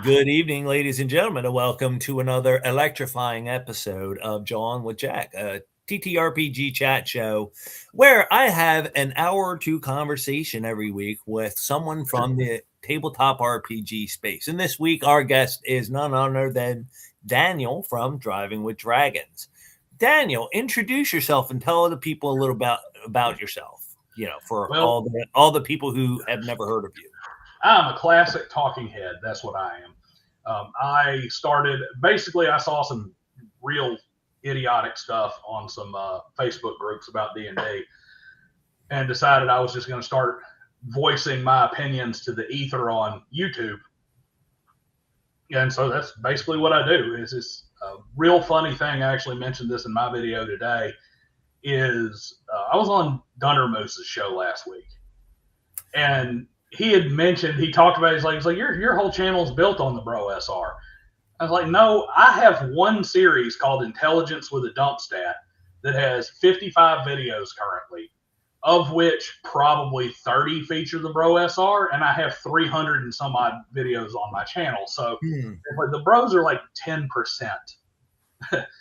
Good evening, ladies and gentlemen, and welcome to another electrifying episode of Jawin with Jack, a TTRPG chat show where I have an hour or two conversation every week with someone from the tabletop RPG space. And this week, our guest is none other than Daniel from Driving with Dragons. Daniel, introduce yourself and tell the people a little about yourself. For Well, all the people who have never heard of you. I'm a classic talking head. That's what I am. I started basically. I saw some real idiotic stuff on some Facebook groups about D&D, and decided I was just going to start voicing my opinions to the ether on YouTube. And so that's basically what I do. Is this real funny thing? I actually mentioned this in my video today. Is I was on Gunner Moose's show last week, and he talked about he's like your whole channel is built on the Bro SR. I was like, no, I have one series called Intelligence with a Dump Stat that has 55 videos currently, of which probably 30 feature the Bro SR, and I have 300 and some odd videos on my channel. So the Bros are like 10%.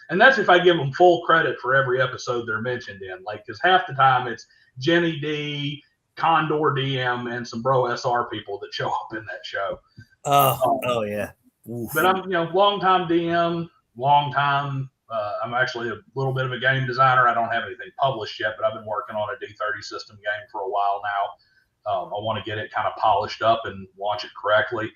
And that's if I give them full credit for every episode they're mentioned in. Like, because half the time it's Jenny D, Condor DM, and some Bro SR people that show up in that show. Oh yeah. Oof. But I'm, long time DM, long time. I'm actually a little bit of a game designer. I don't have anything published yet, but I've been working on a D30 system game for a while now. I want to get it kind of polished up and launch it correctly.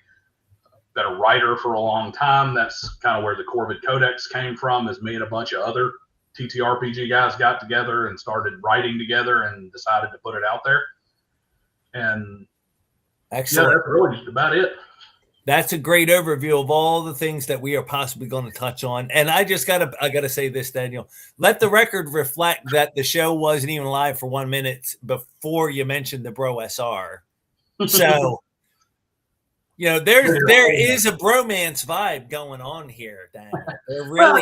Been a writer for a long time. That's kind of where the Corvid Codex came from. Is me and a bunch of other TTRPG guys got together and started writing together and decided to put it out there. And excellent. Yeah, that's really just about it. That's a great overview of all the things that we are possibly going to touch on. And I gotta say this, Daniel. Let the record reflect that the show wasn't even live for 1 minute before you mentioned the Bro SR. So there is a bromance vibe going on here, Daniel. Really,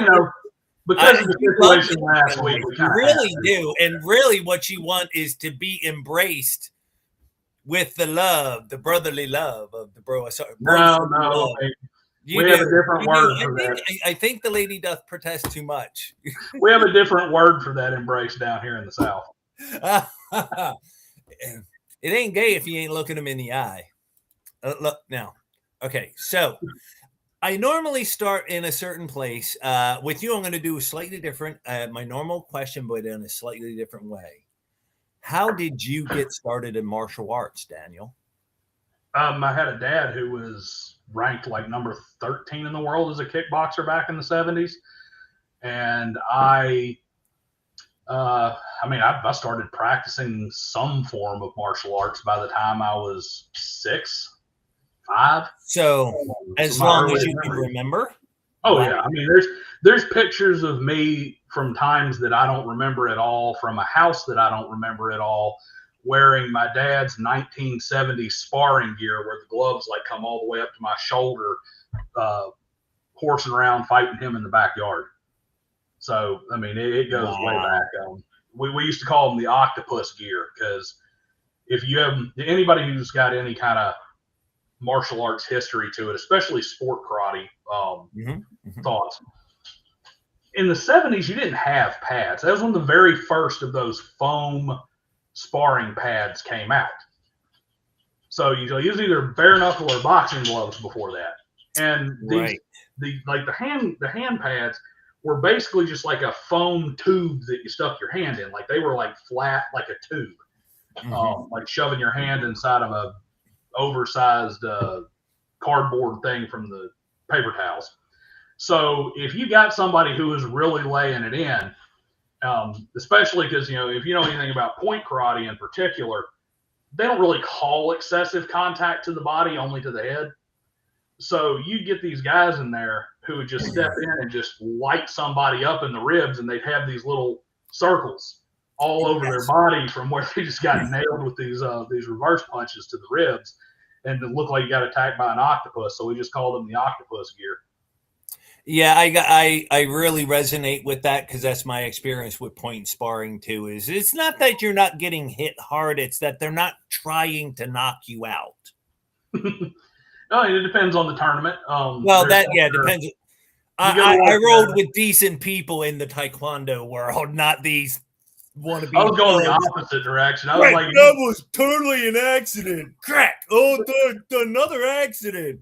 because of the situation last week, you really do. And really what you want is to be embraced with the brotherly love of the Bro SR. No. We have a different word for that. I think the lady doth protest too much. We have a different word for that embrace down here in the South. It ain't gay if you ain't looking them in the eye. Look now. Okay, so I normally start in a certain place. With you, I'm going to do slightly different. My normal question, but in a slightly different way. How did you get started in martial arts, Daniel? I had a dad who was ranked like number 13 in the world as a kickboxer back in the 70s. And I started practicing some form of martial arts by the time I was 6, 5. So as long as you can remember? Oh, yeah. I mean, there's pictures of me from times that I don't remember at all, from a house that I don't remember at all, wearing my dad's 1970s sparring gear where the gloves like come all the way up to my shoulder, horsing around fighting him in the backyard. So, I mean, it goes way back. We used to call them the octopus gear, because if you have anybody who's got any kind of martial arts history to it, especially sport karate thoughts. In the 70s, you didn't have pads. That was when the very first of those foam sparring pads came out. So you use either bare knuckle or boxing gloves before that. And the hand pads were basically just like a foam tube that you stuck your hand in. Like they were like flat, like a tube, like shoving your hand inside of a oversized cardboard thing from the paper towels. So if you got somebody who is really laying it in, especially because if you know anything about point karate in particular, they don't really call excessive contact to the body, only to the head. So you get these guys in there who would just step in and just light somebody up in the ribs, and they'd have these little circles all over their body from where they just got nailed with these reverse punches to the ribs, and it looked like you got attacked by an octopus. So we just called them the octopus gear. Yeah, I really resonate with that, because that's my experience with point sparring too. Is it's not that you're not getting hit hard; it's that they're not trying to knock you out. No, it depends on the tournament. Well, that depends. You go to I like, rolled with decent people in the taekwondo world, not these I wannabe was going the thugs. opposite direction. I was Right, like, that was totally an accident. Crack. Oh, another accident.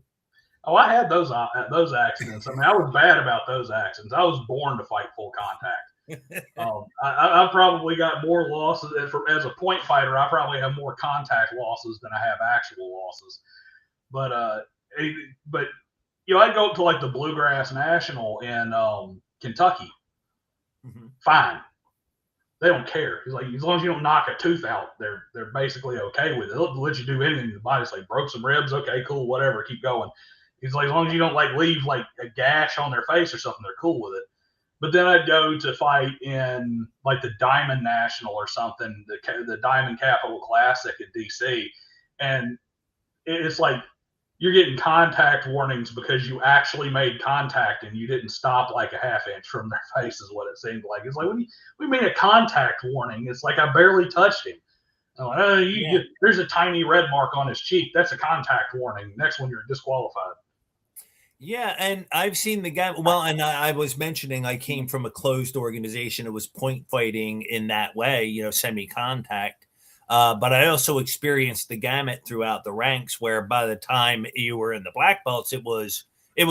oh, I had those accidents. I mean, I was bad about those accidents. I was born to fight full contact. I probably got more losses as a point fighter. I probably have more contact losses than I have actual losses. But but I'd go up to like the Bluegrass National in Kentucky. Mm-hmm. Fine, they don't care. It's like as long as you don't knock a tooth out, they're basically okay with it. They'll let you do anything to the body. It's like broke some ribs, okay, cool, whatever, keep going. He's like as long as you don't like leave like a gash on their face or something, they're cool with it. But then I'd go to fight in like the Diamond National or something, the Diamond Capital Classic at DC, and it's like you're getting contact warnings because you actually made contact and you didn't stop like a half inch from their face is what it seemed like. It's like, we made a contact warning. It's like I barely touched him. I'm like, there's a tiny red mark on his cheek. That's a contact warning. Next one, you're disqualified. Yeah, and I've seen the guy. Well, and I was mentioning I came from a closed organization. It was point fighting in that way, semi-contact. But I also experienced the gamut throughout the ranks, where by the time you were in the black belts, it was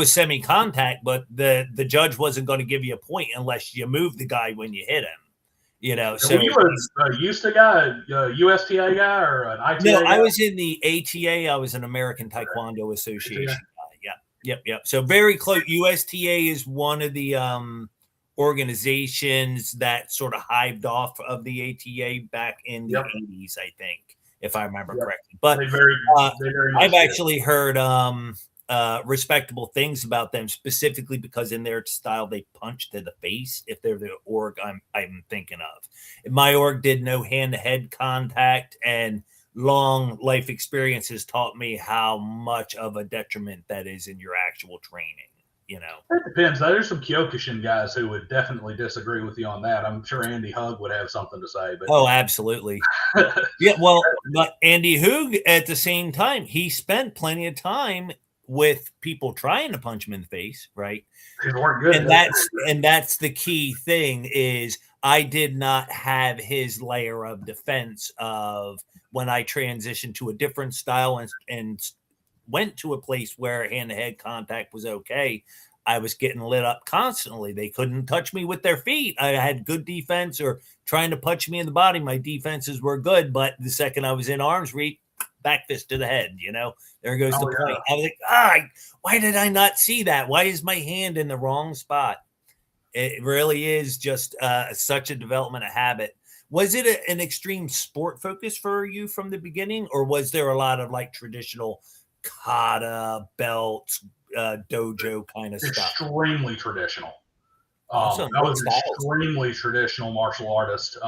semi-contact, but the judge wasn't going to give you a point unless you moved the guy when you hit him. So were you a USTA guy, a USTA guy, or an ITA no, guy? I was in the ATA. I was an American Taekwondo Association guy. Yeah. Yep. So very close. USTA is one of the organizations that sort of hived off of the ATA back in the 80s, I think, if I remember correctly. But they very I've actually heard respectable things about them, specifically because in their style they punch to the face. If they're the org I'm thinking of, my org did no hand-to-head contact, and long life experiences taught me how much of a detriment that is in your actual training. It depends. There's some Kyokushin guys who would definitely disagree with you on that. I'm sure Andy Hug would have something to say. But oh, absolutely. Yeah, well, but Andy Hug at the same time, he spent plenty of time with people trying to punch him in the face, right? Weren't good. And that's the key thing is I did not have his layer of defense of when I transitioned to a different style and went to a place where hand-to-head contact was okay. I was getting lit up constantly. They couldn't touch me with their feet. I had good defense, or trying to punch me in the body. My defenses were good, but the second I was in arm's reach, back fist to the head, there goes the point. I was like, why did I not see that? Why is my hand in the wrong spot? It really is just such a development of habit. Was it an extreme sport focus for you from the beginning, or was there a lot of like traditional kata, belts, dojo kind of stuff? Extremely traditional. Awesome. I was an extremely traditional martial artist.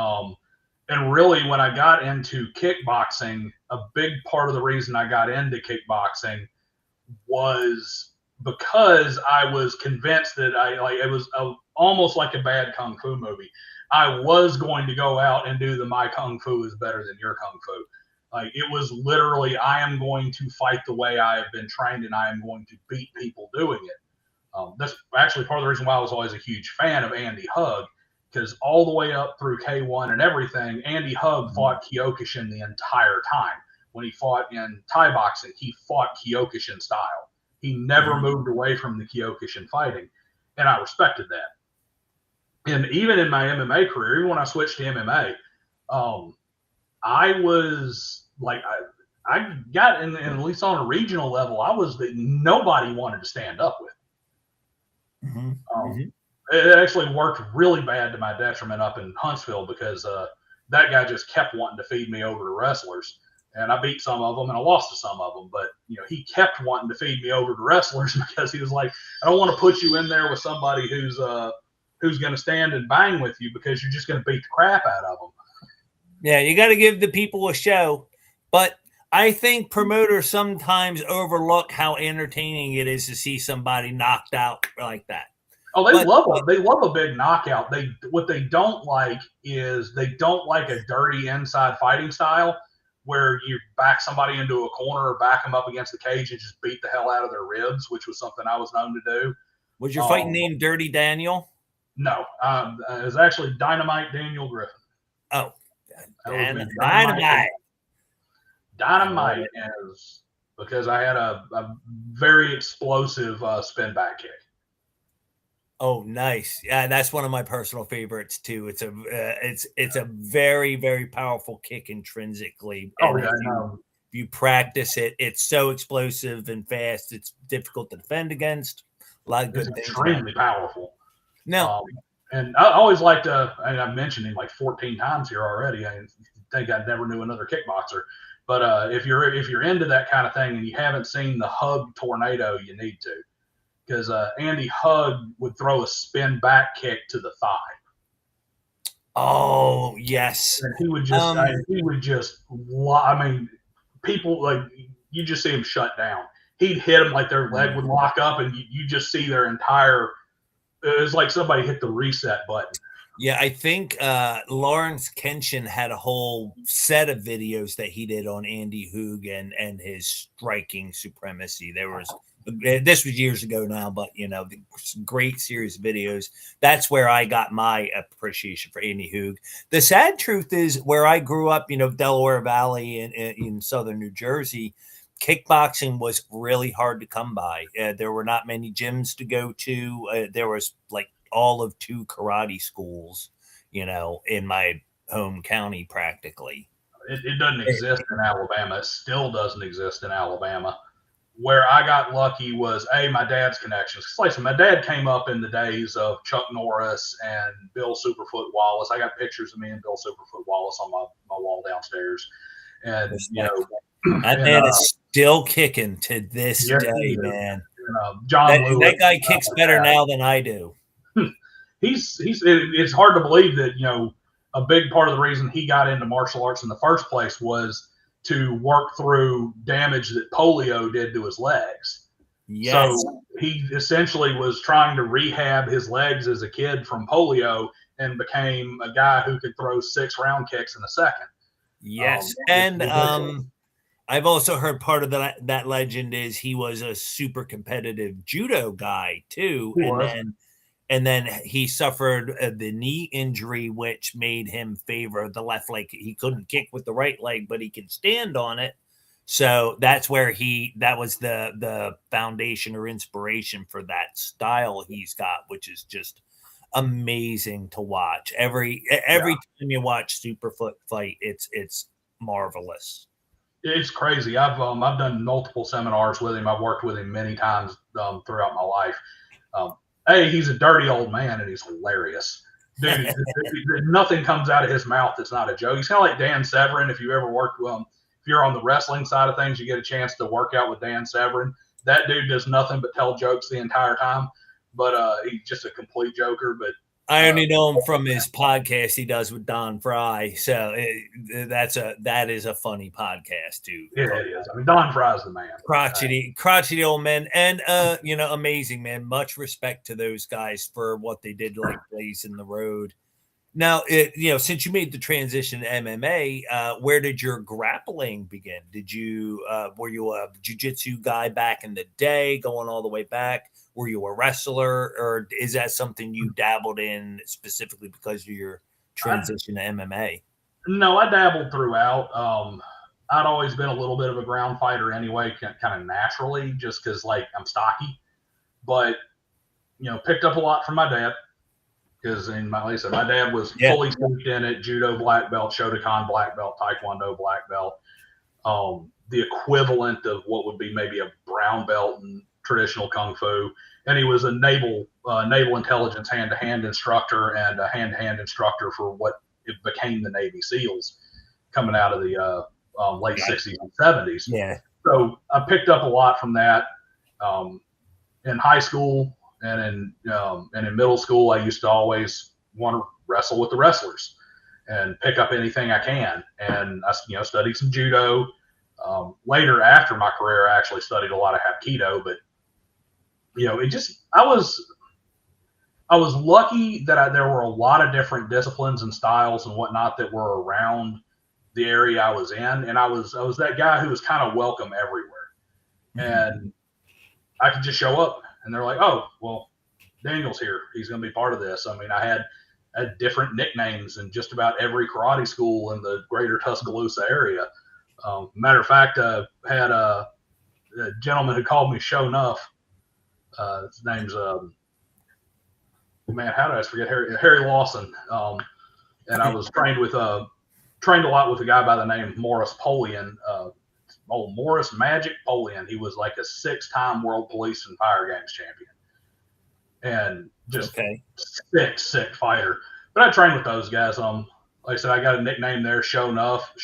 And really, when I got into kickboxing, a big part of the reason I got into kickboxing was because I was convinced that it was almost like a bad kung fu movie. I was going to go out and do my kung fu is better than your kung fu. Like it was literally, I am going to fight the way I have been trained, and I am going to beat people doing it. That's actually part of the reason why I was always a huge fan of Andy Hug, because all the way up through K1 and everything, Andy Hug fought Kyokushin the entire time. When he fought in Thai boxing, he fought Kyokushin style. He never moved away from the Kyokushin fighting, and I respected that. And even in my MMA career, even when I switched to MMA, I was like, I got in, at least on a regional level, I was that nobody wanted to stand up with. It actually worked really bad to my detriment up in Huntsville, because that guy just kept wanting to feed me over to wrestlers. And I beat some of them and I lost to some of them. But, he kept wanting to feed me over to wrestlers because he was like, I don't want to put you in there with somebody who's going to stand and bang with you, because you're just going to beat the crap out of them. Yeah, you got to give the people a show. But I think promoters sometimes overlook how entertaining it is to see somebody knocked out like that. Oh, they love a big knockout. What they don't like is they don't like a dirty inside fighting style. where you back somebody into a corner or back them up against the cage and just beat the hell out of their ribs, which was something I was known to do. Was your fighting name Dirty Daniel? No, it was actually Dynamite Daniel Griffin. Oh, Dynamite. Dynamite is because I had a very explosive spin back kick. Oh, nice. Yeah, that's one of my personal favorites too. It's a very, very powerful kick intrinsically. Oh, yeah, I know. If you practice it, it's so explosive and fast. It's difficult to defend against. A lot of good things. Extremely powerful. No. And I always like to, and I've mentioned him like 14 times here already. I think I never knew another kickboxer. But if you're into that kind of thing and you haven't seen the Hug Tornado, you need to. Because Andy Hug would throw a spin back kick to the thigh. Oh, yes. And he would just, people, like, you just see him shut down. He'd hit them like their leg would lock up, and you just see their entire, it was like somebody hit the reset button. Yeah, I think Lawrence Kenshin had a whole set of videos that he did on Andy Hug and his striking supremacy. This was years ago now, but great series of videos. That's where I got my appreciation for Andy Hug. The sad truth is, where I grew up, Delaware Valley in southern New Jersey, kickboxing was really hard to come by. There were not many gyms to go to. There was like all of 2 karate schools, in my home county practically. It doesn't exist in Alabama. It still doesn't exist in Alabama. Where I got lucky was my dad's connections. Like, my dad came up in the days of Chuck Norris and Bill Superfoot Wallace. I got pictures of me and Bill Superfoot Wallace on my wall downstairs. And that man is still kicking to this day, man. That guy kicks better now than I do. It's hard to believe that a big part of the reason he got into martial arts in the first place was to work through damage that polio did to his legs. Yes. So he essentially was trying to rehab his legs as a kid from polio and became a guy who could throw 6 round kicks in a second. Yes. And I've also heard part of that legend is he was a super competitive judo guy too. And then he suffered the knee injury, which made him favor the left leg. He couldn't kick with the right leg, but he could stand on it. So that's where that was the foundation or inspiration for that style he's got, which is just amazing to watch. Every time you watch Superfoot fight, it's marvelous. It's crazy. I've done multiple seminars with him. I've worked with him many times throughout my life. He's a dirty old man, and he's hilarious. Dude, nothing comes out of his mouth that's not a joke. He's kind of like Dan Severn. If you ever worked with him, if you're on the wrestling side of things, you get a chance to work out with Dan Severn. That dude does nothing but tell jokes the entire time. But he's just a complete joker. But I only know him from his podcast he does with Don Fry. So that is a funny podcast too. Yeah, it is. I mean, Don Fry's the man. Crotchety old men. And, amazing, man. Much respect to those guys for what they did, like blazing the road. Now, since you made the transition to MMA, where did your grappling begin? Were you a jiu-jitsu guy back in the day, going all the way back? Were you a wrestler, or is that something you dabbled in specifically because of your transition to MMA? No, I dabbled throughout. I'd always been a little bit of a ground fighter anyway, kind of naturally, just because, like, I'm stocky. But, picked up a lot from my dad. Because, like I said, my dad was fully steeped in it. Judo black belt, Shotokan black belt, Taekwondo black belt. The equivalent of what would be maybe a brown belt in traditional kung fu. And he was a naval intelligence hand-to-hand instructor and a hand-to-hand instructor for what it became the Navy SEALs coming out of the late 60s and 70s. Yeah. So I picked up a lot from that. In high school and in middle school, I used to always want to wrestle with the wrestlers and pick up anything I can. And I studied some judo. Later, after my career, I actually studied a lot of Hapkido, but I was lucky that there were a lot of different disciplines and styles and whatnot that were around the area I was in, and I was that guy who was kind of welcome everywhere, and I could just show up, and they're like, "Oh, well, Daniel's here. He's going to be part of this." I mean, I had different nicknames in just about every karate school in the greater Tuscaloosa area. Matter of fact, had a gentleman who called me Show Nuff. His name's man, how did I forget Harry Lawson? And I was trained a lot with a guy by the name of Morris Polian. Morris Magic Polian. He was like a 6-time World Police and Fire Games champion, and just sick fighter. But I trained with those guys. Like I said, I got a nickname there, Show Nuff,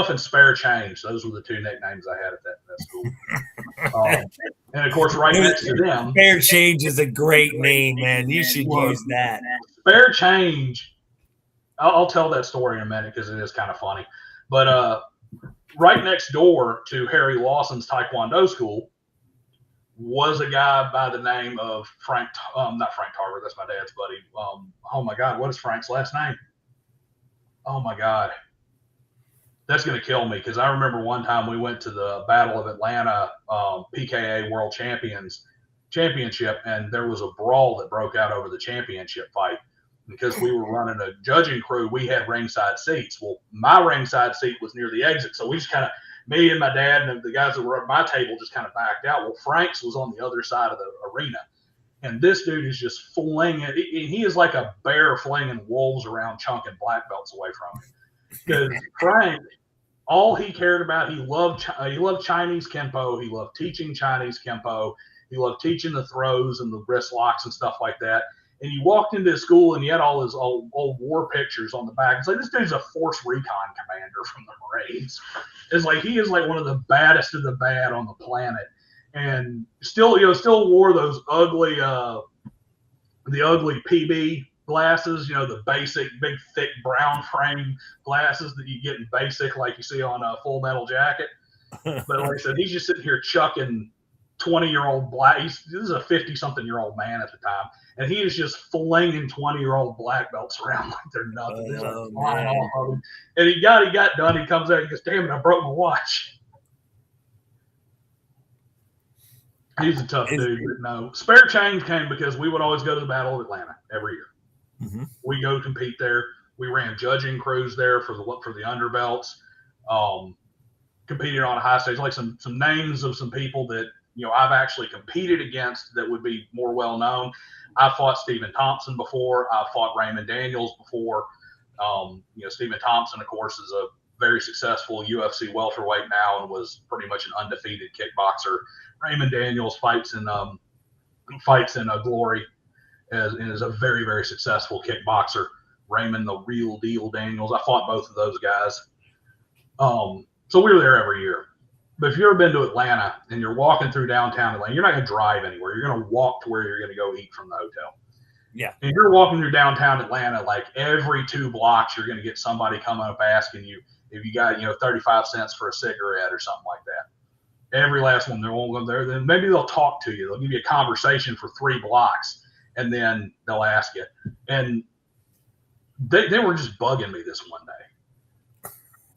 and Spare Change. Those were the 2 nicknames I had at that school. And of course, right next to them, Spare Change is a great name, man. You should use that. Spare Change. I'll tell that story in a minute because it is kind of funny. But right next door to Harry Lawson's Taekwondo school was a guy by the name of not Frank Tarver. That's my dad's buddy. Oh my God, what is Frank's last name? Oh my God, that's gonna kill me because I remember one time we went to the Battle of Atlanta PKA World Championship, and there was a brawl that broke out over the championship fight because we were running a judging crew. We had ringside seats. Well, my ringside seat was near the exit, so we just kind of, me and my dad and the guys that were at my table just kind of backed out. Well, Frank's was on the other side of the arena. And this dude is just flinging. He is like a bear flinging wolves around, chunking black belts away from him. Because Frank, all he cared about, he loved Chinese Kempo. He loved teaching Chinese Kempo. He loved teaching the throws and the wrist locks and stuff like that. And you walked into his school and he had all his old war pictures on the back. It's like, this dude's a force recon commander from the Marines. It's like, he is like one of the baddest of the bad on the planet. And still wore those ugly, the ugly PB glasses, the basic, big, thick, brown frame glasses that you get in basic, like you see on a Full Metal Jacket. But like I said, he's just sitting here chucking 20-year-old black. This is a 50-something-year-old man at the time, and he is just flinging 20-year-old black belts around like they're nothing. Flying off of him. And he got done. He comes out and goes, "Damn it, I broke my watch." He's a tough dude, but no. Spare Change came because we would always go to the Battle of Atlanta every year. Mm-hmm. We go compete there. We ran judging crews there for the underbelts. Competed on a high stage, like some names of some people that I've actually competed against that would be more well known. I fought Stephen Thompson before. I fought Raymond Daniels before. Stephen Thompson, of course, is a very successful UFC welterweight now and was pretty much an undefeated kickboxer. Raymond Daniels fights in Glory and is a very, very successful kickboxer. Raymond, the real deal Daniels. I fought both of those guys. So we were there every year. But if you've ever been to Atlanta and you're walking through downtown Atlanta, you're not going to drive anywhere. You're going to walk to where you're going to go eat from the hotel. Yeah. And you're walking through downtown Atlanta, like every 2 blocks, you're going to get somebody coming up asking you if you got, 35 cents for a cigarette or something like that. Every last one, they won't go there. Then maybe they'll talk to you. They'll give you a conversation for 3 blocks, and then they'll ask you. And they were just bugging me this one day.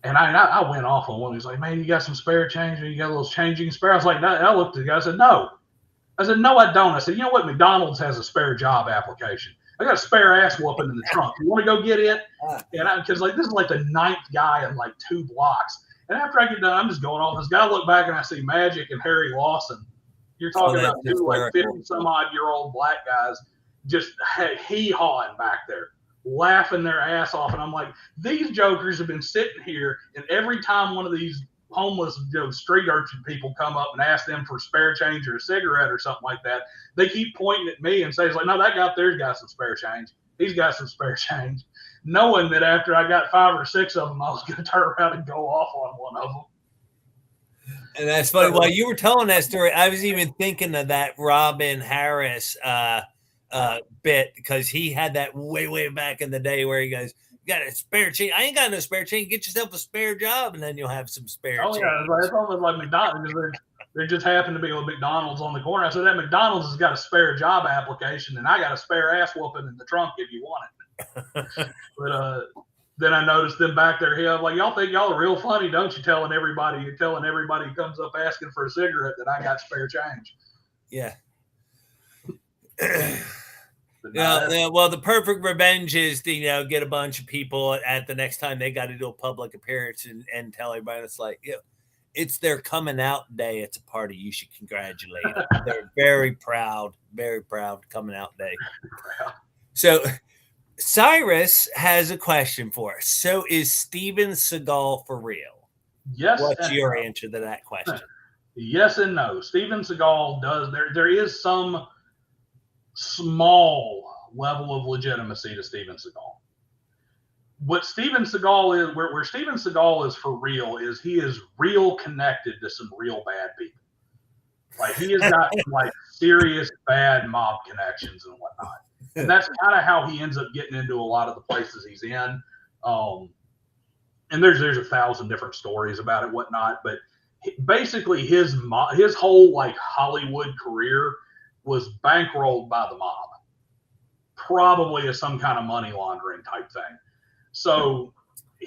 And I went off on one. He's like, "Man, you got some spare change? Or you got a little change you can spare?" I was like, I looked at the guy. I said, "No." I said, "No, I don't." I said, "You know what? McDonald's has a spare job application. I got a spare ass whooping in the trunk. You want to go get it?" And because this is like the 9th guy in like 2 blocks. And after I get done, I'm just going off. This guy look back and I see Magic and Harry Lawson. You're talking about 2 like 50-some-odd-year-old black guys just hee-hawing back there, laughing their ass off. And I'm like, these jokers have been sitting here, and every time one of these homeless street urchin people come up and ask them for spare change or a cigarette or something like that, they keep pointing at me and say, it's like, "No, that guy up there's got some spare change. He's got some spare change." Knowing that after I got 5 or 6 of them, I was going to turn around and go off on one of them. And that's funny. While you were telling that story, I was even thinking of that Robin Harris bit, because he had that way back in the day where he goes, "You got a spare change? I ain't got no spare change. Get yourself a spare job, and then you'll have some spare change." Yeah, it's almost like McDonald's. There just happened to be a McDonald's on the corner. I said, "That McDonald's has got a spare job application, and I got a spare ass whooping in the trunk if you want it." But then I noticed them back there here. I'm like, y'all think y'all are real funny, don't you? Telling everybody who comes up asking for a cigarette that I got spare change. Yeah. Well, the perfect revenge is to, get a bunch of people at the next time they got to do a public appearance and tell everybody it's like, it's their coming out day. It's a party. You should congratulate them. They're very proud coming out day. So Cyrus has a question for us. So is Steven Seagal for real? Yes. What's your answer to that question? Yes and no. Steven Seagal does. There is some small level of legitimacy to Steven Seagal. What Steven Seagal is, where Steven Seagal is for real, is he is real connected to some real bad people. Like he has got like serious bad mob connections and whatnot. And that's kind of how he ends up getting into a lot of the places he's in. And there's 1,000 different stories about it, whatnot. But basically, his whole like Hollywood career was bankrolled by the mob, probably as some kind of money laundering type thing. So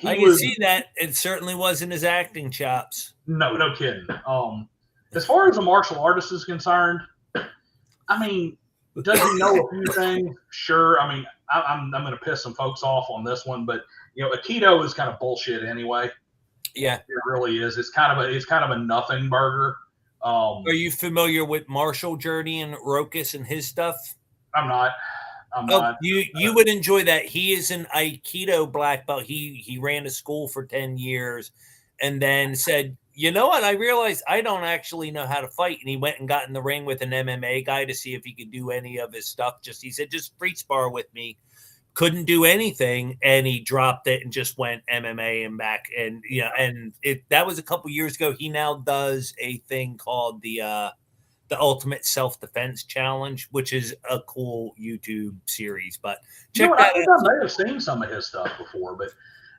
I can see that. It certainly wasn't his acting chops. No kidding. As far as a martial artist is concerned, I mean, does he know a few things? Sure. I mean, I'm going to piss some folks off on this one, but Aikido is kind of bullshit anyway. Yeah, it really is. It's kind of a nothing burger. Are you familiar with Martial Journey and Rokas and his stuff? I'm not. You would enjoy that. He is an Aikido black belt. He ran a school for 10 years and then said, you know what? I realized I don't actually know how to fight. And he went and got in the ring with an MMA guy to see if he could do any of his stuff. He said, just free spar with me. Couldn't do anything. And he dropped it and just went MMA and back. And, that was a couple years ago. He now does a thing called the Ultimate Self-Defense Challenge, which is a cool YouTube series. But check that out. I think I may have seen some of his stuff before, but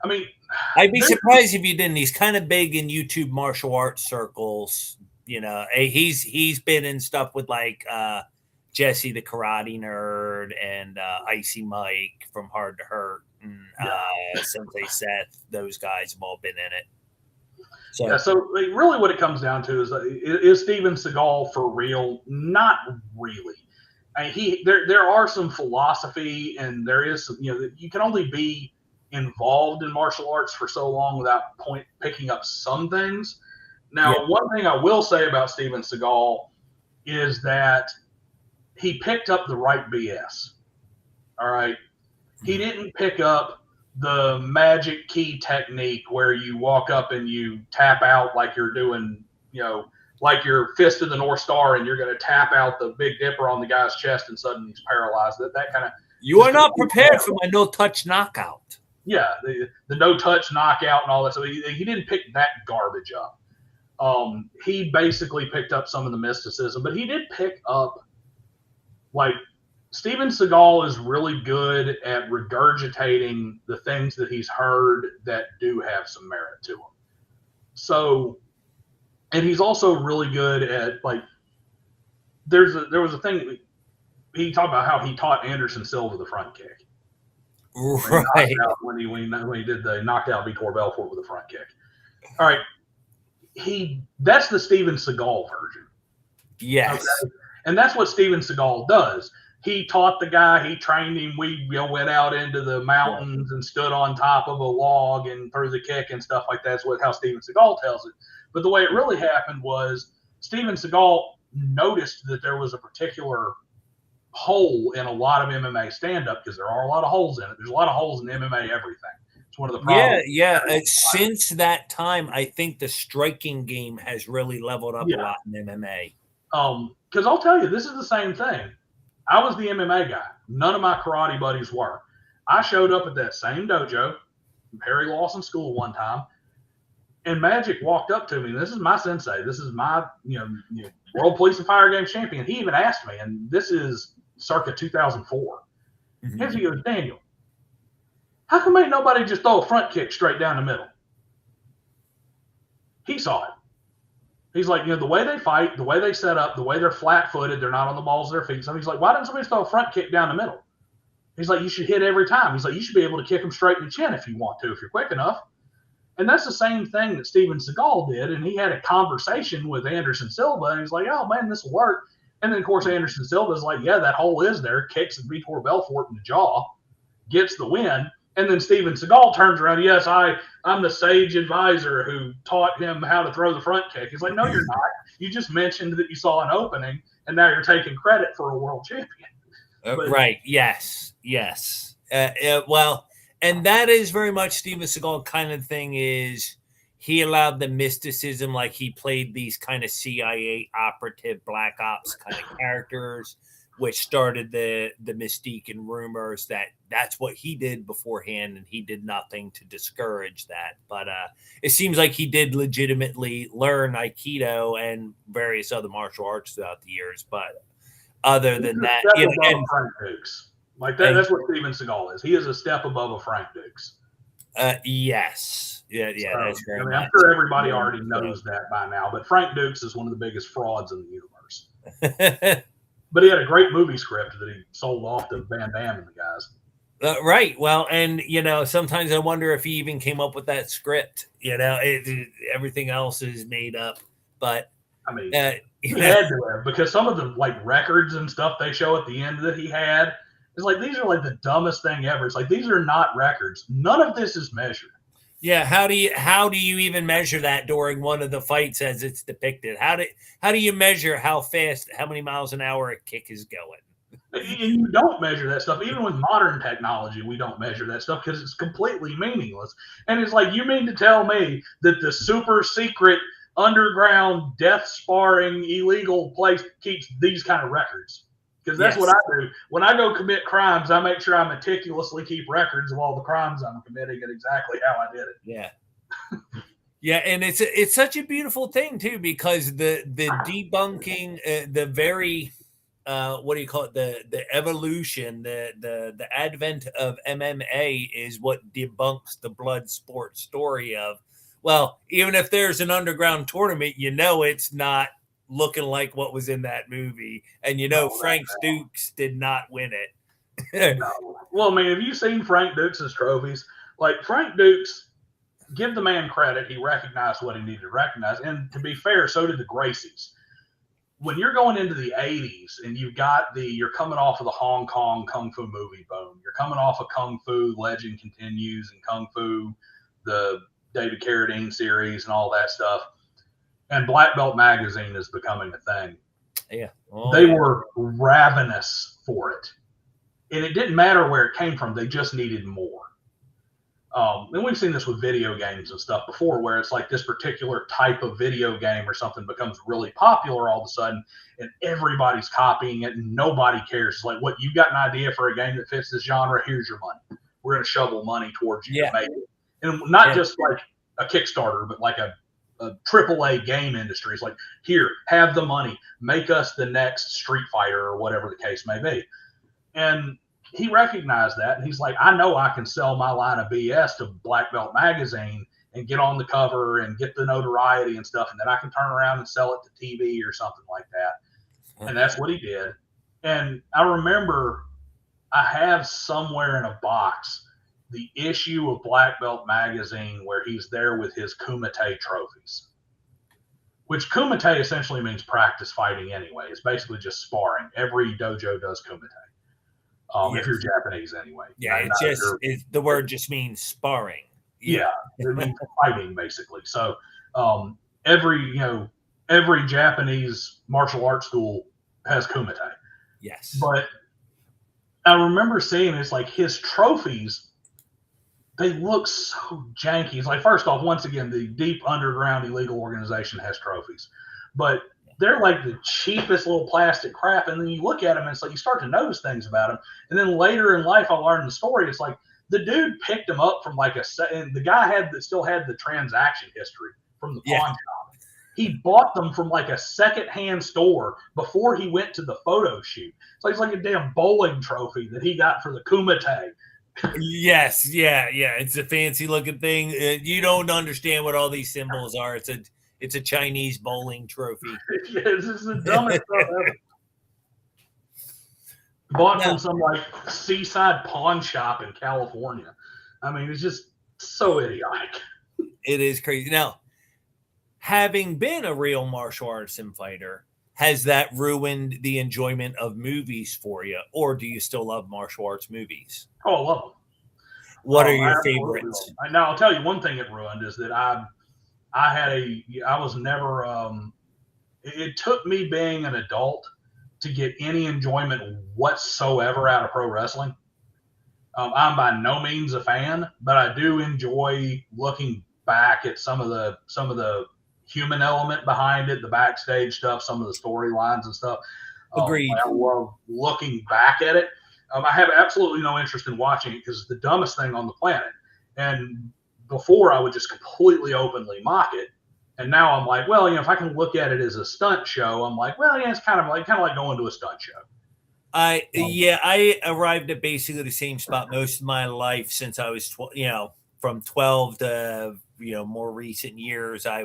I mean, I'd be surprised if you didn't. He's kind of big in YouTube martial arts circles. He's been in stuff with like Jesse the Karate Nerd and Icy Mike from Hard to Hurt and Sensei Seth. Those guys have all been in it. So really what it comes down to is Steven Seagal for real? Not really. I mean, there are some philosophy and there is some, you can only be involved in martial arts for so long without picking up some things. Now, one thing I will say about Steven Seagal is that he picked up the right BS. All right. He didn't pick up the magic key technique where you walk up and you tap out like you're doing, like your Fist of the North Star and you're going to tap out the Big Dipper on the guy's chest and suddenly he's paralyzed. That kind of. You are not prepared for my no-touch knockout. Yeah, the no-touch knockout and all that. So he didn't pick that garbage up. He basically picked up some of the mysticism, but he did pick up, like, Steven Seagal is really good at regurgitating the things that he's heard that do have some merit to them. So, and he's also really good at, like, there was a thing, he talked about how he taught Anderson Silva the front kick. Right. When he did the knocked out Vitor Belfort with a front kick. All right. That's the Steven Seagal version. Yes. Okay? And that's what Steven Seagal does. He taught the guy, he trained him. We went out into the mountains and stood on top of a log and threw the kick and stuff like that. That's how Steven Seagal tells it. But the way it really happened was Steven Seagal noticed that there was a particular hole in a lot of MMA stand-up because there are a lot of holes in it. There's a lot of holes in MMA everything. It's one of the problems. Yeah. Since that time, I think the striking game has really leveled up a lot in MMA. Because I'll tell you, this is the same thing. I was the MMA guy. None of my karate buddies were. I showed up at that same dojo, Perry Lawson School one time, and Magic walked up to me. And this is my sensei. This is my World Police and Fire Games champion. He even asked me, and this is circa 2004. He goes, Daniel, how come ain't nobody just throw a front kick straight down the middle? He saw it. He's like, the way they fight, the way they set up, the way they're flat-footed, they're not on the balls of their feet. So he's like, why didn't somebody throw a front kick down the middle? He's like, you should hit every time. He's like, you should be able to kick him straight in the chin if you want to, if you're quick enough. And that's the same thing that Steven Seagal did. And he had a conversation with Anderson Silva, and he's like, oh, man, this will work. And then, of course, Anderson Silva's like, yeah, that hole is there, kicks Vitor Belfort in the jaw, gets the win. And then Steven Seagal turns around, yes, I'm the sage advisor who taught him how to throw the front kick. He's like, no, you're not. You just mentioned that you saw an opening, and now you're taking credit for a world champion. Right. Yes. Well, and that is very much Steven Seagal kind of thing is he allowed the mysticism, like he played these kind of CIA operative black ops kind of characters, which started the mystique and rumors that that's what he did beforehand, and he did nothing to discourage that. But it seems like he did legitimately learn Aikido and various other martial arts throughout the years. But other than that, and Frank Dukes. Like that's what Steven Seagal is. He is a step above a Frank Dukes. Yes. Yeah, so, that's very I mean, I'm sure everybody already knows that by now, but Frank Dukes is one of the biggest frauds in the universe. But he had a great movie script that he sold off to Van Damme and the guys. Right. Well, and, sometimes I wonder if he even came up with that script. Everything else is made up. But, I mean, he had to have, because some of the, like, records and stuff they show at the end that he had, it's like, these are, like, the dumbest thing ever. It's like, these are not records. None of this is measured. Yeah, how do you even measure that during one of the fights as it's depicted? How do you measure how fast, how many miles an hour a kick is going? And you don't measure that stuff. Even with modern technology, we don't measure that stuff because it's completely meaningless. And it's like, you mean to tell me that the super secret underground death sparring illegal place keeps these kind of records? Because that's what I do. When I go commit crimes, I make sure I meticulously keep records of all the crimes I'm committing and exactly how I did it. Yeah. Yeah, and it's such a beautiful thing, too, because the debunking, the very, what do you call it, the evolution, the advent of MMA is what debunks the blood sport story of, well, even if there's an underground tournament, it's not looking like what was in that movie, and Frank Dukes did not win it. No. Well, I mean, have you seen Frank Dukes' trophies? Like, Frank Dukes, give the man credit, he recognized what he needed to recognize, and to be fair, so did the Gracies. When you're going into the 80s and you're coming off of the Hong Kong Kung Fu movie boom, you're coming off of Kung Fu Legend Continues and Kung Fu, the David Carradine series and all that stuff, and Black Belt Magazine is becoming a thing. Yeah. They were ravenous for it. And it didn't matter where it came from. They just needed more. And we've seen this with video games and stuff before, where it's like this particular type of video game or something becomes really popular all of a sudden, and everybody's copying it, and nobody cares. It's like, what, you got an idea for a game that fits this genre? Here's your money. We're going to shovel money towards you to make it. And not just like a Kickstarter, but like a AAA game industry. It's like, here, have the money, make us the next Street Fighter or whatever the case may be. And he recognized that, and he's like, I know I can sell my line of BS to Black Belt Magazine and get on the cover and get the notoriety and stuff, and then I can turn around and sell it to TV or something like that. And that's what he did. And I remember I have somewhere in a box the issue of Black Belt Magazine where he's there with his Kumite trophies, which Kumite essentially means practice fighting anyway. It's basically just sparring. Every dojo does Kumite, if you're Japanese anyway. Yeah, the word just means sparring. Yeah, it means fighting basically. So every Japanese martial arts school has Kumite. Yes. But I remember seeing it's like his trophies, they look so janky. It's like, first off, once again, the deep underground illegal organization has trophies, but they're like the cheapest little plastic crap. And then you look at them and it's like, you start to notice things about them. And then later in life, I learned the story. It's like the dude picked them up from like and the guy still had the transaction history from the pawn shop. He bought them from like a secondhand store before he went to the photo shoot. It's like a damn bowling trophy that he got for the Kumite. Yes, yeah. It's a fancy looking thing. You don't understand what all these symbols are. It's a Chinese bowling trophy. Yes, it's the dumbest stuff ever. bought from some like seaside pawn shop in California. I mean, it's just so idiotic. It is crazy. Now, having been a real martial arts and fighter, has that ruined the enjoyment of movies for you, or do you still love martial arts movies? Oh, I love them. What are your favorites? Now, I'll tell you one thing it ruined is that I was never. It took me being an adult to get any enjoyment whatsoever out of pro wrestling. I'm by no means a fan, but I do enjoy looking back at some of the human element behind it, the backstage stuff, some of the storylines and stuff. Agreed. I love looking back at it. I have absolutely no interest in watching it because it's the dumbest thing on the planet. And before I would just completely openly mock it. And now I'm like, well, if I can look at it as a stunt show, I'm like, well, yeah, it's kind of like going to a stunt show. I arrived at basically the same spot most of my life since I was from 12 to more recent years. I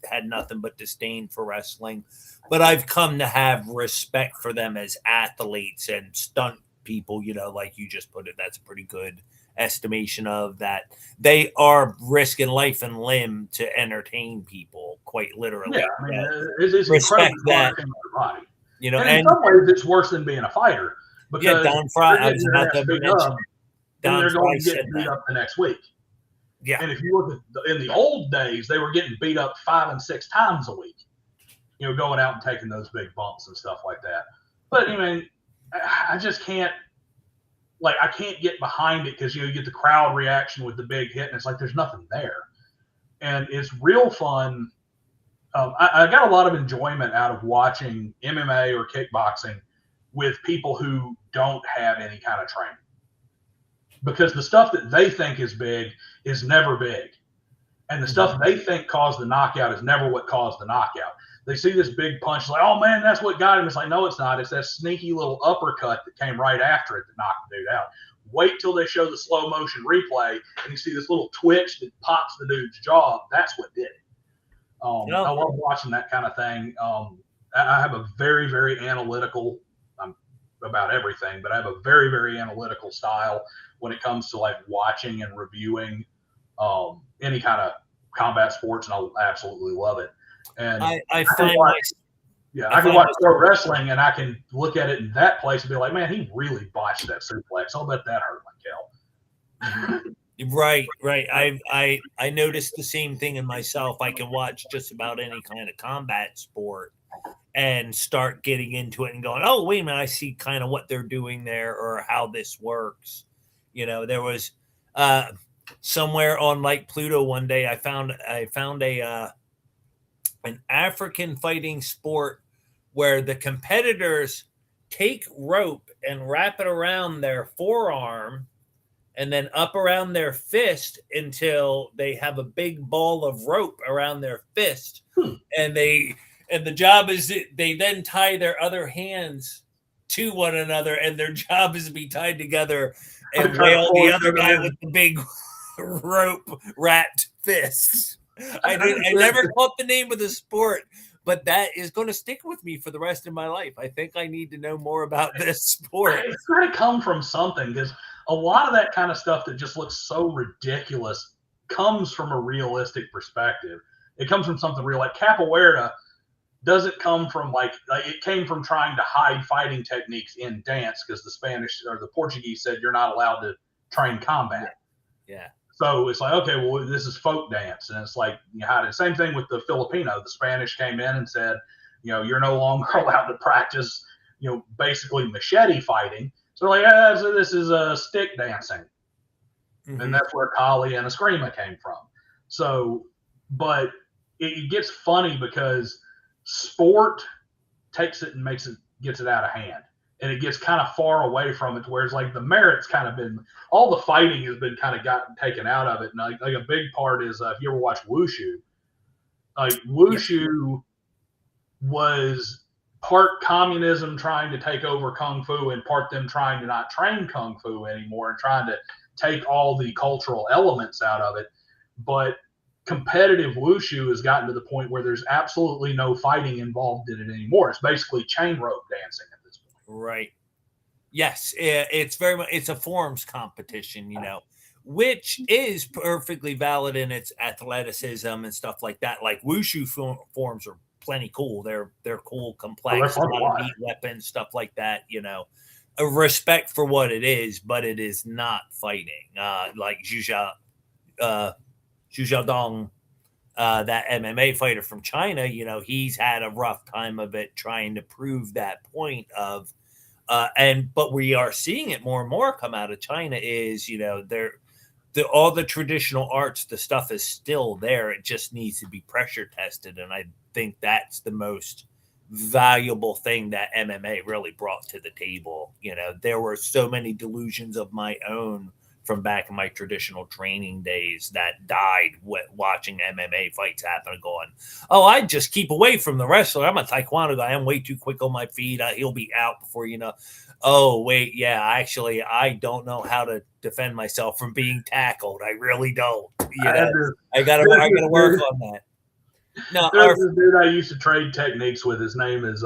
had nothing but disdain for wrestling, but I've come to have respect for them as athletes and stunt people. Like you just put it, that's a pretty good estimation of that. They are risking life and limb to entertain people, quite literally. Yeah, I mean, it's respect that. Body. And in some ways, it's worse than being a fighter because Don Fry. I was about to mention. They're going to get beat up the next week. Yeah, and if you look at in the old days, they were getting beat up 5 and 6 times a week. Going out and taking those big bumps and stuff like that. But I mean, I just can't. I can't get behind it because you get the crowd reaction with the big hit, and it's like there's nothing there, and it's real fun. I got a lot of enjoyment out of watching MMA or kickboxing with people who don't have any kind of training, because the stuff that they think is big is never big, and the stuff they think caused the knockout is never what caused the knockout. They see this big punch, like, oh man, that's what got him. It's like, no, it's not. It's that sneaky little uppercut that came right after it that knocked the dude out. Wait till they show the slow motion replay and you see this little twitch that pops the dude's jaw. That's what did it. I love watching that kind of thing. I have a very, very analytical, about everything, but I have a very, very analytical style when it comes to watching and reviewing any kind of combat sports, and I absolutely love it. And I can watch pro wrestling and I can look at it in that place and be like, man, he really botched that suplex. I'll bet that hurt like hell. Right. I noticed the same thing in myself. I can watch just about any kind of combat sport and start getting into it and going, oh, wait a minute, I see kind of what they're doing there or how this works. There was somewhere on Lake Pluto one day, I found an African fighting sport where the competitors take rope and wrap it around their forearm and then up around their fist until they have a big ball of rope around their fist. And the job is that they then tie their other hands to one another, and their job is to be tied together and wail the other guy with the big rope wrapped fists. I never caught the name of the sport, but that is going to stick with me for the rest of my life. I think I need to know more about this sport. It's got to come from something, because a lot of that kind of stuff that just looks so ridiculous comes from a realistic perspective. It comes from something real. Like capoeira doesn't come from it came from trying to hide fighting techniques in dance, because the Spanish or the Portuguese said you're not allowed to train combat. Yeah. So it's like, okay, well, this is folk dance. And it's like, same thing with the Filipino. The Spanish came in and said, you're no longer allowed to practice, basically machete fighting. So they're like, so this is stick dancing. Mm-hmm. And that's where Kali and Eskrima came from. So, but it gets funny because sport takes it and gets it out of hand. And it gets kind of far away from it, whereas the merit's kind of been, all the fighting has been kind of gotten taken out of it. And a big part is, if you ever watch Wushu, Wushu was part communism trying to take over Kung Fu and part them trying to not train Kung Fu anymore and trying to take all the cultural elements out of it. But competitive Wushu has gotten to the point where there's absolutely no fighting involved in it anymore. It's basically chain rope dancing. Right. Yes, it's very much it's a forms competition, which is perfectly valid in its athleticism and stuff like that. Like wushu forms are plenty cool. They're cool, Oh, they're complex, a fun to lot of watch. neat weapons, stuff like that. A respect for what it is, but it is not fighting. Like uh, Zhu Xiaodong, that MMA fighter from China, he's had a rough time of it trying to prove that point of but we are seeing it more and more come out of China is, all the traditional arts, the stuff is still there. It just needs to be pressure tested. And I think that's the most valuable thing that MMA really brought to the table. There were so many delusions of my own from back in my traditional training days that died watching MMA fights happen and going, oh, I just keep away from the wrestler. I'm a taekwondo guy. I'm way too quick on my feet. He'll be out before you know. Oh, wait, yeah, actually, I don't know how to defend myself from being tackled. I really don't. I gotta work on that. No, There's this dude I used to trade techniques with. His name was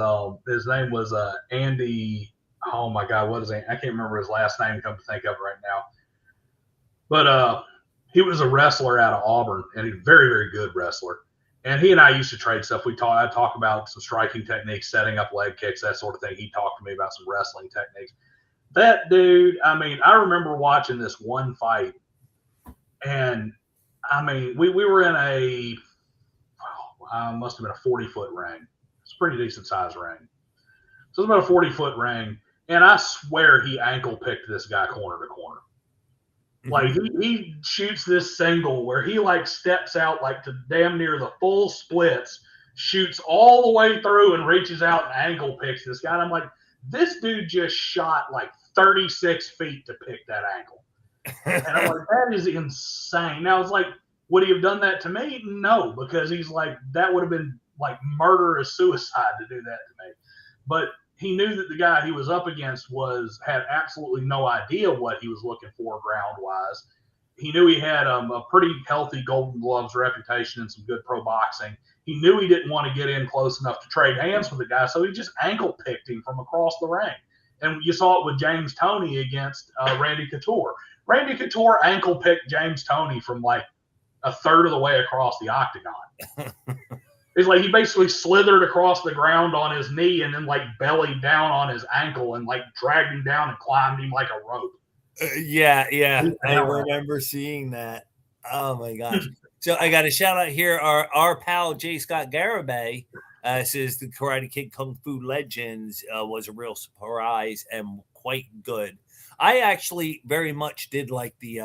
Andy. Oh my God, what is it? I can't remember his last name. Come to think of it right now. But he was a wrestler out of Auburn, and he's a very, very good wrestler. And he and I used to trade stuff. I talk about some striking techniques, setting up leg kicks, that sort of thing. He talked to me about some wrestling techniques. That dude, I remember watching this one fight, and we were in must have been a 40-foot ring. It's a pretty decent size ring. So it's about a 40-foot ring, and I swear he ankle picked this guy corner to corner. Like he shoots this single where he like steps out like to damn near the full splits, shoots all the way through and reaches out and ankle picks this guy. And I'm like, this dude just shot like 36 feet to pick that ankle. And I'm like, that is insane. Now it's like, would he have done that to me? No, because he's like, that would have been like murderous suicide to do that to me. But he knew that the guy he was up against had absolutely no idea what he was looking for ground wise. He knew he had a pretty healthy Golden Gloves reputation and some good pro boxing. He knew he didn't want to get in close enough to trade hands with the guy, so he just ankle picked him from across the ring. And you saw it with James Toney against Randy Couture. Randy Couture ankle picked James Toney from like a third of the way across the octagon. It's like he basically slithered across the ground on his knee and then like bellied down on his ankle and like dragged him down and climbed him like a rope. Yeah. I remember seeing that. Oh my gosh. So I got a shout out here. Our pal J. Scott Garibay says the Karate Kid Kung Fu Legends was a real surprise and quite good. I actually very much did like the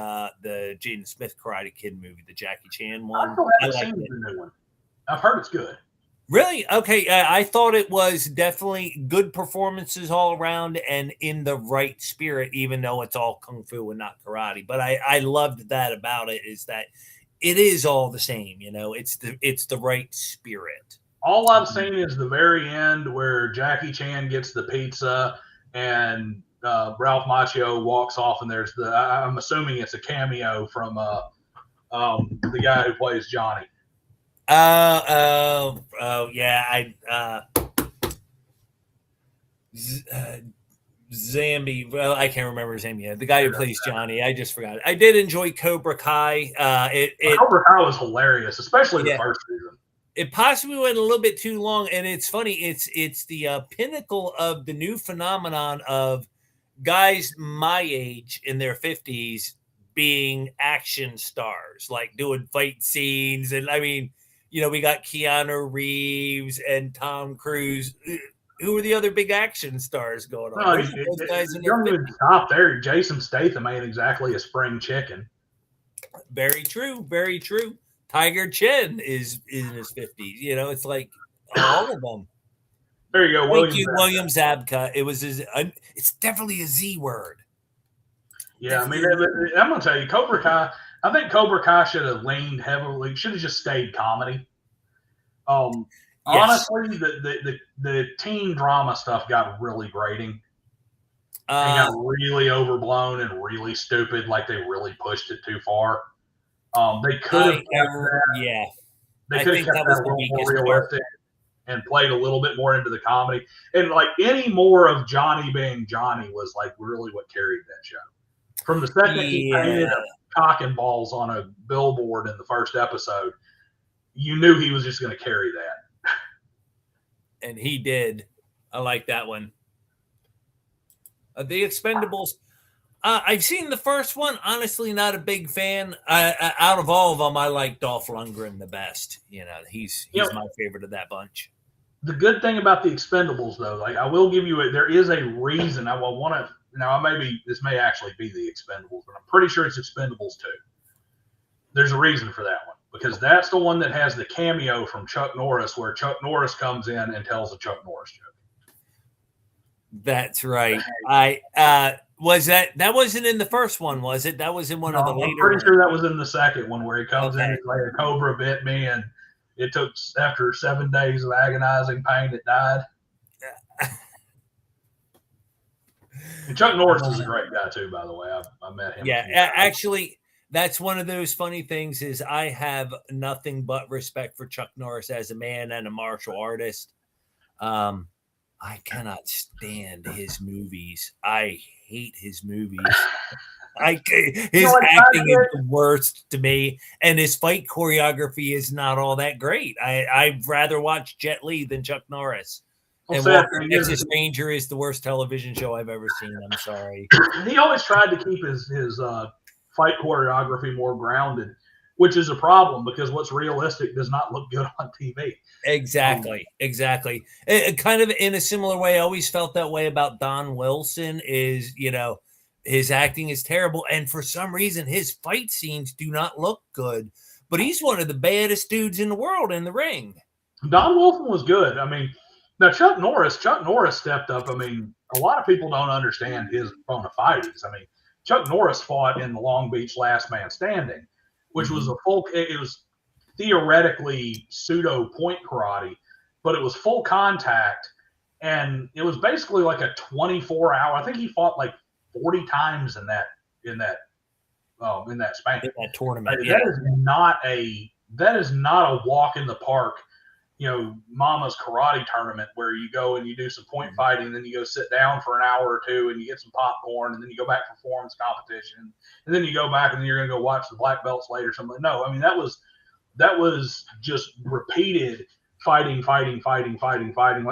Jaden Smith Karate Kid movie, the Jackie Chan one. I haven't seen the new one. I've heard it's good. Really? Okay. I thought it was definitely good performances all around and in the right spirit, even though it's all kung fu and not karate. But I loved that about it is that it is all the same. It's the right spirit. All I've seen is the very end where Jackie Chan gets the pizza and Ralph Macchio walks off, and I'm assuming it's a cameo from the guy who plays Johnny. Zambi. Well, I can't remember his name yet. The guy who plays Johnny. I just forgot it. I did enjoy Cobra Kai. Cobra Kai was hilarious, especially the first season. It possibly went a little bit too long, and it's funny. It's the pinnacle of the new phenomenon of guys my age in their 50s being action stars, like doing fight scenes, and we got Keanu Reeves and Tom Cruise. Who are the other big action stars going on? Those guys in their stop there. Jason Statham ain't exactly a spring chicken. Very true. Very true. Tiger Chen is in his 50s. It's like all of them. There you go. William Zabka. It's definitely a Z word. Yeah, I'm going to tell you, Cobra Kai. I think Cobra Kai should have leaned heavily. Should have just stayed comedy. Yes. Honestly, the teen drama stuff got really grating. And got really overblown and really stupid. Like they really pushed it too far. They could have kept that. Yeah. They could have kept that a little more realistic. and played a little bit more into the comedy. And like any more of Johnny being Johnny was like really what carried that show. From the second he painted a cock and balls on a billboard in the first episode, you knew he was just going to carry that. And he did. I like that one. The Expendables. I've seen the first one. Honestly, not a big fan. Out of all of them, I like Dolph Lundgren the best. You know, he's my favorite of that bunch. The good thing about the Expendables, though, like I will give you there is a reason. I will want to. Now, this may actually be the Expendables, but I'm pretty sure it's Expendables 2. There's a reason for that one, because that's the one that has the cameo from Chuck Norris, where Chuck Norris comes in and tells a Chuck Norris joke. That's right. Was that wasn't in the first one, was it? That was in one of the later. I'm pretty sure that was in the second one, where he comes in and like a cobra bit me, and it took after 7 days of agonizing pain, it died. And Chuck Norris is a great guy too, by the way. I met him. Yeah, actually, that's one of those funny things. Is I have nothing but respect for Chuck Norris as a man and a martial artist. I cannot stand his movies. I hate his movies. His acting is the worst to me, and his fight choreography is not all that great. I'd rather watch Jet Li than Chuck Norris. And Walker Texas Ranger is the worst television show I've ever seen. I'm sorry. He always tried to keep his fight choreography more grounded, which is a problem because what's realistic does not look good on TV. Exactly. Kind of in a similar way, I always felt that way about Don Wilson is, his acting is terrible. And for some reason, his fight scenes do not look good. But he's one of the baddest dudes in the world in the ring. Don Wilson was good. I mean, now Chuck Norris stepped up. I mean, a lot of people don't understand his bona fides. I mean, Chuck Norris fought in the Long Beach Last Man Standing, which was it was theoretically pseudo point karate, but it was full contact, and it was basically like a 24-hour. I think he fought like 40 times in that span. In that tournament. That is not a walk in the park, mama's karate tournament where you go and you do some point fighting, and then you go sit down for an hour or two and you get some popcorn, and then you go back for forms competition, and then you go back and then you're going to go watch the black belts later. Something. No, I mean, that was just repeated fighting. Like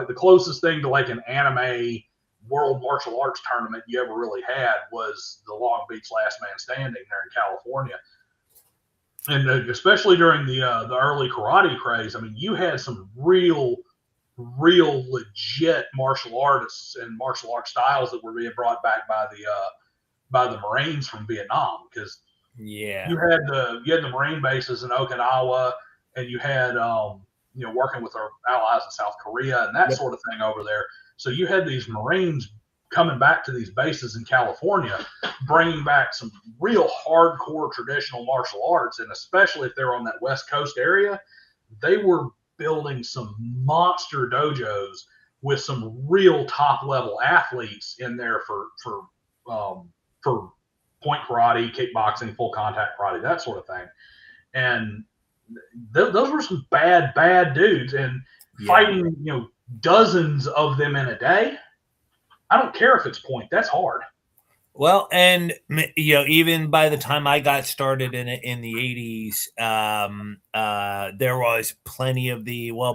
the closest thing to like an anime world martial arts tournament you ever really had was the Long Beach Last Man Standing there in California. And especially during the early karate craze, I mean, you had some real legit martial artists and martial art styles that were being brought back by the Marines from Vietnam, because you had the Marine bases in Okinawa, and you had working with our allies in South Korea and that sort of thing over there. So you had these Marines coming back to these bases in California, bringing back some real hardcore traditional martial arts, and especially if they're on that West Coast area, they were building some monster dojos with some real top level athletes in there for point karate, kickboxing, full contact karate, that sort of thing. And those were some bad dudes, and fighting dozens of them in a day. I don't care if it's point. That's hard. Well, and even by the time I got started in it in the 80s, there was plenty of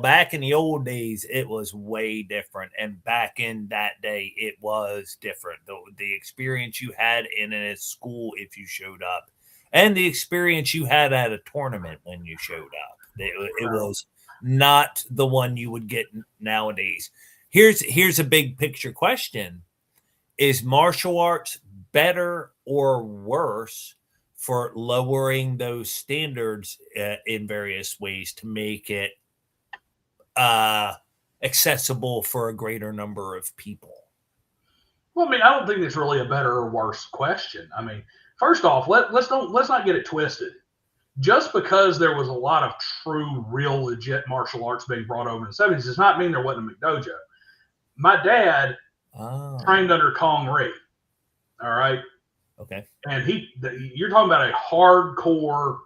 back in the old days, it was way different. And back in that day, it was different. The experience you had in a school if you showed up, and the experience you had at a tournament when you showed up, it was not the one you would get nowadays. Here's a big picture question. Is martial arts better or worse for lowering those standards in various ways to make it accessible for a greater number of people? Well, I mean, I don't think it's really a better or worse question. I mean, first off, let's not get it twisted. Just because there was a lot of true, real, legit martial arts being brought over in the 70s does not mean there wasn't a McDojo. My dad trained under Kong Ree. All right. Okay. And you're talking about a hardcore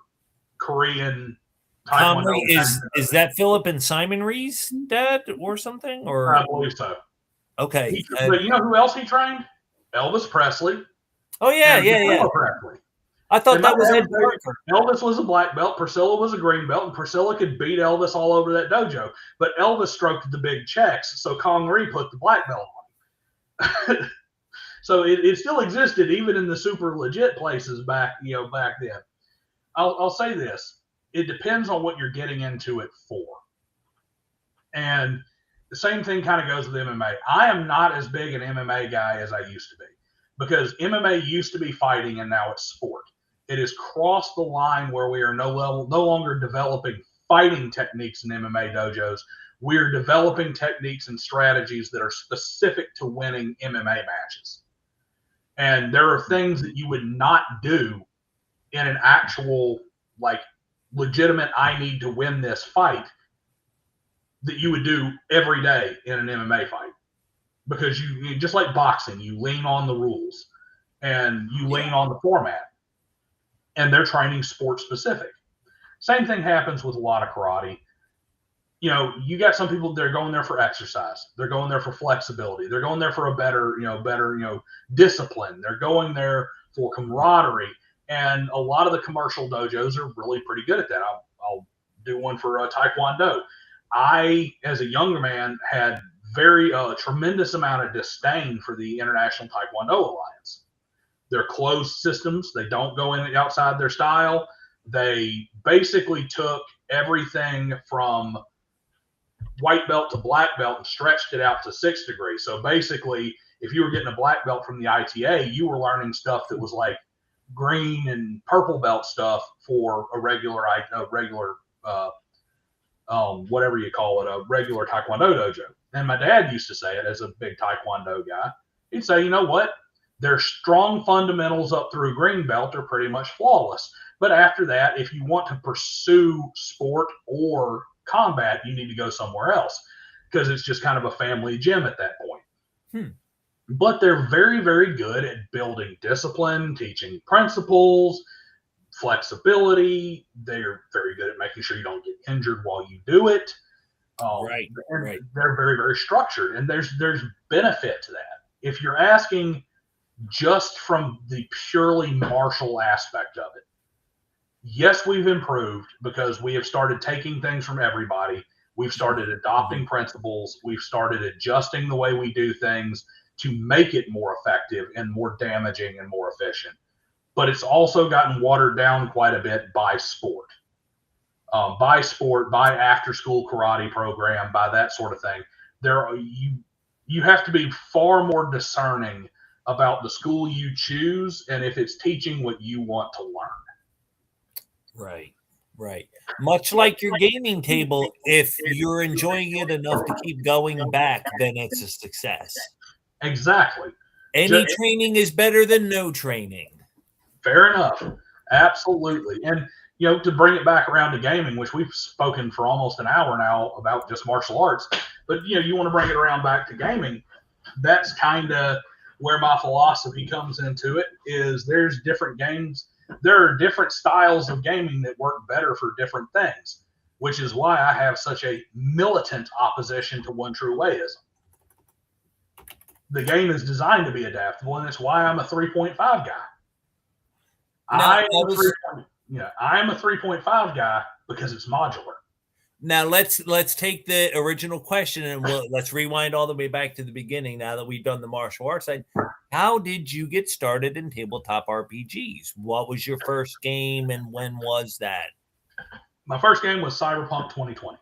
Korean Taekwondo. Conley is that Philip and Simon Ree's dad or something? Or I believe so. okay, But you know who else he trained? Elvis Presley. oh yeah, And Priscilla Presley. I thought that was Ed Parker. Elvis was a black belt, Priscilla was a green belt, and Priscilla could beat Elvis all over that dojo. But Elvis stroked the big checks, so Kong Ree put the black belt on him. So it still existed even in the super legit places back then. I'll say this: it depends on what you're getting into it for. And the same thing kind of goes with MMA. I am not as big an MMA guy as I used to be, because MMA used to be fighting and now it's sport. It has crossed the line where we are no longer developing fighting techniques in MMA dojos. We're developing techniques and strategies that are specific to winning MMA matches. And there are things that you would not do in an actual, like, legitimate, I need to win this fight, that you would do every day in an MMA fight. Because you just like boxing, you lean on the rules and you lean on the format. And they're training sport specific. Same thing happens with a lot of karate. You know, you got some people, they're going there for exercise. They're going there for flexibility. They're going there for a better discipline. They're going there for camaraderie. And a lot of the commercial dojos are really pretty good at that. I'll do one for Taekwondo. I, as a younger man, had tremendous amount of disdain for the International Taekwondo Alliance. They're closed systems. They don't go in outside their style. They basically took everything from white belt to black belt and stretched it out to 6th degree. So basically, if you were getting a black belt from the ITA, you were learning stuff that was like green and purple belt stuff for a regular whatever you call it, a regular Taekwondo dojo. And my dad used to say it, as a big Taekwondo guy. He'd say, you know what? Their strong fundamentals up through green belt are pretty much flawless. But after that, if you want to pursue sport or combat, you need to go somewhere else, because it's just kind of a family gym at that point. But they're very, very good at building discipline, teaching principles, flexibility. They're very good at making sure you don't get injured while you do it. Right. They're very, very structured, and there's benefit to that. If you're asking just from the purely martial aspect of it, yes, we've improved because we have started taking things from everybody. We've started adopting principles. We've started adjusting the way we do things to make it more effective and more damaging and more efficient. But it's also gotten watered down quite a bit by sport. By after-school karate program, by that sort of thing. You have to be far more discerning about the school you choose and if it's teaching what you want to learn. Right. Much like your gaming table, if you're enjoying it enough to keep going back, then it's a success. Exactly. Any training is better than no training. Fair enough. Absolutely. And, to bring it back around to gaming, which we've spoken for almost an hour now about just martial arts, but, you want to bring it around back to gaming, that's kind of where my philosophy comes into it, is there's different games. There are different styles of gaming that work better for different things, which is why I have such a militant opposition to one true wayism. The game is designed to be adaptable, and that's why I'm a 3.5 guy. I am a 3.5 guy because it's modular. Now let's take the original question and let's rewind all the way back to the beginning. Now that we've done the martial arts side, how did you get started in tabletop RPGs? What was your first game, and when was that? My first game was Cyberpunk 2020.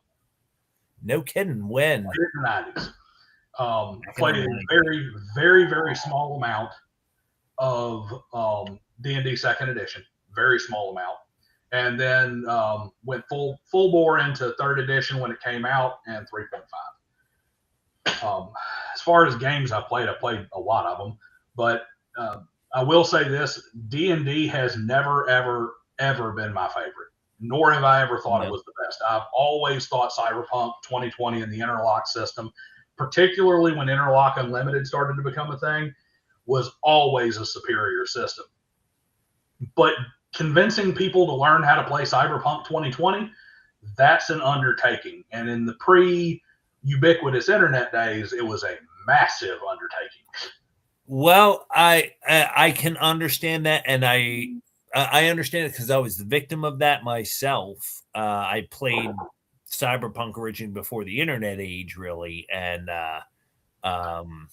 No kidding. When? In the 90s. Played a very, very, very small amount of D&D Second Edition. Very small amount. And then went full bore into Third Edition when it came out, and 3.5. As far as games I played a lot of them. But I will say this: D&D has never, ever, ever been my favorite. Nor have I ever thought it was the best. I've always thought Cyberpunk 2020 and the Interlock system, particularly when Interlock Unlimited started to become a thing, was always a superior system. But convincing people to learn how to play Cyberpunk 2020 that's an undertaking. And in the pre-ubiquitous internet days, it was a massive undertaking. Well, I can understand that, and I understand it because I was the victim of that myself. I played Cyberpunk originally before the internet age, really, and um,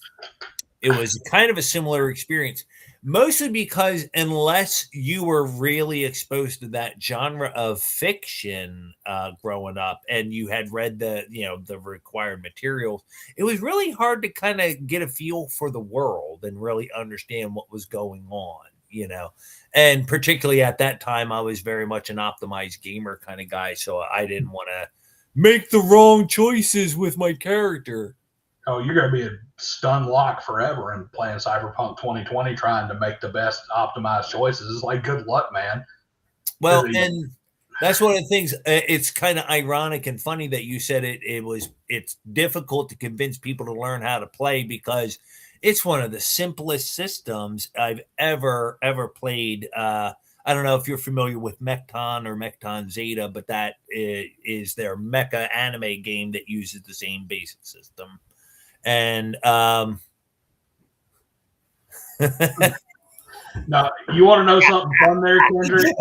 it was kind of a similar experience, mostly because unless you were really exposed to that genre of fiction growing up and you had read the required materials, it was really hard to kind of get a feel for the world and really understand what was going on. And particularly at that time, I was very much an optimized gamer kind of guy, so I didn't want to make the wrong choices with my character. Oh, you're going to be a stun lock forever and playing Cyberpunk 2020 trying to make the best optimized choices. It's like, good luck, man. Well, and that's one of the things. It's kind of ironic and funny that you said it's difficult to convince people to learn how to play because it's one of the simplest systems I've ever played. I don't know if you're familiar with Mechton or Mechton Zeta, but that is their mecha anime game that uses the same basic system. And now, you want to know something fun there, Kendrick?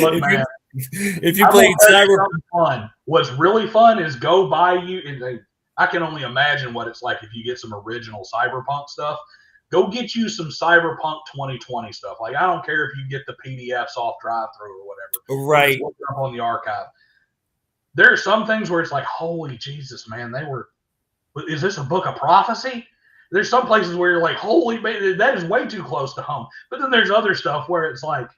Look, man, if you played Cyberpunk fun, what's really fun is go buy you. And I can only imagine what it's like if you get some original Cyberpunk stuff. Go get you some Cyberpunk 2020 stuff. Like, I don't care if you get the PDFs off drive-through or whatever. Right. Look up on the archive. There are some things where it's like, holy Jesus, man, is this a book of prophecy? There's some places where you're like, holy man, that is way too close to home. But then there's other stuff where it's like,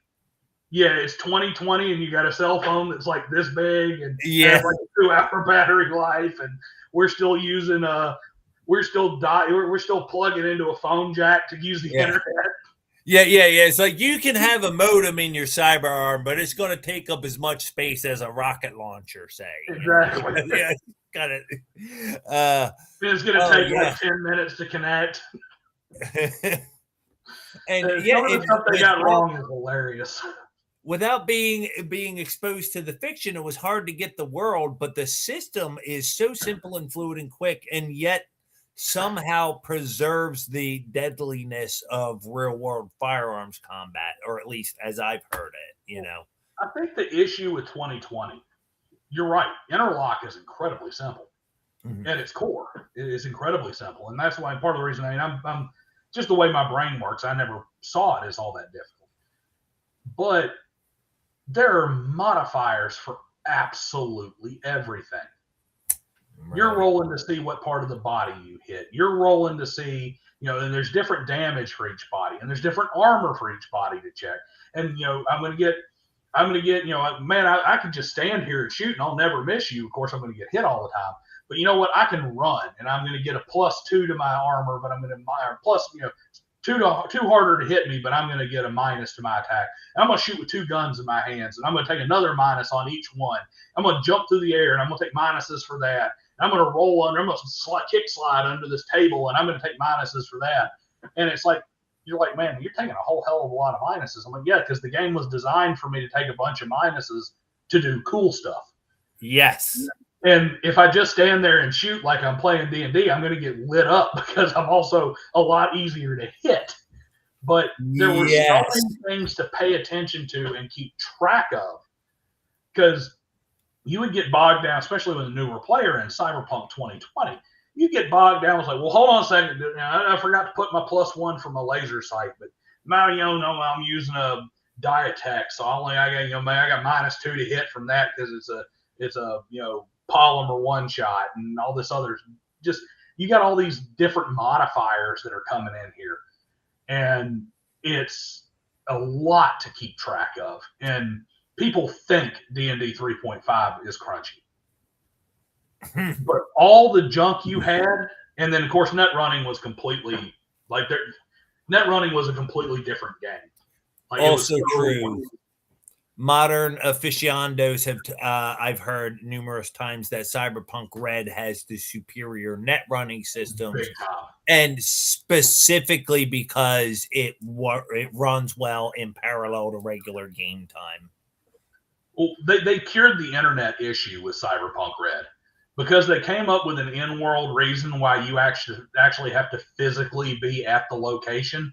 yeah, it's 2020 and you got a cell phone that's like this big and has like a 2-hour battery life, and we're still using we're still plugging into a phone jack to use the internet. Yeah. It's like you can have a modem in your cyber arm, but it's going to take up as much space as a rocket launcher, say. Exactly. Yeah, got it. It's going to take like 10 minutes to connect. And some of the stuff they got wrong is hilarious. Without being exposed to the fiction, it was hard to get the world, but the system is so simple and fluid and quick, and yet somehow preserves the deadliness of real world firearms combat, or at least as I've heard it, I think the issue with 2020, you're right. Interlock is incredibly simple. Mm-hmm. At its core, it is incredibly simple. And that's why part of the reason I'm just the way my brain works, I never saw it as all that difficult. But there are modifiers for absolutely everything. Right. You're rolling to see what part of the body you hit. You're rolling to see, and there's different damage for each body, and there's different armor for each body to check. And, I'm going to get, man, I could just stand here and shoot and I'll never miss you. Of course, I'm going to get hit all the time. But you know what? I can run and I'm going to get a +2 to my armor, but I'm going to plus, two harder to hit me, but I'm going to get a minus to my attack. And I'm going to shoot with 2 guns in my hands, and I'm going to take another minus on each one. I'm going to jump through the air, and I'm going to take minuses for that. And I'm going to roll under. I'm going to kick slide under this table, and I'm going to take minuses for that. And it's like, you're like, man, you're taking a whole hell of a lot of minuses. I'm like, yeah, because the game was designed for me to take a bunch of minuses to do cool stuff. Yes. And if I just stand there and shoot like I'm playing D&D, I'm going to get lit up because I'm also a lot easier to hit. But there were so many things to pay attention to and keep track of, because you would get bogged down, especially with a newer player in Cyberpunk 2020. You get bogged down. It's like, well, hold on a second. I forgot to put my +1 for my laser sight, but now I'm using a Diatech, so I got -2 to hit from that because it's a polymer one shot and all this other. Just you got all these different modifiers that are coming in here, and it's a lot to keep track of. And people think D&D 3.5 is crunchy. But all the junk you had, and then of course net running was completely net running was a completely different game. Also true. Modern aficionados have I've heard numerous times that Cyberpunk Red has the superior net running systems, and specifically because it runs well in parallel to regular game time. Well, they cured the internet issue with Cyberpunk Red because they came up with an in-world reason why you actually have to physically be at the location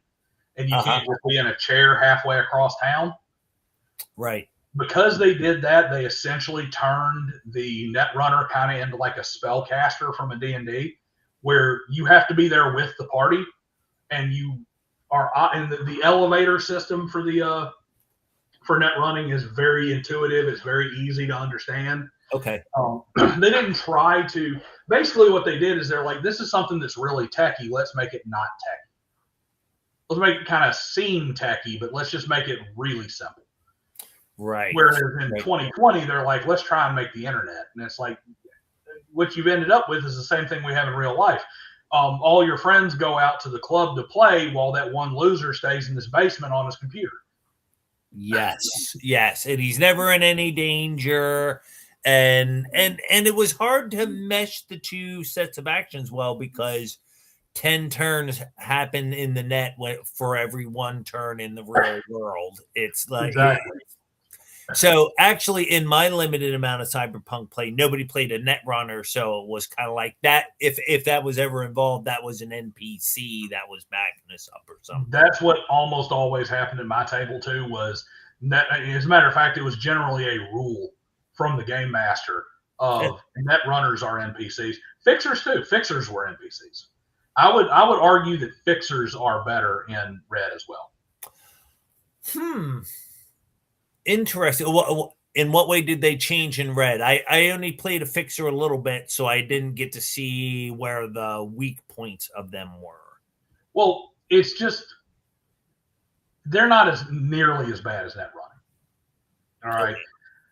and you can't just be in a chair halfway across town. Right. Because they did that, they essentially turned the Netrunner kind of into like a spellcaster from a D&D, where you have to be there with the party, and you are. And the elevator system for the for net running is very intuitive. It's very easy to understand. Okay. They didn't try to. Basically, what they did is they're like, this is something that's really techy. Let's make it not techy. Let's make it kind of seem techy, but let's just make it really simple. Right. Whereas in 2020, they're like, let's try and make the internet. And it's like, what you've ended up with is the same thing we have in real life. All your friends go out to the club to play while that one loser stays in his basement on his computer. Yes. Yes. And he's never in any danger. And it was hard to mesh the two sets of actions well, because 10 turns happen in the net for every one turn in the real world. It's like, exactly. So actually, in my limited amount of Cyberpunk play, nobody played a Netrunner, so it was kind of like that. If that was ever involved, that was an NPC that was backing us up or something. That's what almost always happened in my table too. Was as a matter of fact, it was generally a rule from the game master of Netrunners are NPCs. Fixers too. Fixers were NPCs. I would argue that fixers are better in Red as well. Interesting. In what way did they change in Red? I only played a fixer a little bit, so I didn't get to see where the weak points of them were. Well, it's just they're not as nearly as bad as net running. All right. Okay.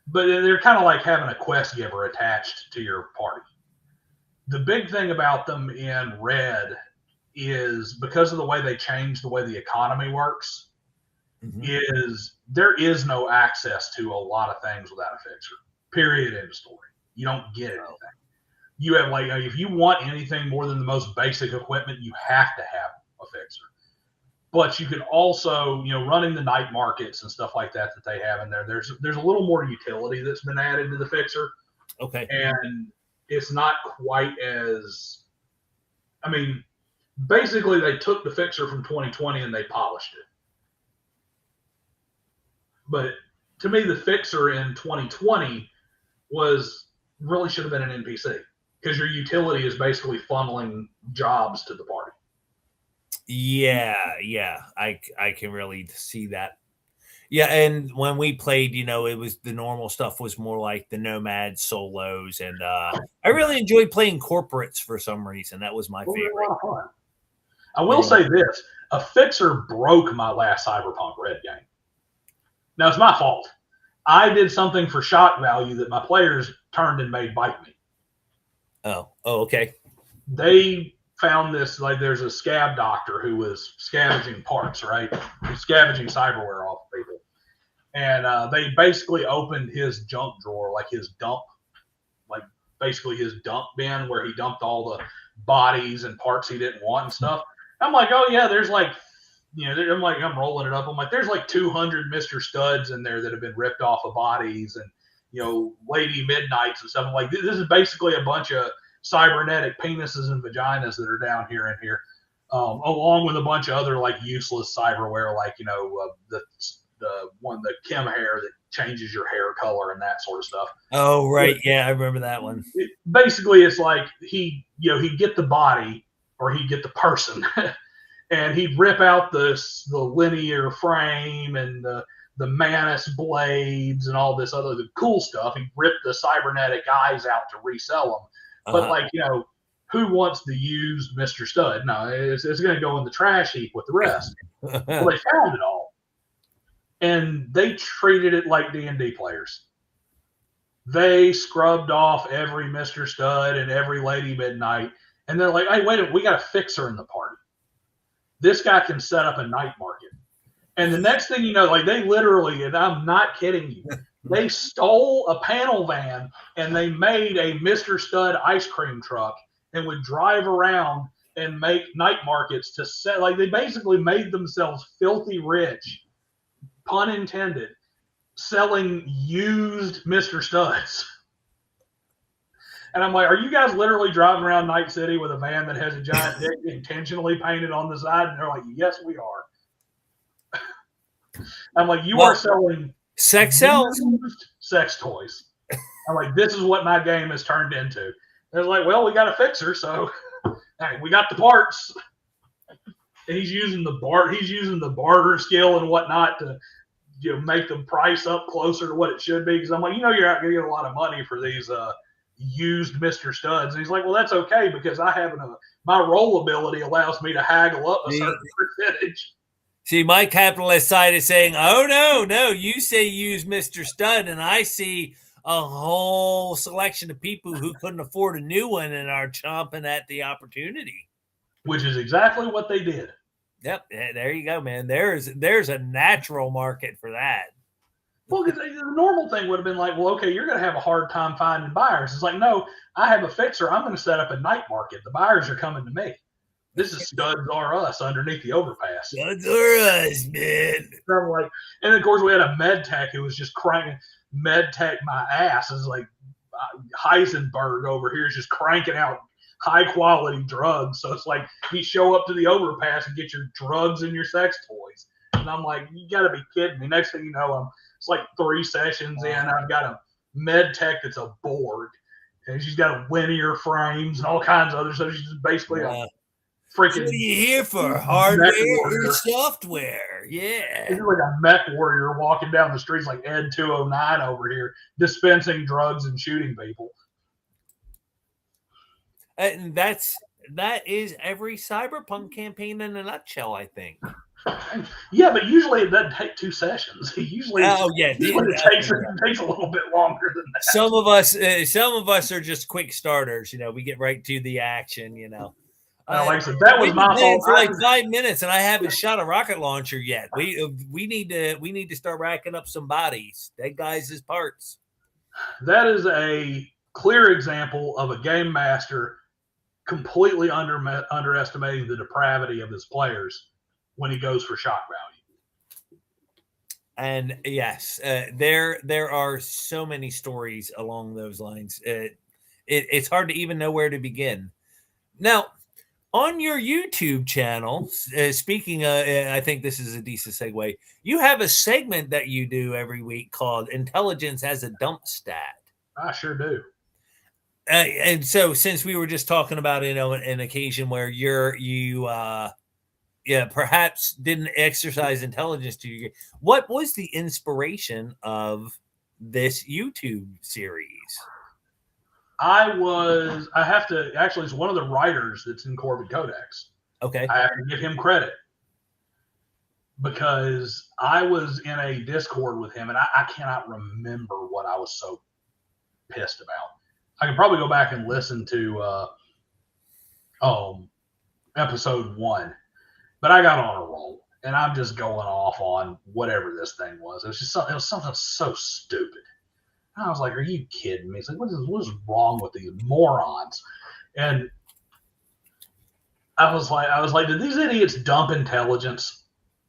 But they're kind of like having a quest giver attached to your party. The big thing about them in Red is because of the way they changed the way the economy works, is there is no access to a lot of things without a fixer. Period. End of story. You don't get anything. You have like, if you want anything more than the most basic equipment, you have to have a fixer. But you can also, running the night markets and stuff like that they have in there, there's a little more utility that's been added to the fixer. Okay. And it's not quite as, basically they took the fixer from 2020 and they polished it. But to me, the fixer in 2020 really should have been an NPC, because your utility is basically funneling jobs to the party. Yeah, I can really see that. Yeah, and when we played, it was the normal stuff was more like the nomad solos, and I really enjoyed playing corporates for some reason. That was my favorite. A lot of fun. I will say this: a fixer broke my last Cyberpunk Red game. Now, it's my fault. I did something for shock value that my players turned and made bite me. Oh, okay. They found this, like, there's a scab doctor who was scavenging parts, right? Scavenging cyberware off people. And they basically opened his junk drawer, like his dump, basically his dump bin where he dumped all the bodies and parts he didn't want and stuff. I'm like, oh, yeah, there's like, I'm rolling it up. I'm like, there's like 200 Mr. Studs in there that have been ripped off of bodies and, Lady Midnights and stuff. I'm like, this is basically a bunch of cybernetic penises and vaginas that are down here and here, along with a bunch of other like useless cyberware, like, the chem hair that changes your hair color and that sort of stuff. Oh, right. Yeah, I remember that one. Basically, it's like he'd get the body or he'd get the person and he'd rip out the linear frame and the Manus blades and all this other the cool stuff. He'd rip the cybernetic eyes out to resell them. But who wants the used Mr. Stud? No, it's going to go in the trash heap with the rest. Well, they found it all. And they treated it like D&D players. They scrubbed off every Mr. Stud and every Lady Midnight. And they're like, hey, wait a minute, we got a fixer in the party. This guy can set up a night market. And the next thing you know, like they literally, and I'm not kidding you, they stole a panel van and they made a Mr. Stud ice cream truck and would drive around and make night markets to set, like they basically made themselves filthy rich, pun intended, selling used Mr. Studs. And I'm like, are you guys literally driving around Night City with a van that has a giant dick intentionally painted on the side? And they're like, yes, we are. I'm like, you are selling sex sells. Sex toys. I'm like, this is what my game has turned into. They're like, well, we got a fixer, so hey, we got the parts. And he's using the barter skill and whatnot to make the price up closer to what it should be. Because I'm like, you're not going to get a lot of money for these used Mr. Studs. And he's like, well, that's okay because I have my roll ability allows me to haggle up a certain percentage. See, my capitalist side is saying, oh, no, you say use Mr. Stud, and I see a whole selection of people who couldn't afford a new one and are chomping at the opportunity. Which is exactly what they did. Yep, there you go, man. There's a natural market for that. Well, because the normal thing would have been like, well, okay, you're going to have a hard time finding buyers. It's like, no, I have a fixer. I'm going to set up a night market. The buyers are coming to me. This is Studs Are Us underneath the overpass. Studs Are Us, man. I'm like, and of course we had a med tech who was just cranking med tech my ass. It's like Heisenberg over here is just cranking out high quality drugs. So it's like you show up to the overpass and get your drugs and your sex toys. And I'm like, you got to be kidding me. Next thing you know, it's like 3 sessions in. I've got a med tech that's a Borg, and she's got a linear frames and all kinds of other stuff. She's just basically a freaking. So what are you here for? Hardware or software? Yeah. It's like a mech warrior walking down the streets like Ed 209 over here, dispensing drugs and shooting people. And that is every cyberpunk campaign in a nutshell, I think. Yeah, but usually it doesn't take 2 sessions. Usually it takes a little bit longer than that. Some of us are just quick starters. We get right to the action. Like I said, that was my fault. For like 5 minutes, and I haven't shot a rocket launcher yet. We need to start racking up some bodies. That guy's parts. That is a clear example of a game master completely underestimating the depravity of his players when he goes for shock value. And yes, there are so many stories along those lines. It's hard to even know where to begin. Now, on your YouTube channel, speaking of, I think this is a decent segue. You have a segment that you do every week called "Intelligence as a Dump Stat." I sure do. And so, since we were just talking about an occasion where you perhaps didn't exercise intelligence to you, what was the inspiration of this YouTube series? It's one of the writers that's in Corbin Codex. Okay. I have to give him credit because I was in a Discord with him and I cannot remember what I was so pissed about. I can probably go back and listen to episode 1, but I got on a roll and I'm just going off on whatever this thing was. It was something so stupid. And I was like, are you kidding me? It's like, what is wrong with these morons? And I was like, did these idiots dump intelligence?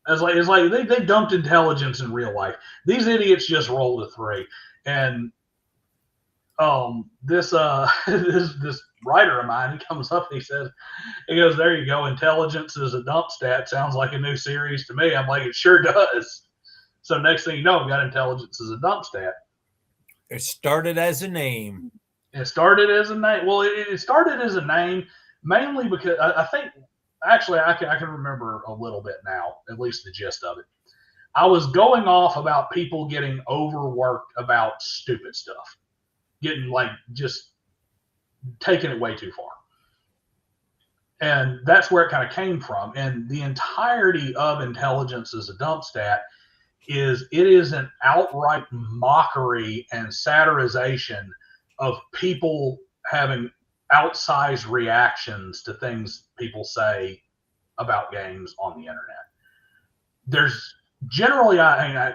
It's like they dumped intelligence in real life. These idiots just rolled a 3. And this writer of mine, he comes up and he goes, there you go, intelligence is a dump stat. Sounds like a new series to me. I'm like, it sure does. So next thing you know, we got intelligence as a dump stat. It started as a name. It started as a name. Well, it started as a name mainly because I think, actually, I can remember a little bit now, at least the gist of it. I was going off about people getting overworked about stupid stuff, getting just taking it way too far. And that's where it kind of came from. And the entirety of intelligence as a dump stat it is an outright mockery and satirization of people having outsized reactions to things people say about games on the internet. There's generally, I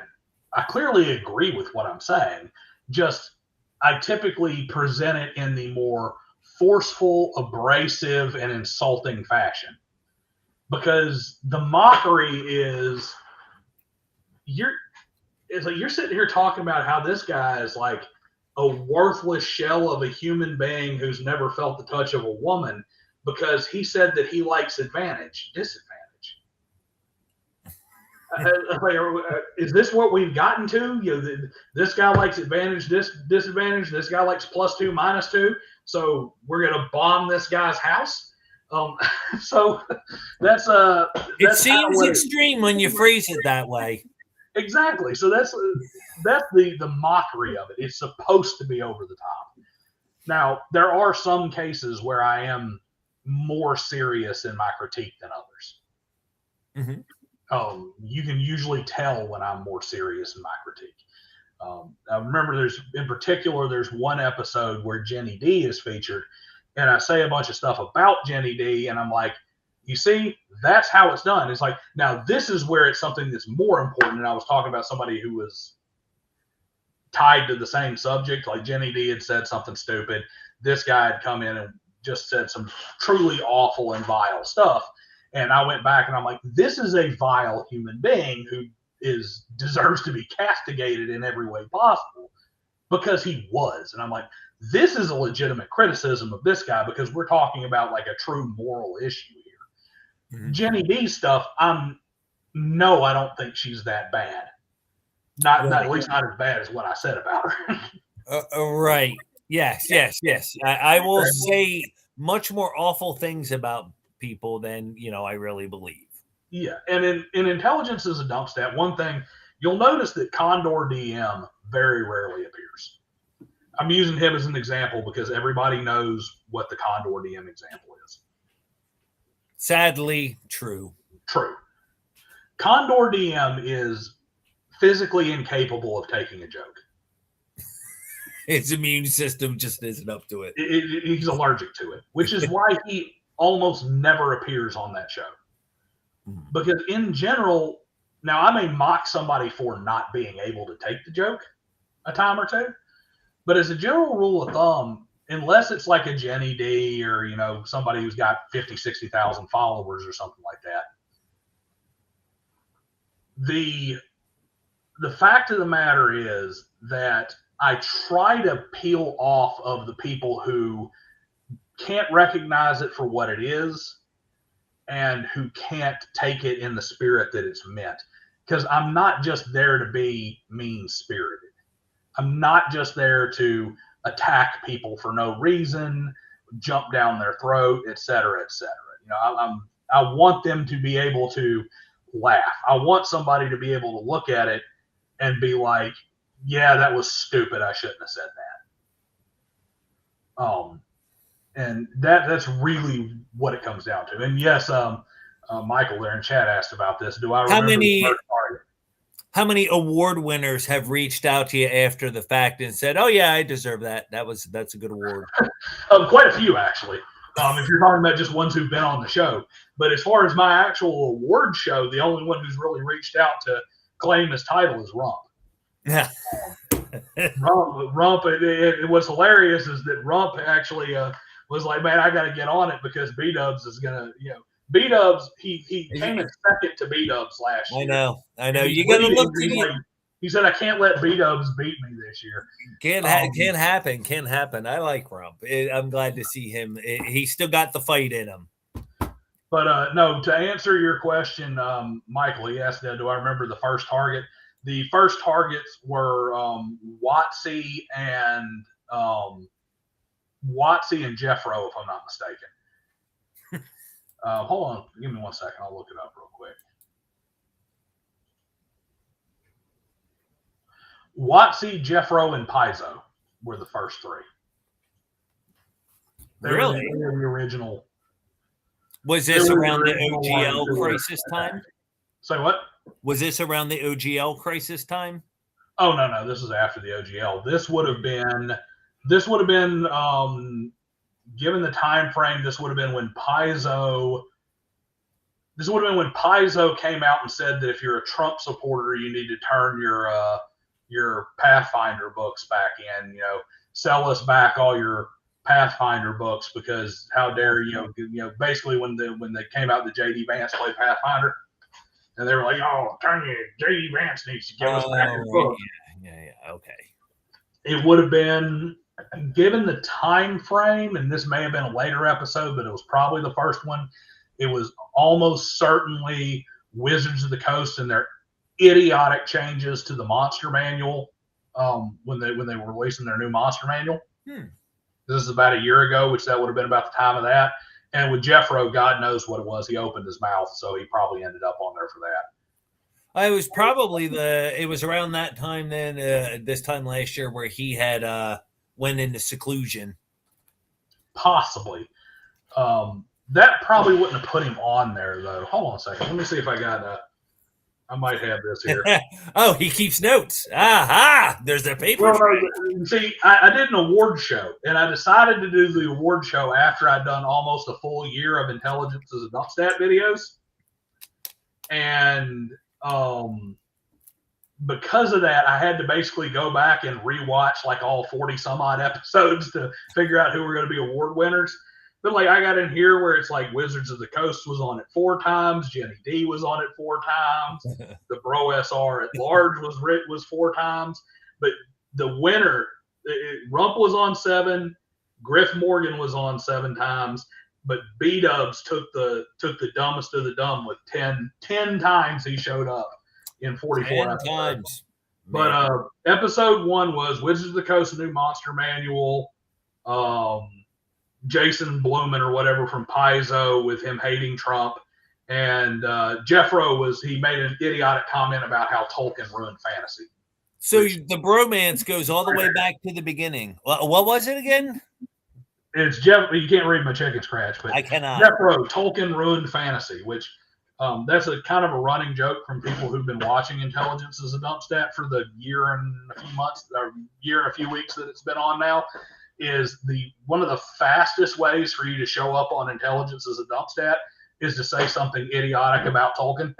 clearly agree with what I'm saying, just I typically present it in the more forceful, abrasive, and insulting fashion. Because the mockery is it's like you're sitting here talking about how this guy is like a worthless shell of a human being who's never felt the touch of a woman because he said that he likes disadvantage. Is this what we've gotten to? This guy likes advantage, this disadvantage. This guy likes +2, -2. So we're gonna bomb this guy's house. So that's it seems extreme when you phrase it that way. Exactly. So that's the mockery of it. It's supposed to be over the top. Now there are some cases where I am more serious in my critique than others. Mm-hmm. You can usually tell when I'm more serious in my critique. I remember there's one episode where Jenny D is featured, and I say a bunch of stuff about Jenny D, and I'm like, you see, that's how it's done. It's like, now this is where it's something that's more important. And I was talking about somebody who was tied to the same subject, like Jenny D had said something stupid. This guy had come in and just said some truly awful and vile stuff. And I went back and I'm like, this is a vile human being who deserves to be castigated in every way possible because he was. And I'm like, this is a legitimate criticism of this guy because we're talking about like a true moral issue here. Mm-hmm. Jenny D stuff, I don't think she's that bad. Not at least not as bad as what I said about her. Right. Yes. I will say much more awful things about people than I really believe. Yeah, and in Intelligence is a Dump Stat, one thing you'll notice that Condor DM very rarely appears. I'm using him as an example because everybody knows what the Condor DM example is. Sadly, true. Condor DM is physically incapable of taking a joke. His immune system just isn't up to it. He's allergic to it, which is why he almost never appears on that show. Because in general, now I may mock somebody for not being able to take the joke a time or two, but as a general rule of thumb, unless it's like a Jenny D or, somebody who's got 50, 60,000 followers or something like that, the fact of the matter is that I try to peel off of the people who can't recognize it for what it is and who can't take it in the spirit that it's meant. Because I'm not just there to be mean-spirited. I'm not just there to attack people for no reason, jump down their throat, et cetera, et cetera. I want them to be able to laugh. I want somebody to be able to look at it and be like, yeah, that was stupid. I shouldn't have said that. And that's really what it comes down to. And yes, Michael there in chat asked about this. Do I remember how many award winners have reached out to you after the fact and said, "Oh yeah, I deserve that. That's a good award." Quite a few actually. If you're talking about just ones who've been on the show, but as far as my actual award show, the only one who's really reached out to claim his title is Rump. Yeah. Rump. What's hilarious is that Rump actually was like, man, I got to get on it because B-Dubs is gonna, B-Dubs. He came in second to B-Dubs last year. I know. You got to look to he said, I can't let B-Dubs beat me this year. Can't happen. I like Rump. I'm glad to see him. He's still got the fight in him. But no, to answer your question, Michael, he asked, do I remember the first target? The first targets were Watsy and Jeffro, if I'm not mistaken. Hold on. Give me 1 second. I'll look it up real quick. Watsy, Jeffro, and Paizo were the first three. Really? They were the original. Was this around the OGL crisis time? Say what? Was this around the OGL crisis time? Oh, no. This was after the OGL. This would have been given the time frame, this would have been when Paizo came out and said that if you're a Trump supporter, you need to turn your Pathfinder books back in, sell us back all your Pathfinder books because how dare basically when they came out, the JD Vance played Pathfinder. And they were like, "Oh, turn you, J.D. Vance needs to give us back his book." Yeah, okay. It would have been, given the time frame, and this may have been a later episode, but it was probably the first one. It was almost certainly Wizards of the Coast and their idiotic changes to the monster manual when they were releasing their new monster manual. This is about a year ago, which that would have been about the time of that. And with Jeffro, God knows what it was. He opened his mouth, so he probably ended up on there for that. It was probably it was around that time then, this time last year, where he had went into seclusion. Possibly. That probably wouldn't have put him on there, though. Hold on a second. Let me see if I got I might have this here. Oh, he keeps notes. Aha! There's a paper. Well, see, I did an award show, and I decided to do the award show after I'd done almost a full year of Intelligence as a Dump Stat videos. And because of that, I had to basically go back and rewatch like all 40 some odd episodes to figure out who were going to be award winners. But like I got in here where it's like Wizards of the Coast was on it 4 times, Jenny D was on it 4 times, the Bro SR at large was 4 times, but the winner, Rump was on 7, Griff Morgan was on 7 times, but B Dubs took the dumbest of the dumb with 10 times he showed up in 44 episodes. Times. But episode 1 was Wizards of the Coast New Monster Manual. Jason Blumen or whatever from Paizo with him hating Trump. And Jeffro he made an idiotic comment about how Tolkien ruined fantasy. So the bromance goes all the way back to the beginning. What was it again? It's Jeff. You can't read my chicken scratch, but I cannot. Jeffro, Tolkien ruined fantasy, which that's a kind of a running joke from people who've been watching Intelligence as a Dump Stat for the year and a few months, or year and a few weeks that it's been on now. Is one of the fastest ways for you to show up on Intelligence as a Dump Stat is to say something idiotic about Tolkien,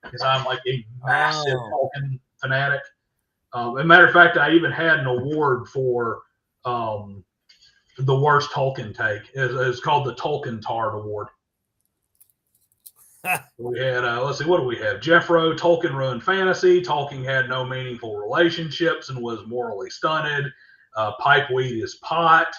because I'm like a massive Tolkien fanatic. As a matter of fact, I even had an award for the worst Tolkien take. It's called the Tolkien Tard Award. We had, let's see, what do we have? Jeffro, Tolkien ruined fantasy. Tolkien had no meaningful relationships and was morally stunted. Pipeweed is pot.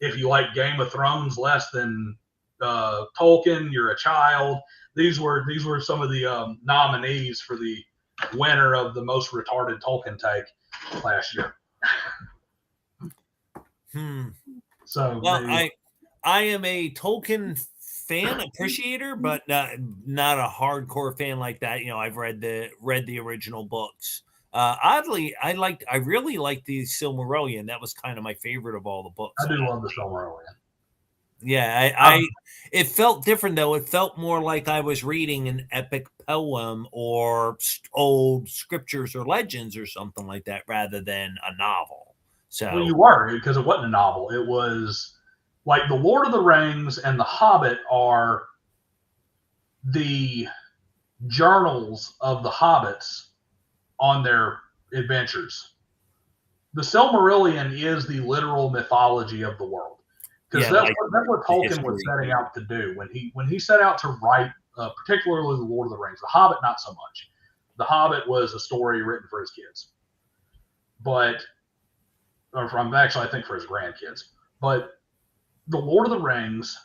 If you like Game of Thrones less than Tolkien, you're a child. These were some of the nominees for the winner of the most retarded Tolkien take last year. So well, I am a Tolkien fan appreciator, but not a hardcore fan like that. You know, I've read the original books. Oddly, I really liked the Silmarillion. That was kind of my favorite of all the books. I do love the Silmarillion. Yeah, it felt different though. It felt more like I was reading an epic poem or old scriptures or legends or something like that, rather than a novel. So well, you were, because it wasn't a novel. It was like The Lord of the Rings and The Hobbit are the journals of the hobbits on their adventures. The Silmarillion is the literal mythology of the world, because that's what Tolkien was setting out to do when he set out to write, particularly The Lord of the Rings. The Hobbit, not so much. The Hobbit was a story written for his kids, I think for his grandkids. But The Lord of the Rings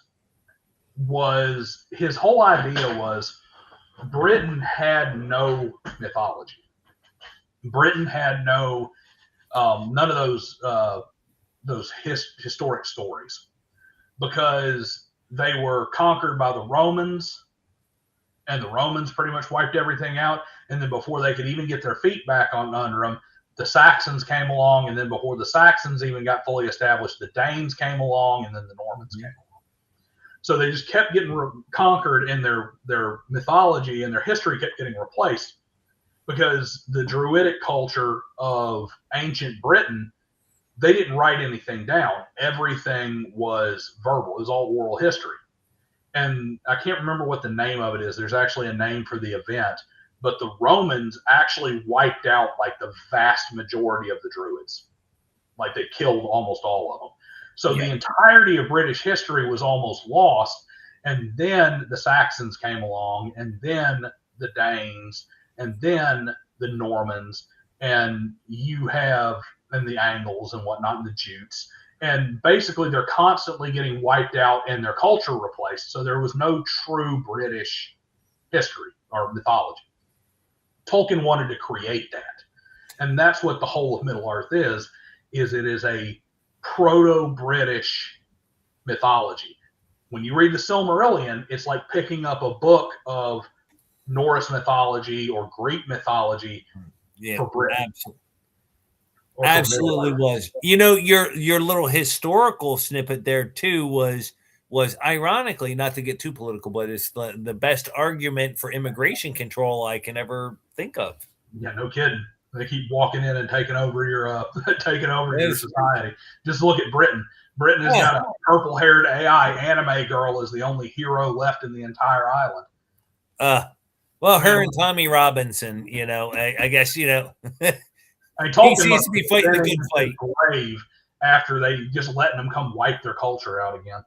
his whole idea was Britain had no mythology. Britain had none of those historic stories, because they were conquered by the Romans, and the Romans pretty much wiped everything out. And then before they could even get their feet back under them, the Saxons came along, and then before the Saxons even got fully established, the Danes came along, and then the Normans came along. So they just kept getting conquered, and their mythology and their history kept getting replaced, because the Druidic culture of ancient Britain, they didn't write anything down. Everything was verbal. It was all oral history. And I can't remember what the name of it is. There's actually a name for the event. But the Romans actually wiped out like the vast majority of the Druids. Like they killed almost all of them. So the entirety of British history was almost lost. And then the Saxons came along, and then the Danes, and then the Normans, and the Angles and whatnot, and the Jutes. And basically, they're constantly getting wiped out and their culture replaced. So there was no true British history or mythology. Tolkien wanted to create that. And that's what the whole of Middle-earth is it is a proto-British mythology. When you read the Silmarillion, it's like picking up a book of Norse mythology or Greek mythology for Britain. Absolutely. Absolutely was. Your little historical snippet there too was ironically, not to get too political, but it's the best argument for immigration control I can ever think of. Yeah, no kidding. They keep walking in and taking over your society. Just look at Britain. Britain has got a purple-haired AI anime girl as the only hero left in the entire island. Well, her and Tommy Robinson, I guess, Tolkien he seems to be fighting the good fight. Grave after they just letting them come wipe their culture out again.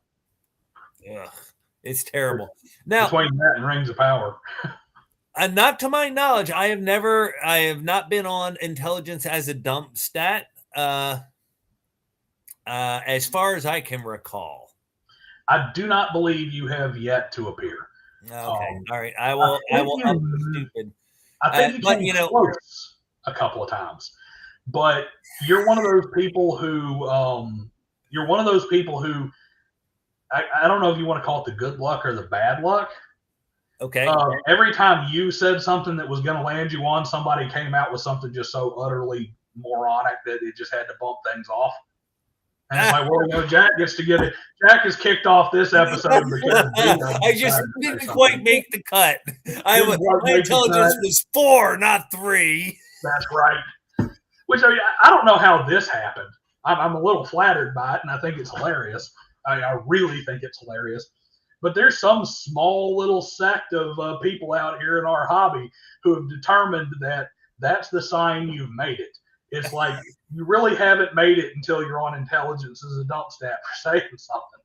Yeah, it's terrible. Now, between that and Rings of Power. Not to my knowledge, I have not been on intelligence as a dump stat, as far as I can recall. I do not believe you have yet to appear. Okay, all right. I will. I'll be stupid. I think you came close a couple of times, but you're one of those people who I don't know if you want to call it the good luck or the bad luck. Okay. Every time you said something that was going to land you on, somebody came out with something just so utterly moronic that it just had to bump things off. And it's like, well, Jack gets to get it. Jack is kicked off this episode because I just didn't quite make the cut. My intelligence was 4, not 3. That's right. Which I don't know how this happened. I'm a little flattered by it, and I think it's hilarious. I really think it's hilarious. But there's some small little sect of people out here in our hobby who have determined that that's the sign you've made it. It's like you really haven't made it until you're on intelligence as a dump stat for saying something.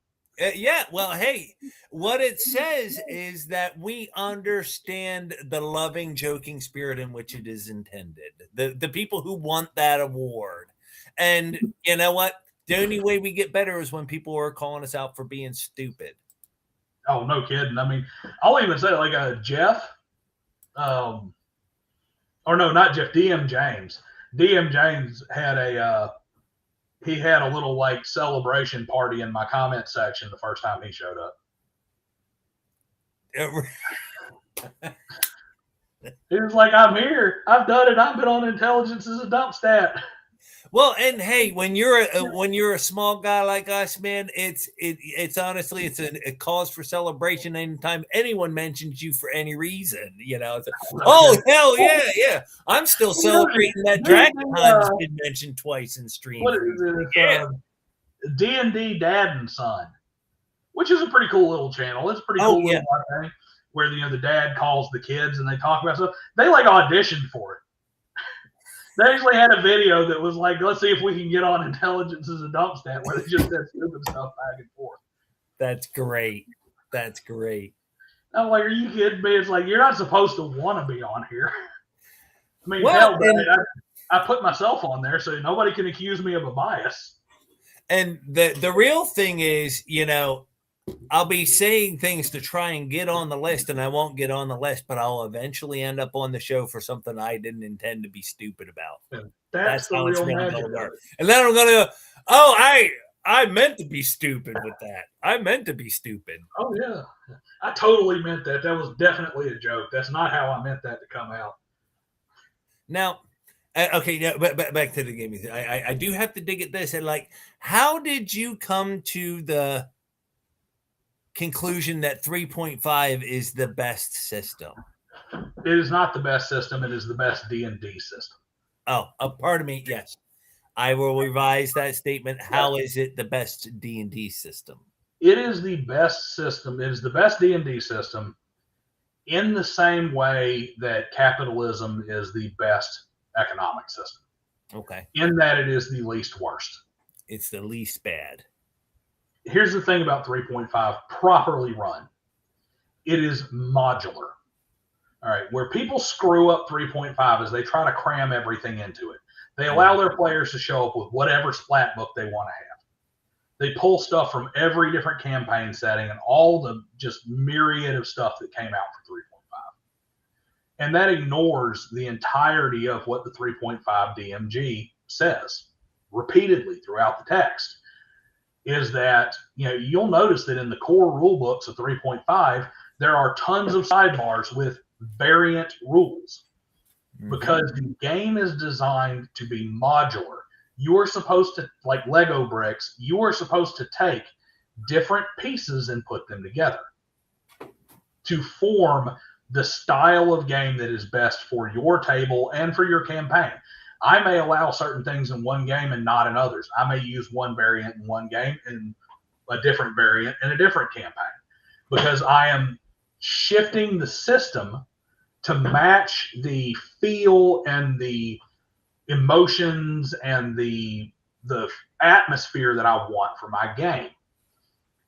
Yeah, well, hey, what it says is that we understand the loving, joking spirit in which it is intended. The people who want that award. And you know what? The only way we get better is when people are calling us out for being stupid. Oh, no kidding. I mean, I'll even say like Jeff, or no, not Jeff, DM James. DM James had a little like celebration party in my comment section the first time he showed up. He was like, "I'm here. I've done it. I've been on intelligence as a dump stat." Well, and hey, when you're a small guy like us, man, it's honestly a cause for celebration anytime anyone mentions you for any reason. It's oh hell yeah! I'm still celebrating that Dragonheim's been mentioned twice in stream. What is it? Yeah. D&D Dad and Son, which is a pretty cool little channel. It's a pretty cool little thing where the dad calls the kids and they talk about stuff. They like auditioned for it. They actually had a video that was like, let's see if we can get on intelligence as a dump stat, where they just said stupid stuff back and forth. That's great. That's great. I'm like, are you kidding me? It's like, you're not supposed to want to be on here. I mean, hell, I put myself on there so nobody can accuse me of a bias. And the real thing is, I'll be saying things to try and get on the list, and I won't get on the list, but I'll eventually end up on the show for something I didn't intend to be stupid about. And that's how it's really going to work. And then I'm going to go, oh, I meant to be stupid with that. I meant to be stupid. Oh, yeah. I totally meant that. That was definitely a joke. That's not how I meant that to come out. Now, okay, but back to the game. I do have to dig at this. And like, how did you come to the conclusion that 3.5 is the best system? It is not the best system. It is the best D&D system. Oh, pardon me. Yes, I will revise that statement. How is it the best D&D system? It is the best system. It is the best D&D system in the same way that capitalism is the best economic system. Okay. In that it is the least worst. It's the least bad. Here's the thing about 3.5 properly run. It is modular. All right, where people screw up 3.5 is they try to cram everything into it. They allow their players to show up with whatever splat book they want to have. They pull stuff from every different campaign setting and all the just myriad of stuff that came out for 3.5. And that ignores the entirety of what the 3.5 DMG says repeatedly throughout the text. Is that, you'll notice that in the core rule books of 3.5, there are tons of sidebars with variant rules because the game is designed to be modular. You are supposed to, like Lego bricks, you are supposed to take different pieces and put them together to form the style of game that is best for your table and for your campaign. I may allow certain things in one game and not in others. I may use one variant in one game and a different variant in a different campaign because I am shifting the system to match the feel and the emotions and the atmosphere that I want for my game.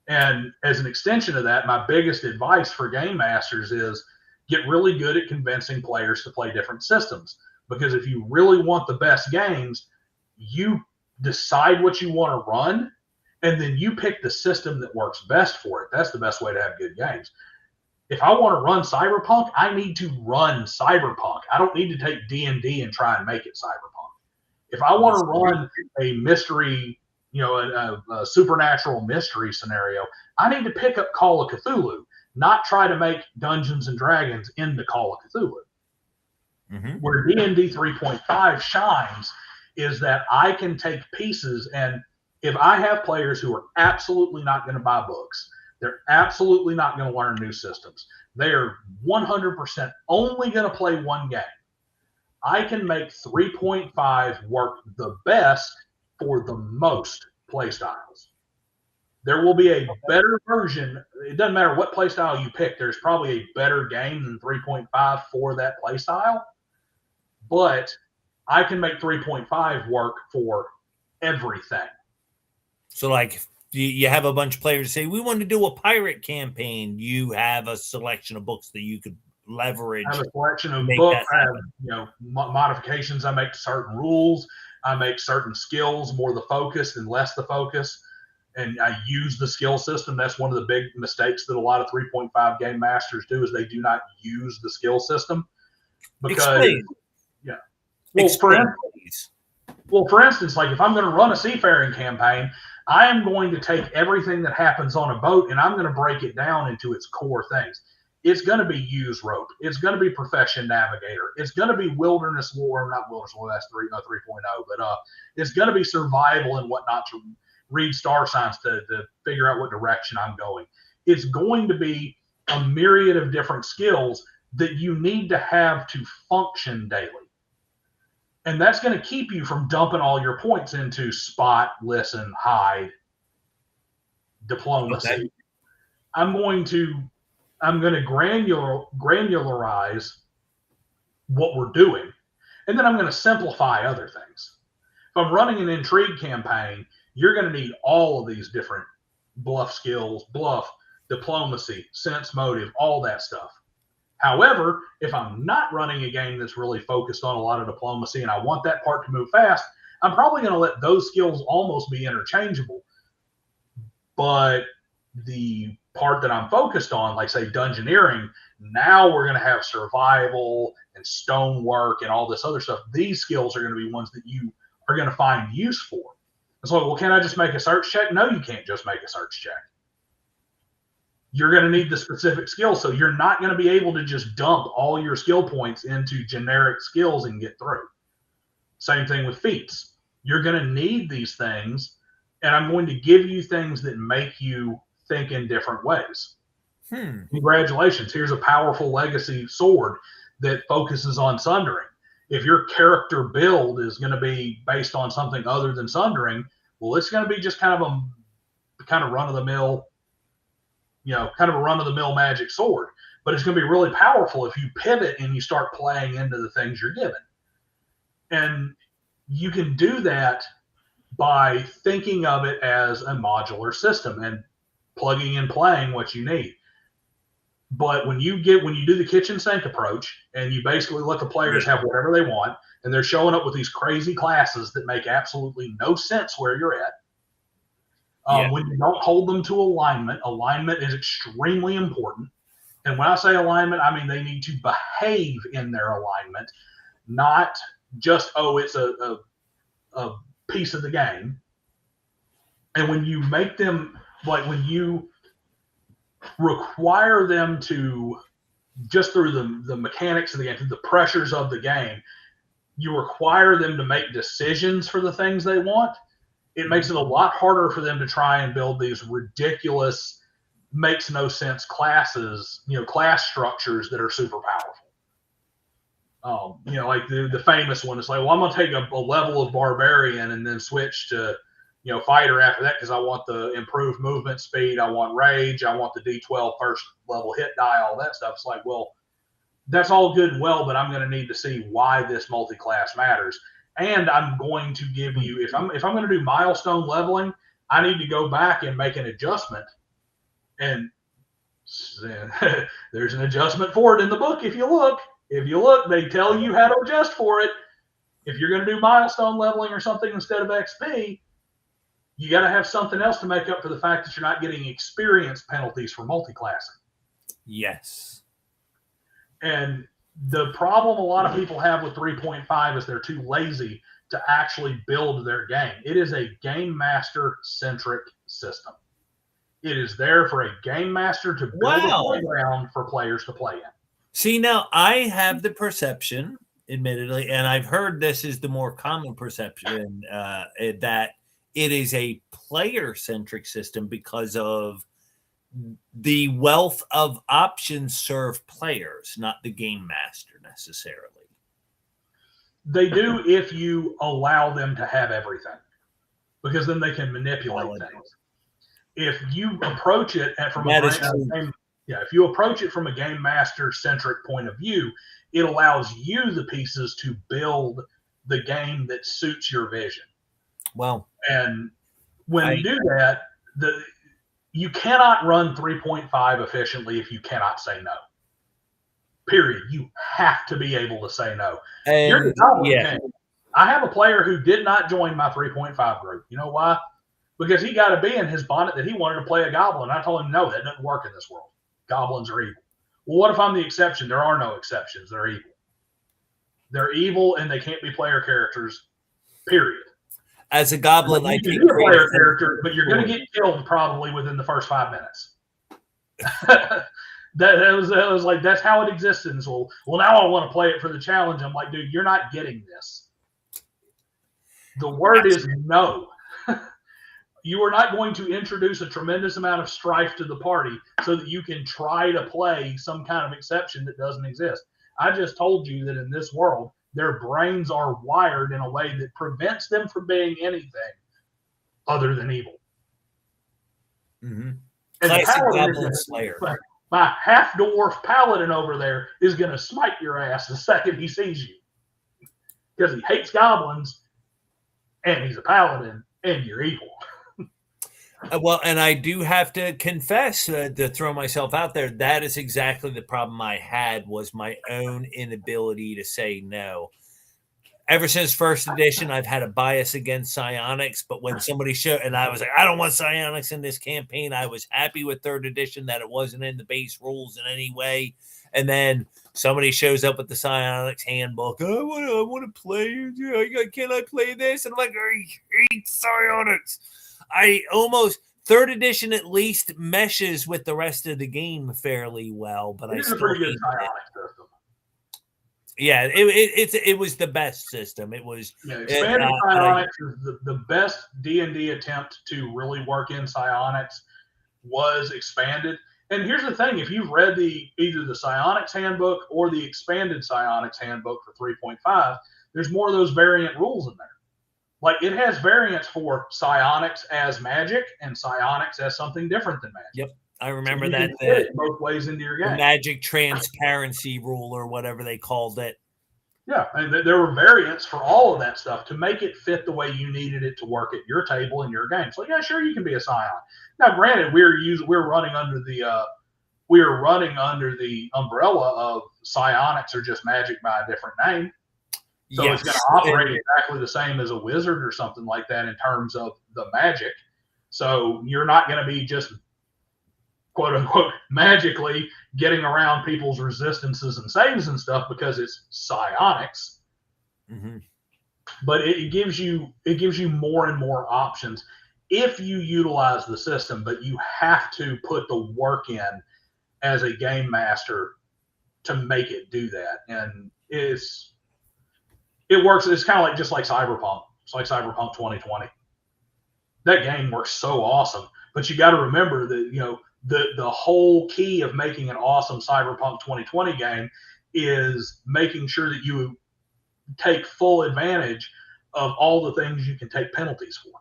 And as an extension of that, my biggest advice for game masters is get really good at convincing players to play different systems. Because if you really want the best games, you decide what you want to run, and then you pick the system that works best for it. That's the best way to have good games. If I want to run Cyberpunk, I need to run Cyberpunk. I don't need to take D&D and try and make it Cyberpunk. If I want to run a mystery, a supernatural mystery scenario, I need to pick up Call of Cthulhu, not try to make Dungeons and Dragons into Call of Cthulhu. Where D&D 3.5 shines is that I can take pieces, and if I have players who are absolutely not going to buy books, they're absolutely not going to learn new systems, they are 100% only going to play one game, I can make 3.5 work the best for the most play styles. There will be a better version. It doesn't matter what play style you pick. There's probably a better game than 3.5 for that play style. But I can make 3.5 work for everything. So, like, you have a bunch of players say, we want to do a pirate campaign. You have a selection of books that you could leverage. I have a selection of books. I have, modifications I make to certain rules. I make certain skills more the focus and less the focus. And I use the skill system. That's one of the big mistakes that a lot of 3.5 game masters do is they do not use the skill system. Because, Explain. Yeah. Well, for instance, like if I'm going to run a seafaring campaign, I am going to take everything that happens on a boat and I'm going to break it down into its core things. It's going to be use rope. It's going to be profession navigator. It's going to be wilderness war, not wilderness war, that's 3.0, but it's going to be survival and whatnot to read star signs to figure out what direction I'm going. It's going to be a myriad of different skills that you need to have to function daily. And that's going to keep you from dumping all your points into spot, listen, hide, diplomacy. Okay. I'm going to granularize what we're doing, and then I'm going to simplify other things. If I'm running an intrigue campaign, you're going to need all of these different bluff skills, diplomacy, sense motive, all that stuff. However, if I'm not running a game that's really focused on a lot of diplomacy and I want that part to move fast, I'm probably going to let those skills almost be interchangeable. But the part that I'm focused on, like say dungeoneering, now we're going to have survival and stonework and all this other stuff. These skills are going to be ones that you are going to find use for. It's like, well, can I just make a search check? No, you can't just make a search check. You're going to need the specific skills. So you're not going to be able to just dump all your skill points into generic skills and get through. Same thing with feats. You're going to need these things, and I'm going to give you things that make you think in different ways. Congratulations. Here's a powerful legacy sword that focuses on sundering. If your character build is going to be based on something other than sundering, well, it's going to be just kind of a run-of-the-mill, kind of a run-of-the-mill magic sword. But it's going to be really powerful if you pivot and you start playing into the things you're given. And you can do that by thinking of it as a modular system and plugging and playing what you need. But when you do the kitchen sink approach and you basically let the players have whatever they want, and they're showing up with these crazy classes that make absolutely no sense where you're at. When you don't hold them to alignment is extremely important. And when I say alignment, I mean they need to behave in their alignment, not just, it's a piece of the game. And when you make them, like when you require them to, just through the mechanics of the game, through the pressures of the game, you require them to make decisions for the things they want, it makes it a lot harder for them to try and build these ridiculous, makes no sense classes, class structures that are super powerful. Like the famous one is like, well, I'm going to take a level of barbarian and then switch to, fighter after that because I want the improved movement speed, I want rage, I want the D12 first level hit die, all that stuff. It's like, well, that's all good and well, but I'm going to need to see why this multi-class matters. And I'm going to give you, if I'm going to do milestone leveling, I need to go back and make an adjustment. And there's an adjustment for it in the book. If you look, they tell you how to adjust for it. If you're going to do milestone leveling or something instead of XP, you got to have something else to make up for the fact that you're not getting experience penalties for multi-classing. Yes. And the problem a lot of people have with 3.5 is they're too lazy to actually build their game. It is a game master centric system. It is there for a game master to build a playground for players to play in. See, now I have the perception, admittedly, and I've heard this is the more common perception, that it is a player-centric system because of the wealth of options serve players, not the game master necessarily. They do if you allow them to have everything, because then they can manipulate things. If you approach it if you approach it from a game master centric point of view, it allows you the pieces to build the game that suits your vision. Well, and when you do that, you cannot run 3.5 efficiently if you cannot say no. Period. You have to be able to say no. And I have a player who did not join my 3.5 group. You know why? Because he got a bee in his bonnet that he wanted to play a goblin. I told him, no, that doesn't work in this world. Goblins are evil. Well, what if I'm the exception? There are no exceptions. They're evil. They're evil, and they can't be player characters, period. As a goblin, I can be a player character, but you're going to get killed probably within the first 5 minutes. that was like, that's how it exists in this world. Well, now I want to play it for the challenge. I'm like, dude, you're not getting this. The word is no. You are not going to introduce a tremendous amount of strife to the party so that you can try to play some kind of exception that doesn't exist. I just told you that in this world, their brains are wired in a way that prevents them from being anything other than evil. Mm-hmm. And Classic Goblin Slayer. My half-dwarf paladin over there is going to smite your ass the second he sees you. Because he hates goblins, and he's a paladin, and you're evil. Well, and I do have to confess, to throw myself out there, that is exactly the problem I had, was my own inability to say no. Ever since first edition, I've had a bias against psionics, but when somebody showed, and I was like, I don't want psionics in this campaign, I was happy with third edition that it wasn't in the base rules in any way. And then somebody shows up with the psionics handbook. I want to play. Can I play this? And I'm like, I hate psionics. Third edition at least meshes with the rest of the game fairly well, but I still pretty good psionic system. Yeah, it was the best system. It was expanded psionics is the best D&D attempt to really work in psionics was expanded. And here's the thing: if you've read either the psionics handbook or the expanded psionics handbook for 3.5, there's more of those variant rules in there. Like, it has variants for psionics as magic and psionics as something different than magic. Yep, I remember so that. It both ways into your game. The magic transparency rule or whatever they called it. Yeah, and there were variants for all of that stuff to make it fit the way you needed it to work at your table in your game. So yeah, sure, you can be a psion. Now, granted, we're running under the we are running under the umbrella of psionics are just magic by a different name. So yes. It's going to operate exactly the same as a wizard or something like that in terms of the magic. So you're not going to be just quote unquote magically getting around people's resistances and saves and stuff because it's psionics. Mm-hmm. But it gives you more and more options if you utilize the system, but you have to put the work in as a game master to make it do that. And it works. It's kind of like just like Cyberpunk. It's like Cyberpunk 2020. That game works so awesome, but you got to remember that, you know, the whole key of making an awesome Cyberpunk 2020 game is making sure that you take full advantage of all the things you can take penalties for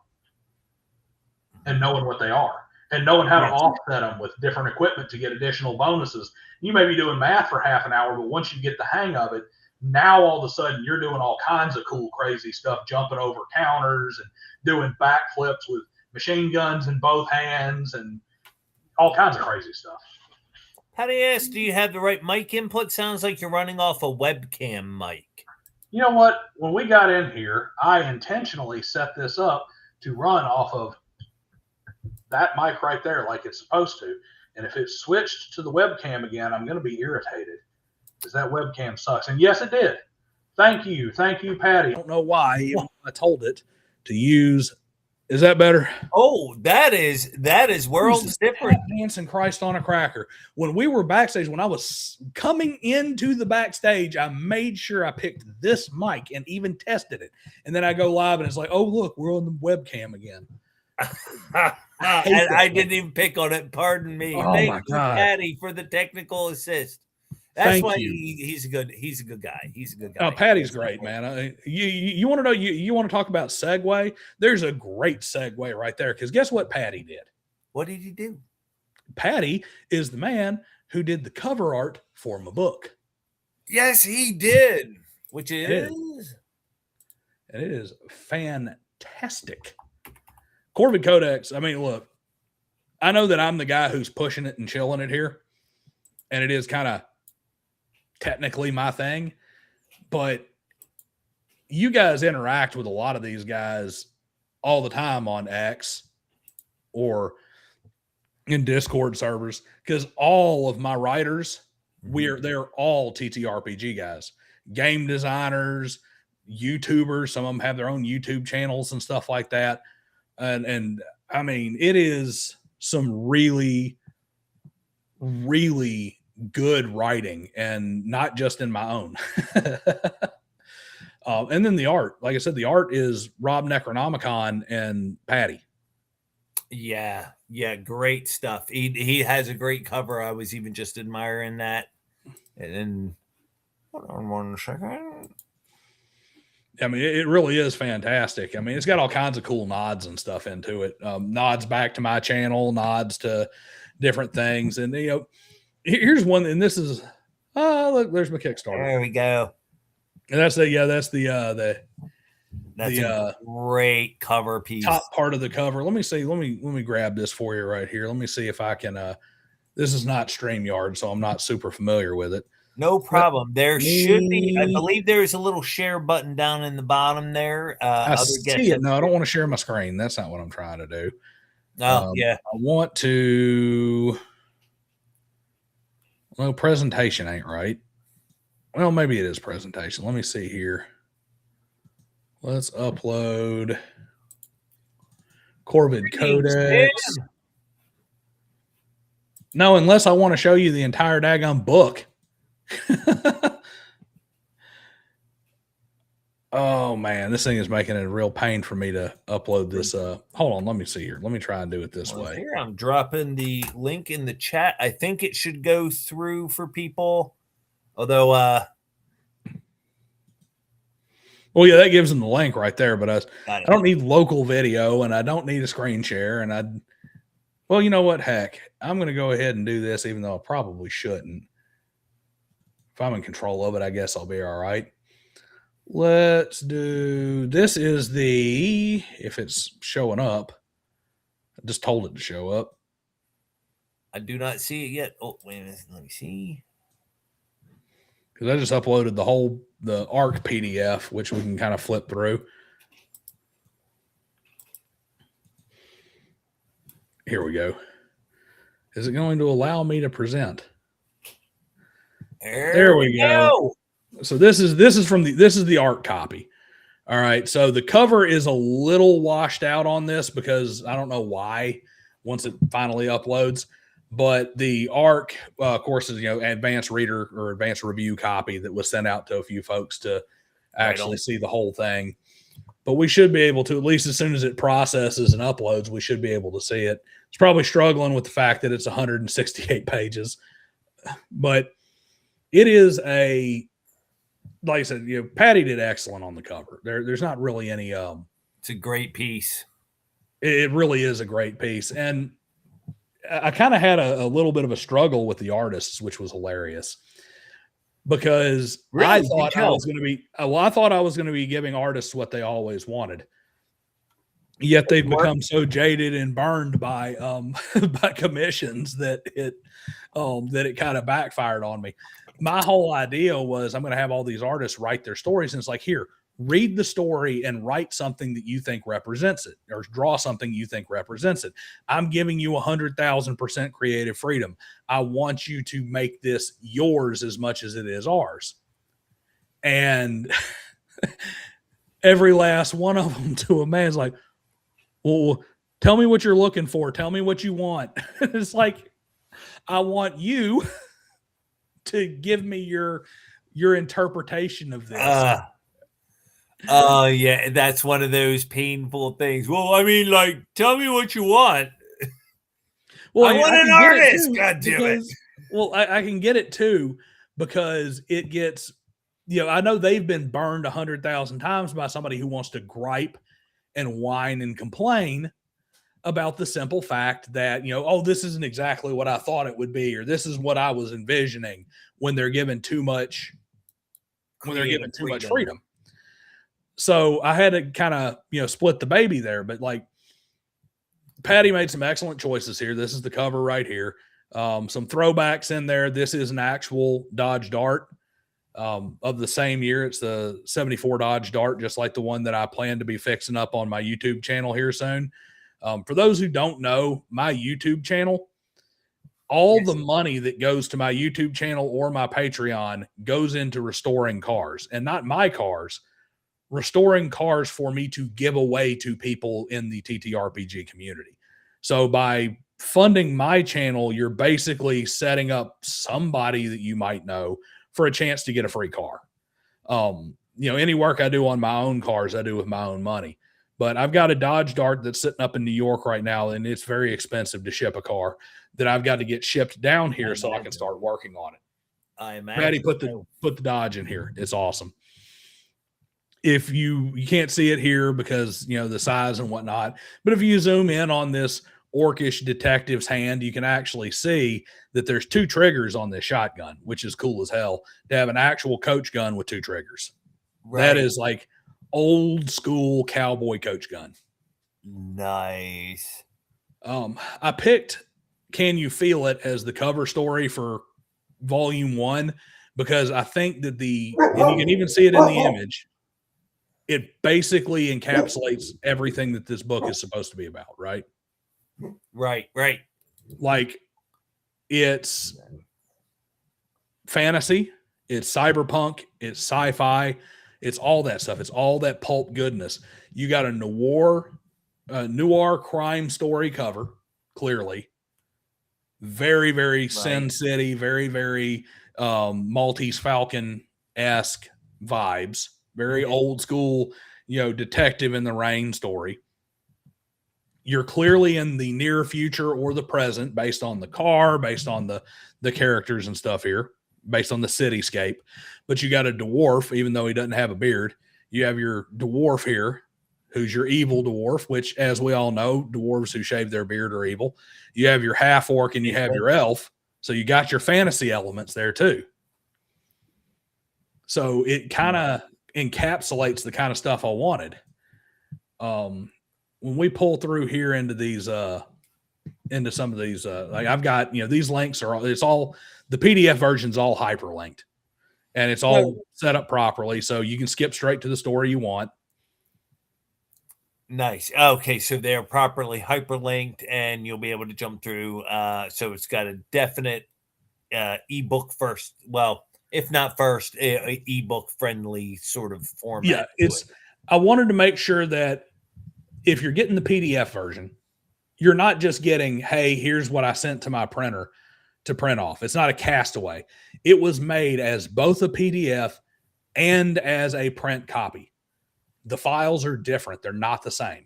and knowing what they are and knowing how to offset them with different equipment to get additional bonuses. You may be doing math for half an hour, but once you get the hang of it, now all of a sudden you're doing all kinds of cool, crazy stuff, jumping over counters and doing backflips with machine guns in both hands and all kinds of crazy stuff. Patty asks, do you have the right mic input? Sounds like you're running off a webcam mic. You know what? When we got in here, I intentionally set this up to run off of that mic right there like it's supposed to. And if it switched to the webcam again, I'm going to be irritated because that webcam sucks. And yes, it did. Thank you, Patty. I don't know why I told it to use. Is that better? Oh, that is worlds different. Dancing Christ on a cracker. When we were backstage, when I was coming into the backstage, I made sure I picked this mic and even tested it. And then I go live and it's like, oh, look, we're on the webcam again. I didn't even pick on it. Pardon me. Oh, Thank my you, God. Patty, for the technical assist. That's why he's a good guy. He's a good guy. Oh, Patty's great, man. You want to know? You want to talk about segue? There's a great segue right there. Because guess what Patty did? What did he do? Patty is the man who did the cover art for my book. Yes, he did. Which is, and it is fantastic. Corvid Codex. I mean, look, I know that I'm the guy who's pushing it and chilling it here, and it is kind of technically my thing, but you guys interact with a lot of these guys all the time on X or in Discord servers because all of my writers, they're all TTRPG guys, game designers, YouTubers. Some of them have their own YouTube channels and stuff like that. And I mean, it is some really, really good writing, and not just in my own. And then the art, like I said, the art is Rob Necronomicon and Patty. Yeah, great stuff. He has a great cover. I was even just admiring that. And then, hold on one second. I mean, it really is fantastic. I mean, it's got all kinds of cool nods and stuff into it. Nods back to my channel, nods to different things, and you know. Here's one, and this is look, there's my Kickstarter. There we go. And that's a great cover piece. Top part of the cover. Let me see. Let me grab this for you right here. Let me see if I can. This is not StreamYard, so I'm not super familiar with it. No problem. There should be. I believe there is a little share button down in the bottom there. I see it. No, I don't want to share my screen. That's not what I'm trying to do. Oh, yeah. I want to. Well, presentation ain't right. Well, maybe it is presentation. Let me see here. Let's upload Corvid Codex. No, unless I want to show you the entire daggone book. Oh, man, this thing is making it a real pain for me to upload this. Hold on, let me see here. Let me try and do it this way. Here, I'm dropping the link in the chat. I think it should go through for people. Although, well, yeah, that gives them the link right there. But I don't need local video, and I don't need a screen share. And well, you know what? Heck, I'm going to go ahead and do this, even though I probably shouldn't. If I'm in control of it, I guess I'll be all right. Let's do, this is the, if it's showing up, I just told it to show up. I do not see it yet. Oh, wait a minute. Let me see. Because I just uploaded the ARC PDF, which we can kind of flip through. Here we go. Is it going to allow me to present? There we go. So this is the ARC copy. All right. So the cover is a little washed out on this because I don't know why once it finally uploads. But the ARC, of course, is advanced reader or advanced review copy that was sent out to a few folks to actually see the whole thing. But we should be able to, at least as soon as it processes and uploads, we should be able to see it. It's probably struggling with the fact that it's 168 pages, but it is like I said, Patty did excellent on the cover. There's not really any. It's a great piece. It really is a great piece, and I kind of had a little bit of a struggle with the artists, which was hilarious because I thought I was going to be giving artists what they always wanted. Yet they've become so jaded and burned by by commissions that it kind of backfired on me. My whole idea was I'm going to have all these artists write their stories, and it's like, here, read the story and write something that you think represents it, or draw something you think represents it. I'm giving you 100,000% creative freedom. I want you to make this yours as much as it is ours. And every last one of them to a man's like, well, tell me what you're looking for. Tell me what you want. It's like, I want you to give me your interpretation of this. Oh, yeah, that's one of those painful things. Well, I mean, like, tell me what you want. Well, I want an artist. God damn it. Well, I can get it too because it gets, I know they've been burned 100,000 times by somebody who wants to gripe and whine and complain about the simple fact that, oh, this isn't exactly what I thought it would be, or this is what I was envisioning, when they're given too much, freedom. So I had to kind of, split the baby there, but like Patty made some excellent choices here. This is the cover right here. Some throwbacks in there. This is an actual Dodge Dart of the same year. It's the 74 Dodge Dart, just like the one that I plan to be fixing up on my YouTube channel here soon. For those who don't know, my YouTube channel, all the money that goes to my YouTube channel or my Patreon goes into restoring cars, and not my cars, restoring cars for me to give away to people in the TTRPG community. So by funding my channel, you're basically setting up somebody that you might know for a chance to get a free car. Any work I do on my own cars, I do with my own money. But I've got a Dodge Dart that's sitting up in New York right now, and it's very expensive to ship a car that I've got to get shipped down here so I can start working on it. I imagine. Patty put the Dodge in here. It's awesome. If you can't see it here because, the size and whatnot, but if you zoom in on this orcish detective's hand, you can actually see that there's 2 triggers on this shotgun, which is cool as hell to have an actual coach gun with 2 triggers. Right. That is like old school cowboy coach gun. Nice. I picked Can You Feel It as the cover story for volume 1 because I think that and you can even see it in the image, it basically encapsulates everything that this book is supposed to be about, right? Right. Like, it's fantasy, it's cyberpunk, it's sci-fi, it's all that stuff. It's all that pulp goodness. You got a noir crime story cover, clearly. Very, very Sin City, very, very Maltese Falcon-esque vibes. Very old school, detective in the rain story. You're clearly in the near future or the present based on the car, based on the characters and stuff here, based on the cityscape. But you got a dwarf, even though he doesn't have a beard. You have your dwarf here, who's your evil dwarf, which, as we all know, dwarves who shave their beard are evil. You have your half orc and you have your elf. So you got your fantasy elements there too. So it kind of encapsulates the kind of stuff I wanted. When we pull through here into these into some of these. Like I've got, these links it's all the PDF version's all hyperlinked, and it's all set up properly, so you can skip straight to the story you want. Nice. Okay, so they're properly hyperlinked, and you'll be able to jump through. So it's got a definite ebook first. Well, if not first, ebook friendly sort of format. Yeah, I wanted to make sure that if you're getting the PDF version, you're not just getting, hey, here's what I sent to my printer to print off. It's not a castaway. It was made as both a PDF and as a print copy. The files are different. They're not the same.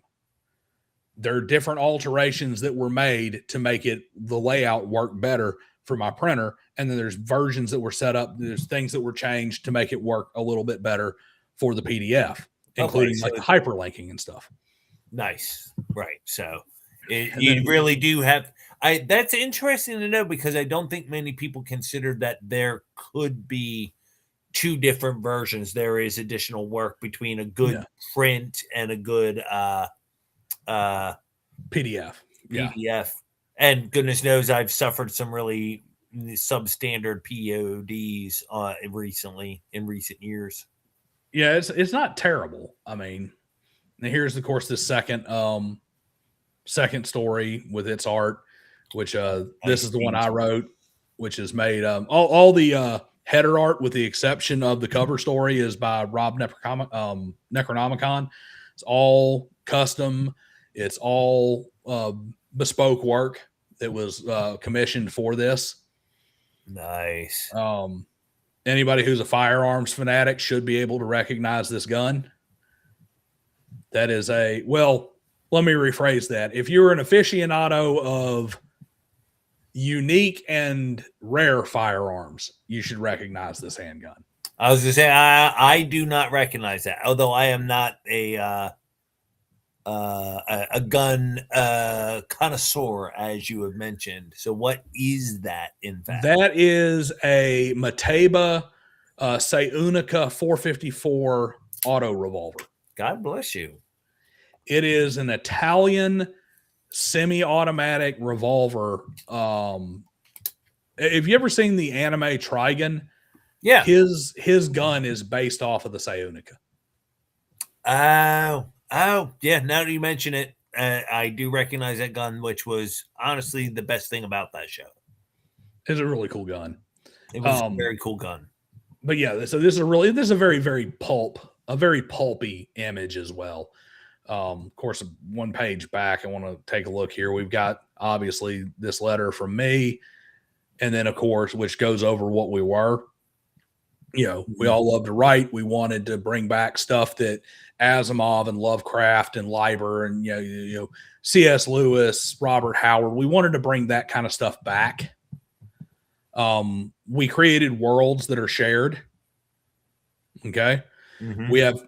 There are different alterations that were made to make the layout work better for my printer. And then there's versions that were set up. There's things that were changed to make it work a little bit better for the PDF, including like hyperlinking and stuff. Nice. Right. So you really do have, that's interesting to know, because I don't think many people consider that there could be two different versions. There is additional work between a good print and a good PDF. Yeah. And goodness knows I've suffered some really substandard PODs in recent years. Yeah, it's not terrible. I mean, here's of course the second story with its art, which this is the one I wrote, which is made all the header art, with the exception of the cover story, is by Rob Necronomicon. It's all custom. It's all bespoke work that was commissioned for this. Nice. Anybody who's a firearms fanatic should be able to recognize this gun. That is let me rephrase that. If you're an aficionado of unique and rare firearms, you should recognize this handgun. I was going to say, I do not recognize that, although I am not a gun connoisseur, as you have mentioned. So what is that, in fact? That is a Mateba Sayunica 454 auto revolver. God bless you. It is an Italian semi-automatic revolver. Have you ever seen the anime Trigun? Yeah. His gun is based off of the Sayunica. Oh, yeah. Now that you mention it, I do recognize that gun, which was honestly the best thing about that show. It's a really cool gun. It was a very cool gun. But yeah, so this is a very, very pulpy image as well. Of course, one page back, I want to take a look here. We've got obviously this letter from me, and then of course, which goes over what we were. We all love to write. We wanted to bring back stuff that Asimov and Lovecraft and Leiber and C.S. Lewis, Robert Howard. We wanted to bring that kind of stuff back. We created worlds that are shared. Okay. Mm-hmm. We have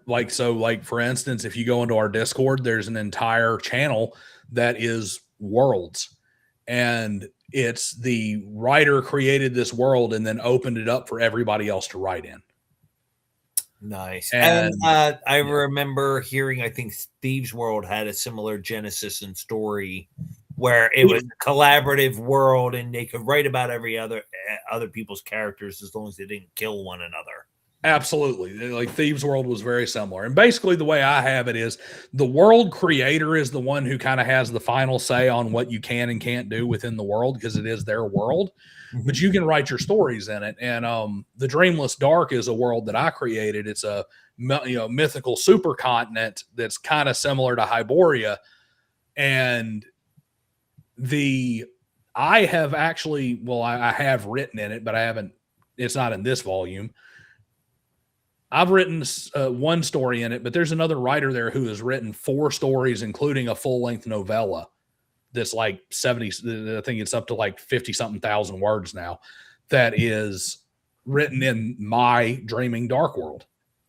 for instance, if you go into our Discord, there's an entire channel that is worlds, and it's the writer created this world and then opened it up for everybody else to write in. Nice. And I remember hearing, I think Steve's World had a similar genesis and story where it was a collaborative world, and they could write about every other people's characters as long as they didn't kill one another. Absolutely. Like Thieves World was very similar. And basically the way I have it is the world creator is the one who kind of has the final say on what you can and can't do within the world, because it is their world. Mm-hmm. But you can write your stories in it. And the Dreamless Dark is a world that I created. It's a mythical supercontinent that's kind of similar to Hyboria. And I have actually, I have written in it, but I haven't, it's not in this volume. I've written one story in it, but there's another writer there who has written 4 stories, including a full-length novella that's like 70, I think it's up to like 50-something thousand words now, that is written in my Dreaming Dark world.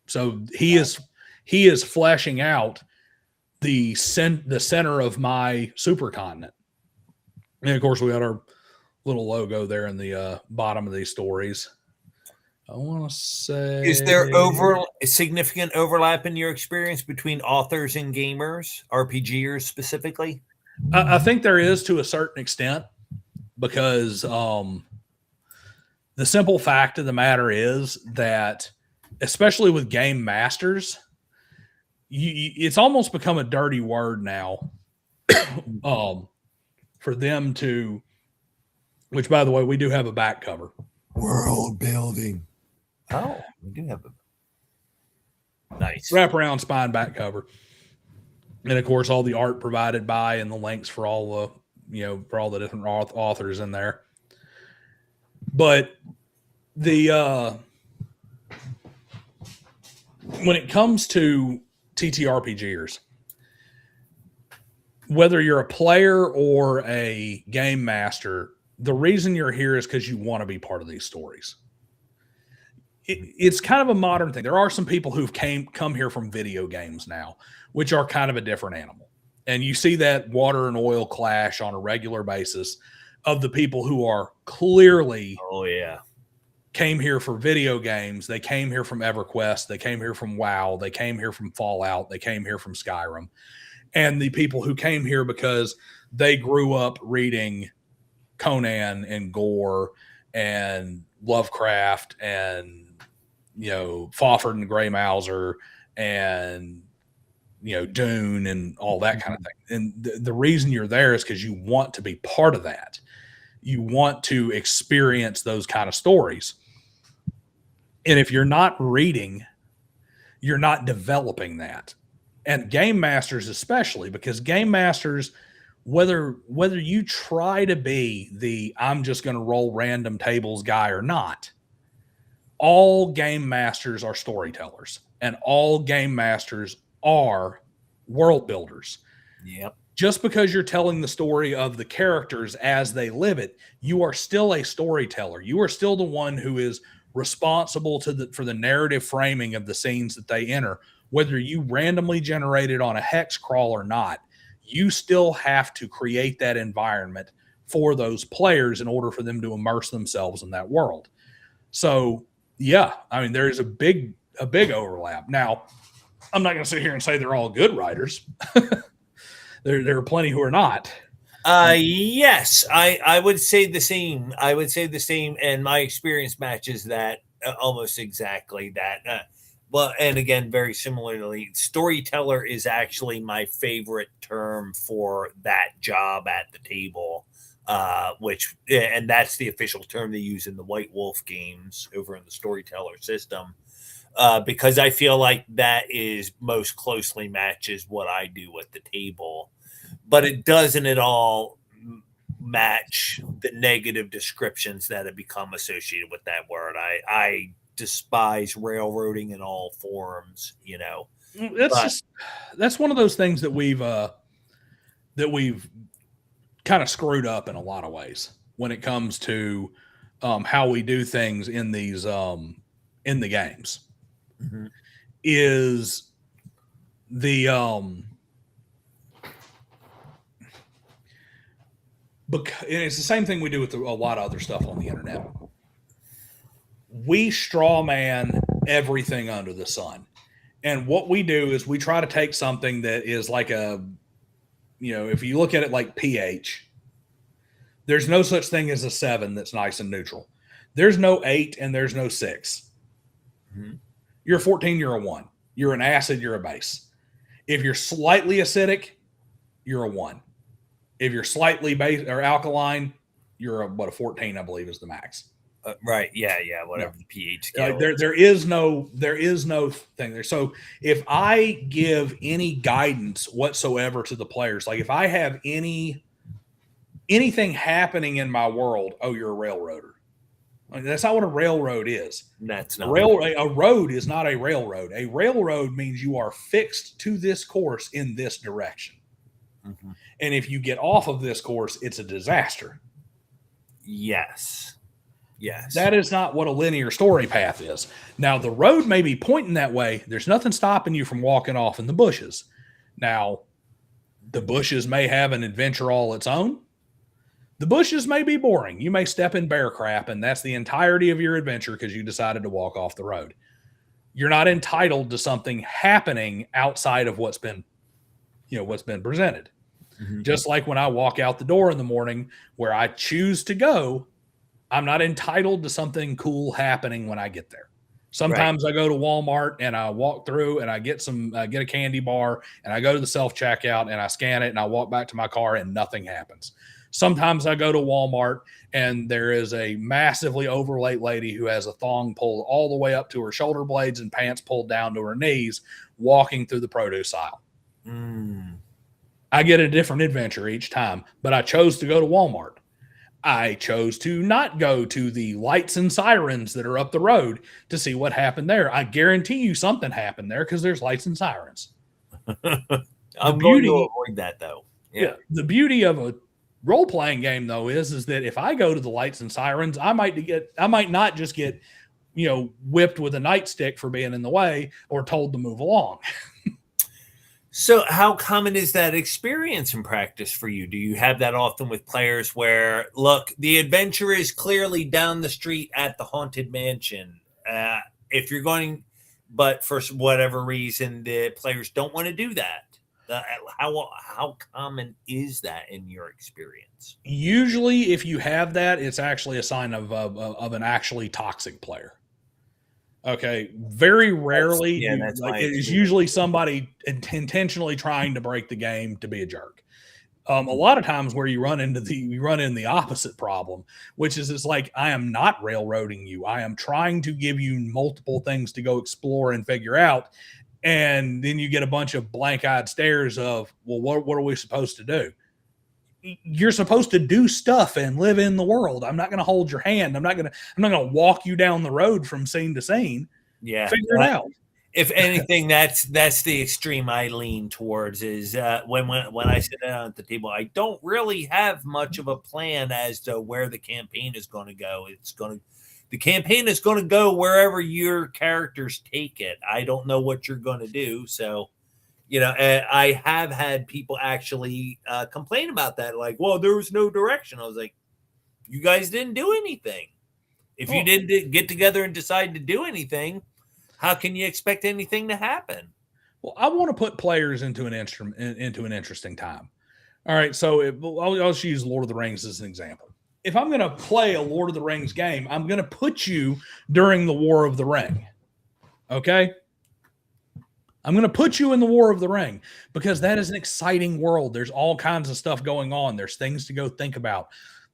So he is fleshing out the center of my supercontinent. And of course, we got our little logo there in the bottom of these stories. I want to say, is there significant overlap in your experience between authors and gamers, RPGers specifically? I think there is to a certain extent because the simple fact of the matter is that, especially with game masters, it's almost become a dirty word now for them to, which by the way, we do have a back cover. World building. Oh, we do have a nice wraparound spine back cover. And of course, all the art provided by and the links for all the, for all the different authors in there. But the, when it comes to TTRPGers, whether you're a player or a game master, the reason you're here is because you want to be part of these stories. It's kind of a modern thing. There are some people who've come here from video games now, which are kind of a different animal. And you see that water and oil clash on a regular basis of the people who are clearly came here for video games. They came here from EverQuest. They came here from WoW. They came here from Fallout. They came here from Skyrim. And the people who came here because they grew up reading Conan and Gore and Lovecraft and Fawford and Grey Mouser and Dune and all that kind of thing. And the reason you're there is because you want to be part of that. You want to experience those kind of stories. And if you're not reading, you're not developing that. And game masters especially, because game masters, whether you try to be the I'm just going to roll random tables guy or not, all game masters are storytellers and all game masters are world builders. Yep. Just because you're telling the story of the characters as they live it, you are still a storyteller. You are still the one who is responsible for the narrative framing of the scenes that they enter. Whether you randomly generate it on a hex crawl or not, you still have to create that environment for those players in order for them to immerse themselves in that world. So, yeah, I mean, there's a big overlap. Now, I'm not going to sit here and say they're all good writers. There are plenty who are not. Yes, I would say the same. And my experience matches that almost exactly that. Well, and again, very similarly, storyteller is actually my favorite term for that job at the table, and that's the official term they use in the White Wolf games over in the storyteller system, because I feel like that is most closely matches what I do at the table, but it doesn't at all match the negative descriptions that have become associated with that word. I despise railroading in all forms, That's one of those things that we've kind of screwed up in a lot of ways when it comes to how we do things in these in the games. Mm-hmm. Is the because it's the same thing we do with a lot of other stuff on the internet. We straw man everything under the sun. And what we do is we try to take something that is like if you look at it like pH, there's no such thing as a 7 that's nice and neutral. There's no 8 and there's no 6. Mm-hmm. You're 14, you're a 1. You're an acid, you're a base. If you're slightly acidic, you're a 1. If you're slightly base or alkaline, you're a 14, I believe is the max. Right. Yeah. Whatever the pH scale. There is no thing there. So if I give any guidance whatsoever to the players, like if I have anything happening in my world, oh, you're a railroader. I mean, that's not what a railroad is. That's not a road is not a railroad. A railroad means you are fixed to this course in this direction. Mm-hmm. And if you get off of this course, it's a disaster. Yes. That is not what a linear story path is. Now, the road may be pointing that way. There's nothing stopping you from walking off in the bushes. Now, the bushes may have an adventure all its own. The bushes may be boring. You may step in bear crap, and that's the entirety of your adventure because you decided to walk off the road. You're not entitled to something happening outside of what's been presented. Mhm. Just like when I walk out the door in the morning where I choose to go, I'm not entitled to something cool happening when I get there. Sometimes I go to Walmart and I walk through and I get a candy bar and I go to the self checkout and I scan it and I walk back to my car and nothing happens. Sometimes I go to Walmart and there is a massively overweight lady who has a thong pulled all the way up to her shoulder blades and pants pulled down to her knees walking through the produce aisle. Mm. I get a different adventure each time, but I chose to go to Walmart. I chose to not go to the lights and sirens that are up the road to see what happened there. I guarantee you something happened there because there's lights and sirens. I'm going to avoid that though. Yeah. The beauty of a role-playing game though is that if I go to the lights and sirens, I might not just get, whipped with a nightstick for being in the way or told to move along. So how common is that experience in practice for you? Do you have that often with players where, look, the adventure is clearly down the street at the Haunted Mansion. If you're going, but for whatever reason, the players don't want to do that. How common is that in your experience? Usually, if you have that, it's actually a sign of an actually toxic player. Okay, very rarely. It is usually somebody intentionally trying to break the game to be a jerk. A lot of times where you run in the opposite problem, which is it's like, I am not railroading you. I am trying to give you multiple things to go explore and figure out. And then you get a bunch of blank-eyed stares of, well, what are we supposed to do? You're supposed to do stuff and live in the world. I'm not going to hold your hand. I'm not going to walk you down the road from scene to scene. Yeah. Figure it out. If anything, that's the extreme I lean towards is when I sit down at the table, I don't really have much of a plan as to where the campaign is going to go. The campaign is going to go wherever your characters take it. I don't know what you're going to do. So, I have had people actually complain about that. Like, well, there was no direction. I was like, you guys didn't do anything. If you didn't get together and decide to do anything, how can you expect anything to happen? Well, I want to put players into an interesting time. All right, so I'll just use Lord of the Rings as an example. If I'm going to play a Lord of the Rings game, I'm going to put you during the War of the Ring. Okay? I'm going to put you in the War of the Ring because that is an exciting world. There's all kinds of stuff going on. There's things to go think about.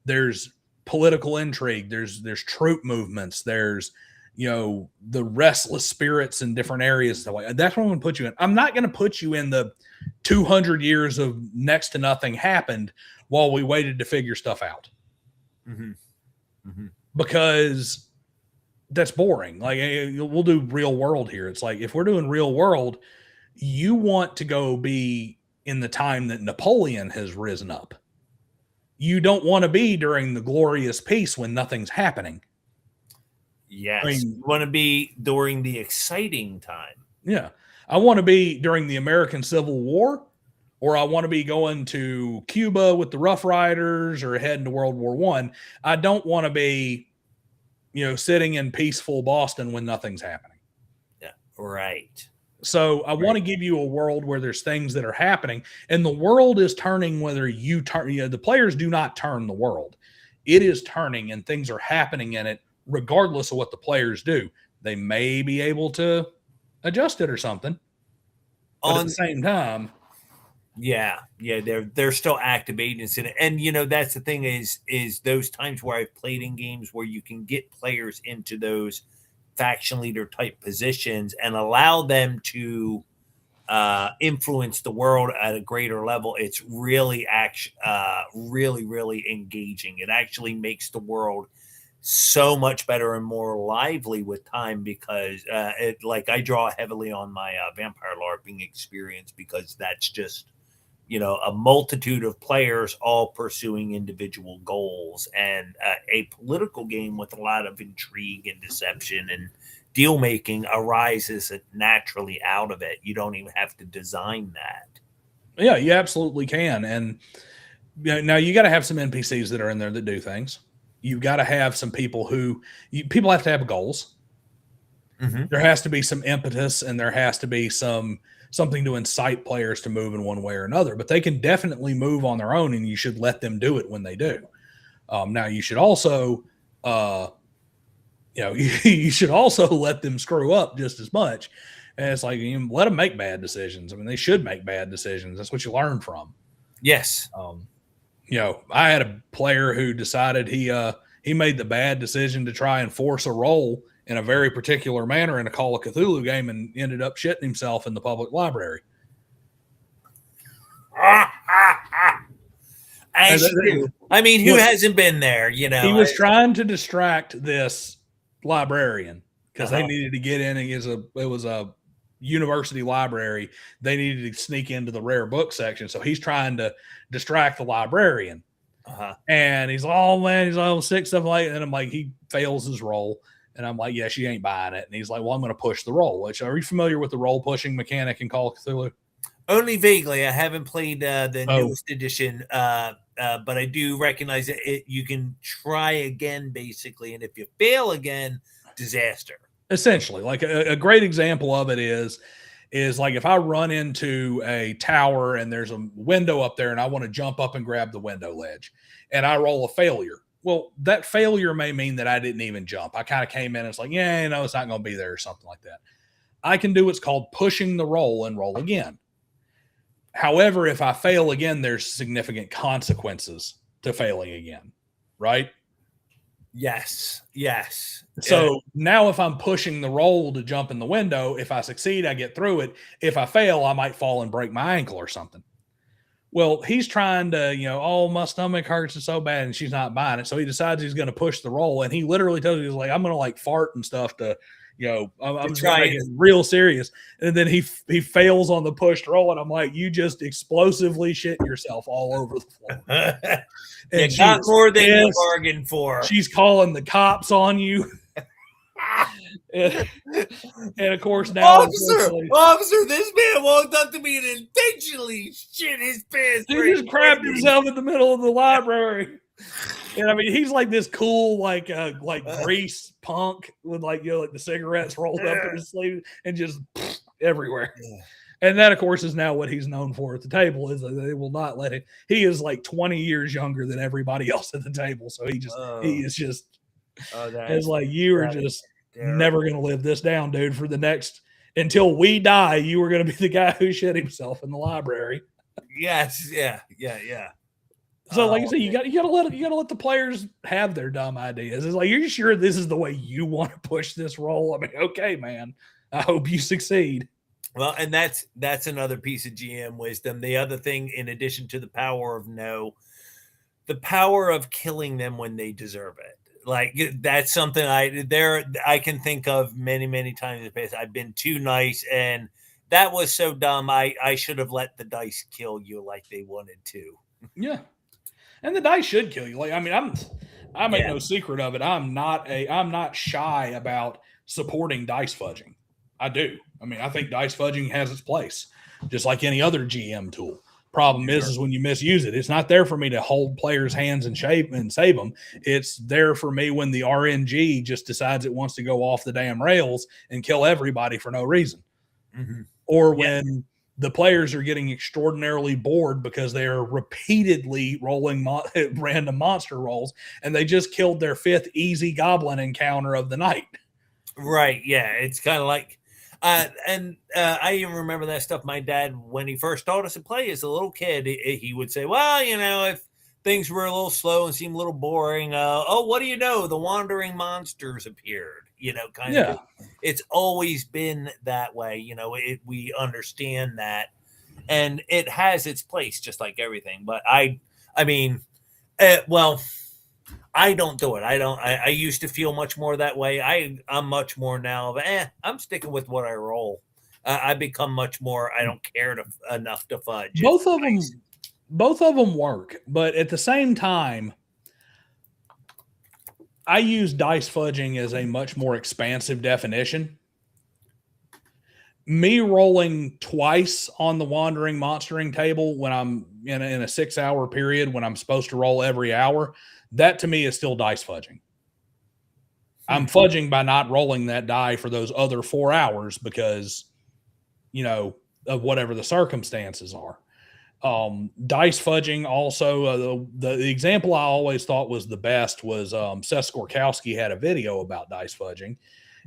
There's political intrigue. There's troop movements. There's, the restless spirits in different areas. That's what I'm going to put you in. I'm not going to put you in the 200 years of next to nothing happened while we waited to figure stuff out. Mm-hmm. Mm-hmm. Because that's boring. Like, we'll do real world here. It's like, if we're doing real world, you want to go be in the time that Napoleon has risen up. You don't want to be during the glorious peace when nothing's happening. Yes. You want to be during the exciting time. Yeah. I want to be during the American Civil War, or I want to be going to Cuba with the Rough Riders or heading to World War I. I don't want to be, sitting in peaceful Boston when nothing's happening. Yeah, right. So I want to give you a world where there's things that are happening, and the world is turning whether you turn. The players do not turn the world. It is turning, and things are happening in it regardless of what the players do. They may be able to adjust it or something, but at the same time, yeah, they're still active agents in it. And that's the thing is those times where I've played in games where you can get players into those faction leader type positions and allow them to influence the world at a greater level. It's really really engaging. It actually makes the world so much better and more lively with time because I draw heavily on my vampire LARPing experience because that's just a multitude of players all pursuing individual goals, and a political game with a lot of intrigue and deception and deal making arises naturally out of it. You don't even have to design that. Yeah, you absolutely can. And now you got to have some NPCs that are in there that do things. You've got to have some people people have to have goals. Mhm. There has to be some impetus, and there has to be something to incite players to move in one way or another. But they can definitely move on their own, and you should let them do it when they do. Now, you should also, you should also let them screw up just as much. And it's like, you let them make bad decisions. I mean, they should make bad decisions. That's what you learn from. Yes. I had a player who decided he made the bad decision to try and force a roll in a very particular manner in a Call of Cthulhu game and ended up shitting himself in the public library. I mean, who hasn't been there? You know, he was trying to distract this librarian because they needed to get in, and it was a university library. They needed to sneak into the rare book section, so he's trying to distract the librarian. And he's like, oh man, he's all sick stuff like that. And I'm like, he fails his roll, and I'm like, yeah, she ain't buying it. And he's like, well, I'm going to push the roll. Which, are you familiar with the roll pushing mechanic in Call of Cthulhu? Only vaguely. I haven't played the newest edition, but I do recognize it. You can try again, basically, and if you fail again, disaster. Essentially, like a great example of it is like if I run into a tower and there's a window up there and I want to jump up and grab the window ledge and I roll a failure. Well, that failure may mean that I didn't even jump. I kind of came in and it's like, yeah, no, it's not going to be there or something like that. I can do what's called pushing the roll and roll again. However, if I fail again, there's significant consequences to failing again, right? Yes. So now if I'm pushing the roll to jump in the window, if I succeed, I get through it. If I fail, I might fall and break my ankle or something. Well, he's trying to, oh, my stomach hurts so bad, and she's not buying it. So he decides he's going to push the roll, and he literally tells you, he's like, I'm going to like fart and stuff to, I'm just trying to make it real serious. And then he fails on the pushed roll, and I'm like, you just explosively shit yourself all over the floor. And you got more than you bargained for. She's calling the cops on you. and of course now, officer, this man walked up to me and intentionally shit his pants. He just crapped himself in the middle of the library. And I mean, he's like this cool, like grease punk with like the cigarettes rolled up in his sleeve and just everywhere. Yeah. And that, of course, is now what he's known for at the table, is that they will not let him. He is like 20 years younger than everybody else at the table. So he is just, it's like, you are just never going to live this down, dude, for the next, until we die, you were going to be the guy who shit himself in the library. Yes. Yeah. So, like I said, you got to let the players have their dumb ideas. It's like, you're sure this is the way you want to push this roll? I mean, okay, man. I hope you succeed. Well, and that's another piece of GM wisdom. The other thing, in addition to the power of no, the power of killing them when they deserve it. Like, that's something I can think of many times in the past. I've been too nice, and that was so dumb. I should have let the dice kill you like they wanted to. Yeah. And the dice should kill you. Like, I mean, I make no secret of it. I'm not shy about supporting dice fudging. I do. I mean, I think dice fudging has its place, just like any other GM tool. Problem is when you misuse it. It's not there for me to hold players' hands and save them. It's there for me when the RNG just decides it wants to go off the damn rails and kill everybody for no reason. Mm-hmm. Or when the players are getting extraordinarily bored because they are repeatedly rolling random monster rolls, and they just killed their 5th easy goblin encounter of the night. Right. Yeah. It's kind of like, I even remember that stuff. My dad, when he first taught us to play as a little kid, he would say, well, if things were a little slow and seemed a little boring, what do you know? The wandering monsters appeared, kind of. It's always been that way. We understand that, and it has its place just like everything. But I don't do it. I used to feel much more that way. I'm much more now of, I'm sticking with what I roll. I become much more, I don't care enough to fudge. Both of them work, but at the same time, I use dice fudging as a much more expansive definition. Me rolling twice on the wandering monstering table when I'm in a 6-hour period when I'm supposed to roll every hour, that to me is still dice fudging. I'm fudging by not rolling that die for those other 4 hours because, of whatever the circumstances are. Dice fudging also, the example I always thought was the best was Seth Skorkowski had a video about dice fudging.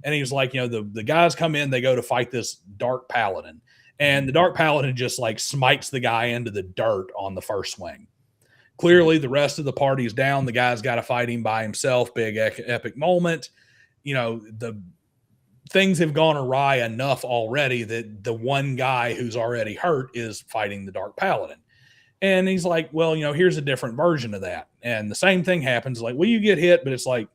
And he was like, the guys come in, they go to fight this dark paladin. And the dark paladin just like smites the guy into the dirt on the first swing. Clearly, the rest of the party's down. The guy's got to fight him by himself. Big epic moment. The things have gone awry enough already that the one guy who's already hurt is fighting the dark paladin. And he's like, well, here's a different version of that. And the same thing happens. Like, well, you get hit, but it's like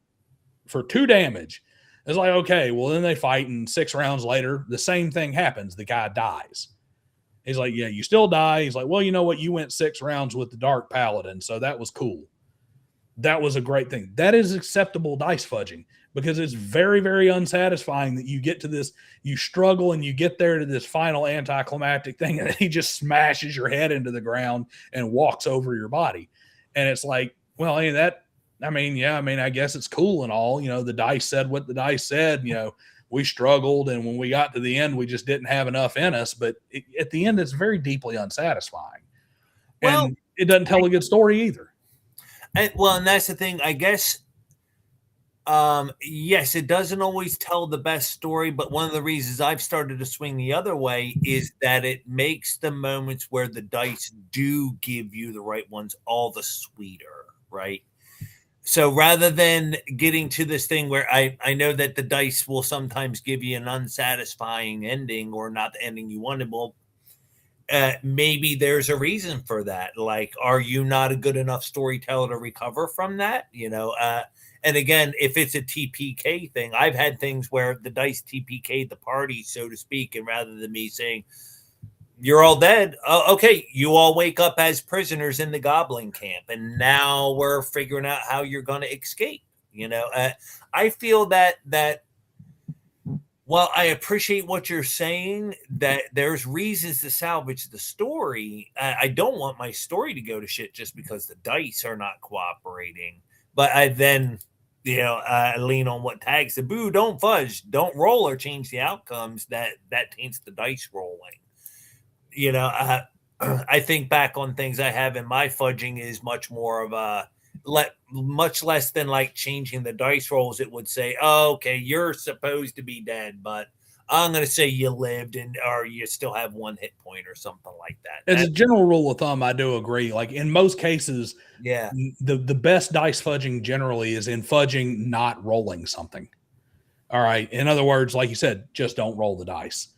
for 2 damage. It's like, okay, well, then they fight, and 6 rounds later, the same thing happens. The guy dies. He's like, yeah, you still die. He's like, well, you know what? You went 6 rounds with the dark paladin, so that was cool. That was a great thing. That is acceptable dice fudging because it's very, very unsatisfying that you get to this, you struggle and you get there to this final anticlimactic thing, and he just smashes your head into the ground and walks over your body. And it's like, well, hey, I guess it's cool and all. The dice said what the dice said. We struggled, and when we got to the end, we just didn't have enough in us. But at the end, it's very deeply unsatisfying. Well, and it doesn't tell a good story either. And that's the thing, I guess. Yes, it doesn't always tell the best story, but one of the reasons I've started to swing the other way is that it makes the moments where the dice do give you the right ones all the sweeter, right? So rather than getting to this thing where I know that the dice will sometimes give you an unsatisfying ending or not the ending you wanted, well, maybe there's a reason for that. Like, are you not a good enough storyteller to recover from that? And again, if it's a TPK thing, I've had things where the dice TPK the party, so to speak, and rather than me saying, you're all dead. Okay, you all wake up as prisoners in the goblin camp, and now we're figuring out how you're going to escape. I feel that while I appreciate what you're saying, that there's reasons to salvage the story. I don't want my story to go to shit just because the dice are not cooperating. But I then, I lean on what Tag said. Boo! Don't fudge, don't roll or change the outcomes. That taints the dice rolling. I think back on things I have in my fudging is much more of a much less than like changing the dice rolls. It would say, oh, okay, you're supposed to be dead, but I'm going to say you lived or you still have 1 hit point or something like that. As a general rule of thumb, I do agree. Like in most cases, yeah, the best dice fudging generally is in fudging, not rolling something. All right. In other words, like you said, just don't roll the dice.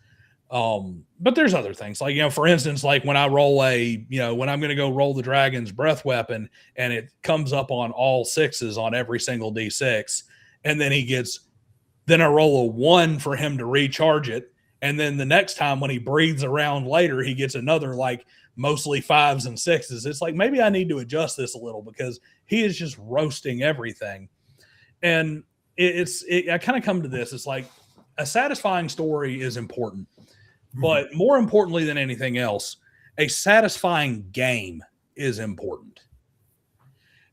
But there's other things like, for instance, like when I roll when I'm going to go roll the dragon's breath weapon and it comes up on all 6s on every single D6. And then I roll a 1 for him to recharge it. And then the next time when he breathes around later, he gets another like mostly 5s and 6s. It's like, maybe I need to adjust this a little because he is just roasting everything. And I kind of come to this. It's like a satisfying story is important. But more importantly than anything else, a satisfying game is important.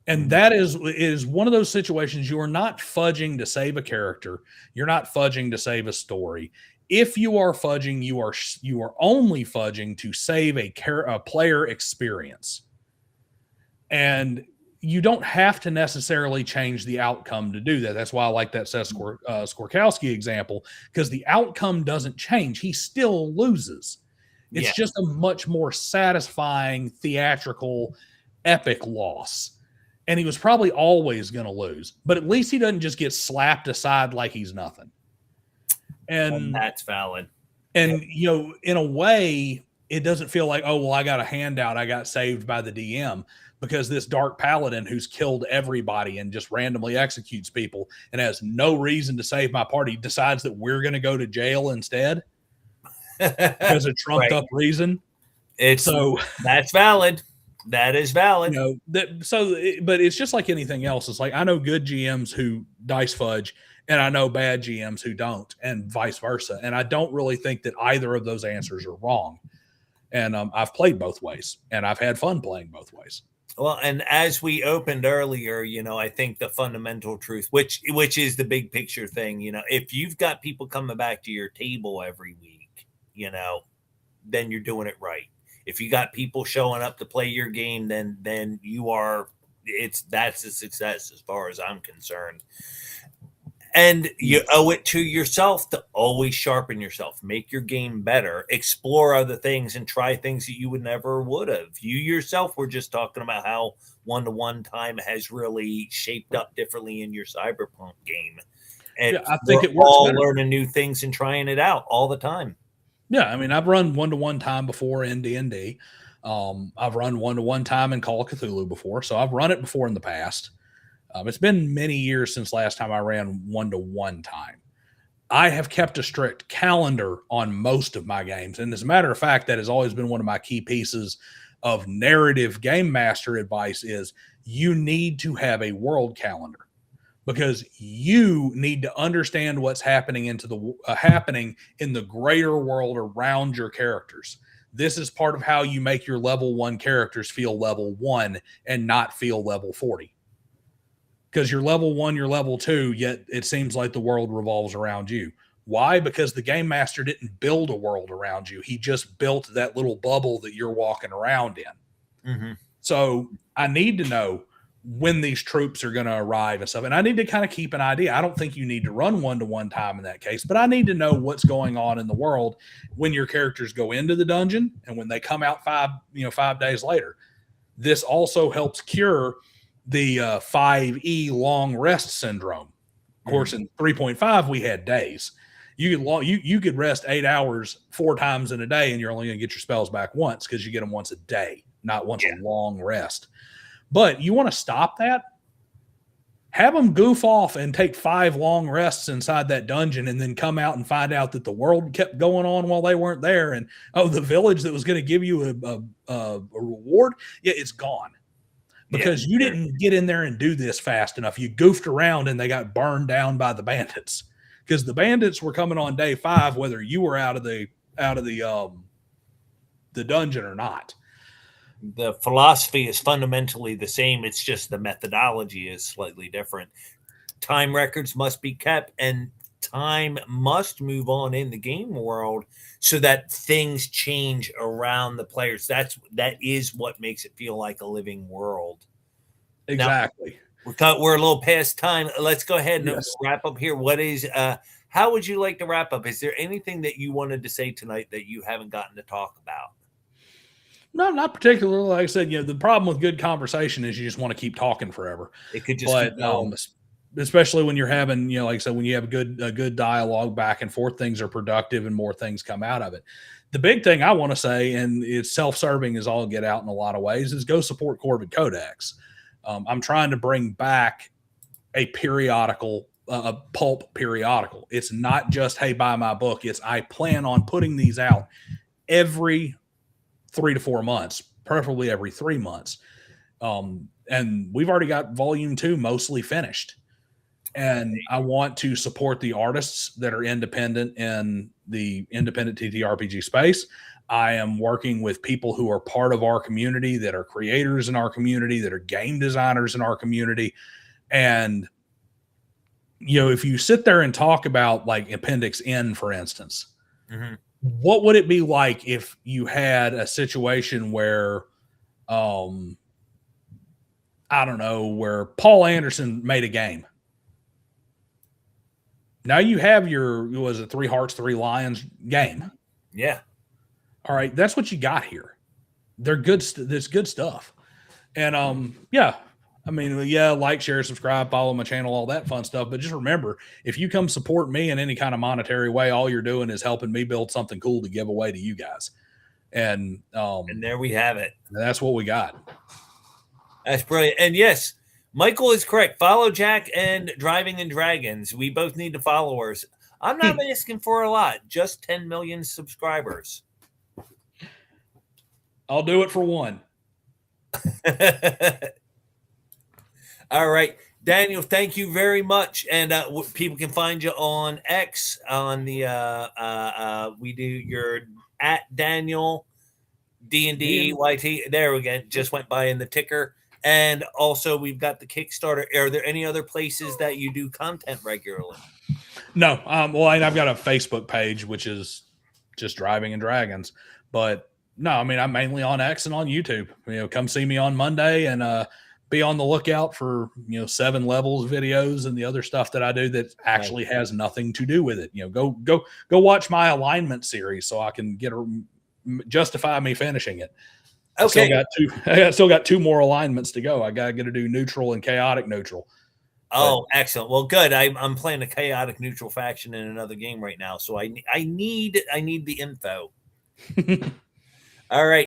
And that is one of those situations you are not fudging to save a character. You're not fudging to save a story. If you are fudging, you are only fudging to save a player experience. And you don't have to necessarily change the outcome to do that. That's why I like that Seth Skorkowski example, because the outcome doesn't change. He still loses. It's just a much more satisfying, theatrical, epic loss. And he was probably always going to lose. But at least he doesn't just get slapped aside like he's nothing. And that's valid. And, in a way, it doesn't feel like, oh, well, I got a handout. I got saved by the DM. Because this dark paladin who's killed everybody and just randomly executes people and has no reason to save my party decides that we're going to go to jail instead because a trumped up reason. That's valid. That is valid. But it's just like anything else. It's like, I know good GMs who dice fudge and I know bad GMs who don't, and vice versa. And I don't really think that either of those answers are wrong. And I've played both ways and I've had fun playing both ways. Well, and as we opened earlier, I think the fundamental truth, which is the big picture thing, if you've got people coming back to your table every week, then you're doing it right. If you got people showing up to play your game, then that's a success as far as I'm concerned. And you owe it to yourself to always sharpen yourself, make your game better, explore other things, and try things that you would never would have. You yourself were just talking about how one-to-one time has really shaped up differently in your cyberpunk game. And I think it works all better. learning new things and trying it out all the time. Yeah, I mean, I've run one-to-one time before in D&D. I've run one-to-one time in Call of Cthulhu before, so I've run it before in the past. It's been many years since last time I ran one-to-one time. I have kept a strict calendar on most of my games. And as a matter of fact, that has always been one of my key pieces of narrative game master advice is you need to have a world calendar because you need to understand what's happening happening in the greater world around your characters. This is part of how you make your level 1 characters feel level 1 and not feel level 40. Because you're level 1, you're level 2, yet it seems like the world revolves around you. Why? Because the game master didn't build a world around you. He just built that little bubble that you're walking around in. Mm-hmm. So I need to know when these troops are going to arrive and stuff. And I need to kind of keep an idea. I don't think you need to run one-to-one time in that case, but I need to know what's going on in the world when your characters go into the dungeon and when they come out 5 days later. This also helps cure the 5E long rest syndrome. Of course, in 3.5, we had days. You could rest 8 hours 4 times in a day, and you're only going to get your spells back once because you get them once a day, not once a long rest. But you want to stop that? Have them goof off and take 5 long rests inside that dungeon and then come out and find out that the world kept going on while they weren't there. And, the village that was going to give you a reward, it's gone. Because you didn't get in there and do this fast enough. You goofed around and they got burned down by the bandits. Because the bandits were coming on day 5, whether you were out of the dungeon or not. The philosophy is fundamentally the same. It's just the methodology is slightly different. Time records must be kept, and time must move on in the game world so that things change around the players. That is what makes it feel like a living world. Exactly. Now, we're a little past time. Let's go ahead and wrap up here. How would you like to wrap up? Is there anything that you wanted to say tonight that you haven't gotten to talk about? No, not particularly. Like I said, the problem with good conversation is you just want to keep talking forever. It could just keep going. Especially when you're having, like I said, when you have a good dialogue back and forth, things are productive and more things come out of it. The big thing I want to say, and it's self-serving as all get out in a lot of ways, is go support Corvid Codex. I'm trying to bring back a periodical, a pulp periodical. It's not just, hey, buy my book. It's I plan on putting these out every 3 to 4 months, preferably every 3 months. And we've already got volume 2 mostly finished. And I want to support the artists that are independent in the independent TTRPG space. I am working with people who are part of our community, that are creators in our community, that are game designers in our community. And, if you sit there and talk about like Appendix N, for instance, what would it be like if you had a situation where, I don't know, where Paul Anderson made a game? Now you have your, was it 3 Hearts, 3 Lions game? Yeah. All right. That's what you got here. They're good. There's good stuff. And, like, share, subscribe, follow my channel, all that fun stuff. But just remember, if you come support me in any kind of monetary way, all you're doing is helping me build something cool to give away to you guys. And there we have it. That's what we got. That's brilliant. And yes, Michael is correct. Follow Jack and Driving and Dragons. We both need the followers. I'm not asking for a lot, just 10 million subscribers. I'll do it for 1. All right. Daniel, thank you very much. And people can find you on X on the we do your at Daniel D&D YT. There we go. Just went by in the ticker. And also, we've got the Kickstarter. Are there any other places that you do content regularly? No. Well, I've got a Facebook page, which is just Driving and Dragons. But no, I mean, I'm mainly on X and on YouTube. Come see me on Monday and be on the lookout for 7 levels videos and the other stuff that I do that actually has nothing to do with it. Go watch my alignment series so I can justify me finishing it. Okay. I still got 2 more alignments to go. I got to do neutral and chaotic neutral. Oh, excellent. Well, good. I'm playing a chaotic neutral faction in another game right now, so I need the info. All right.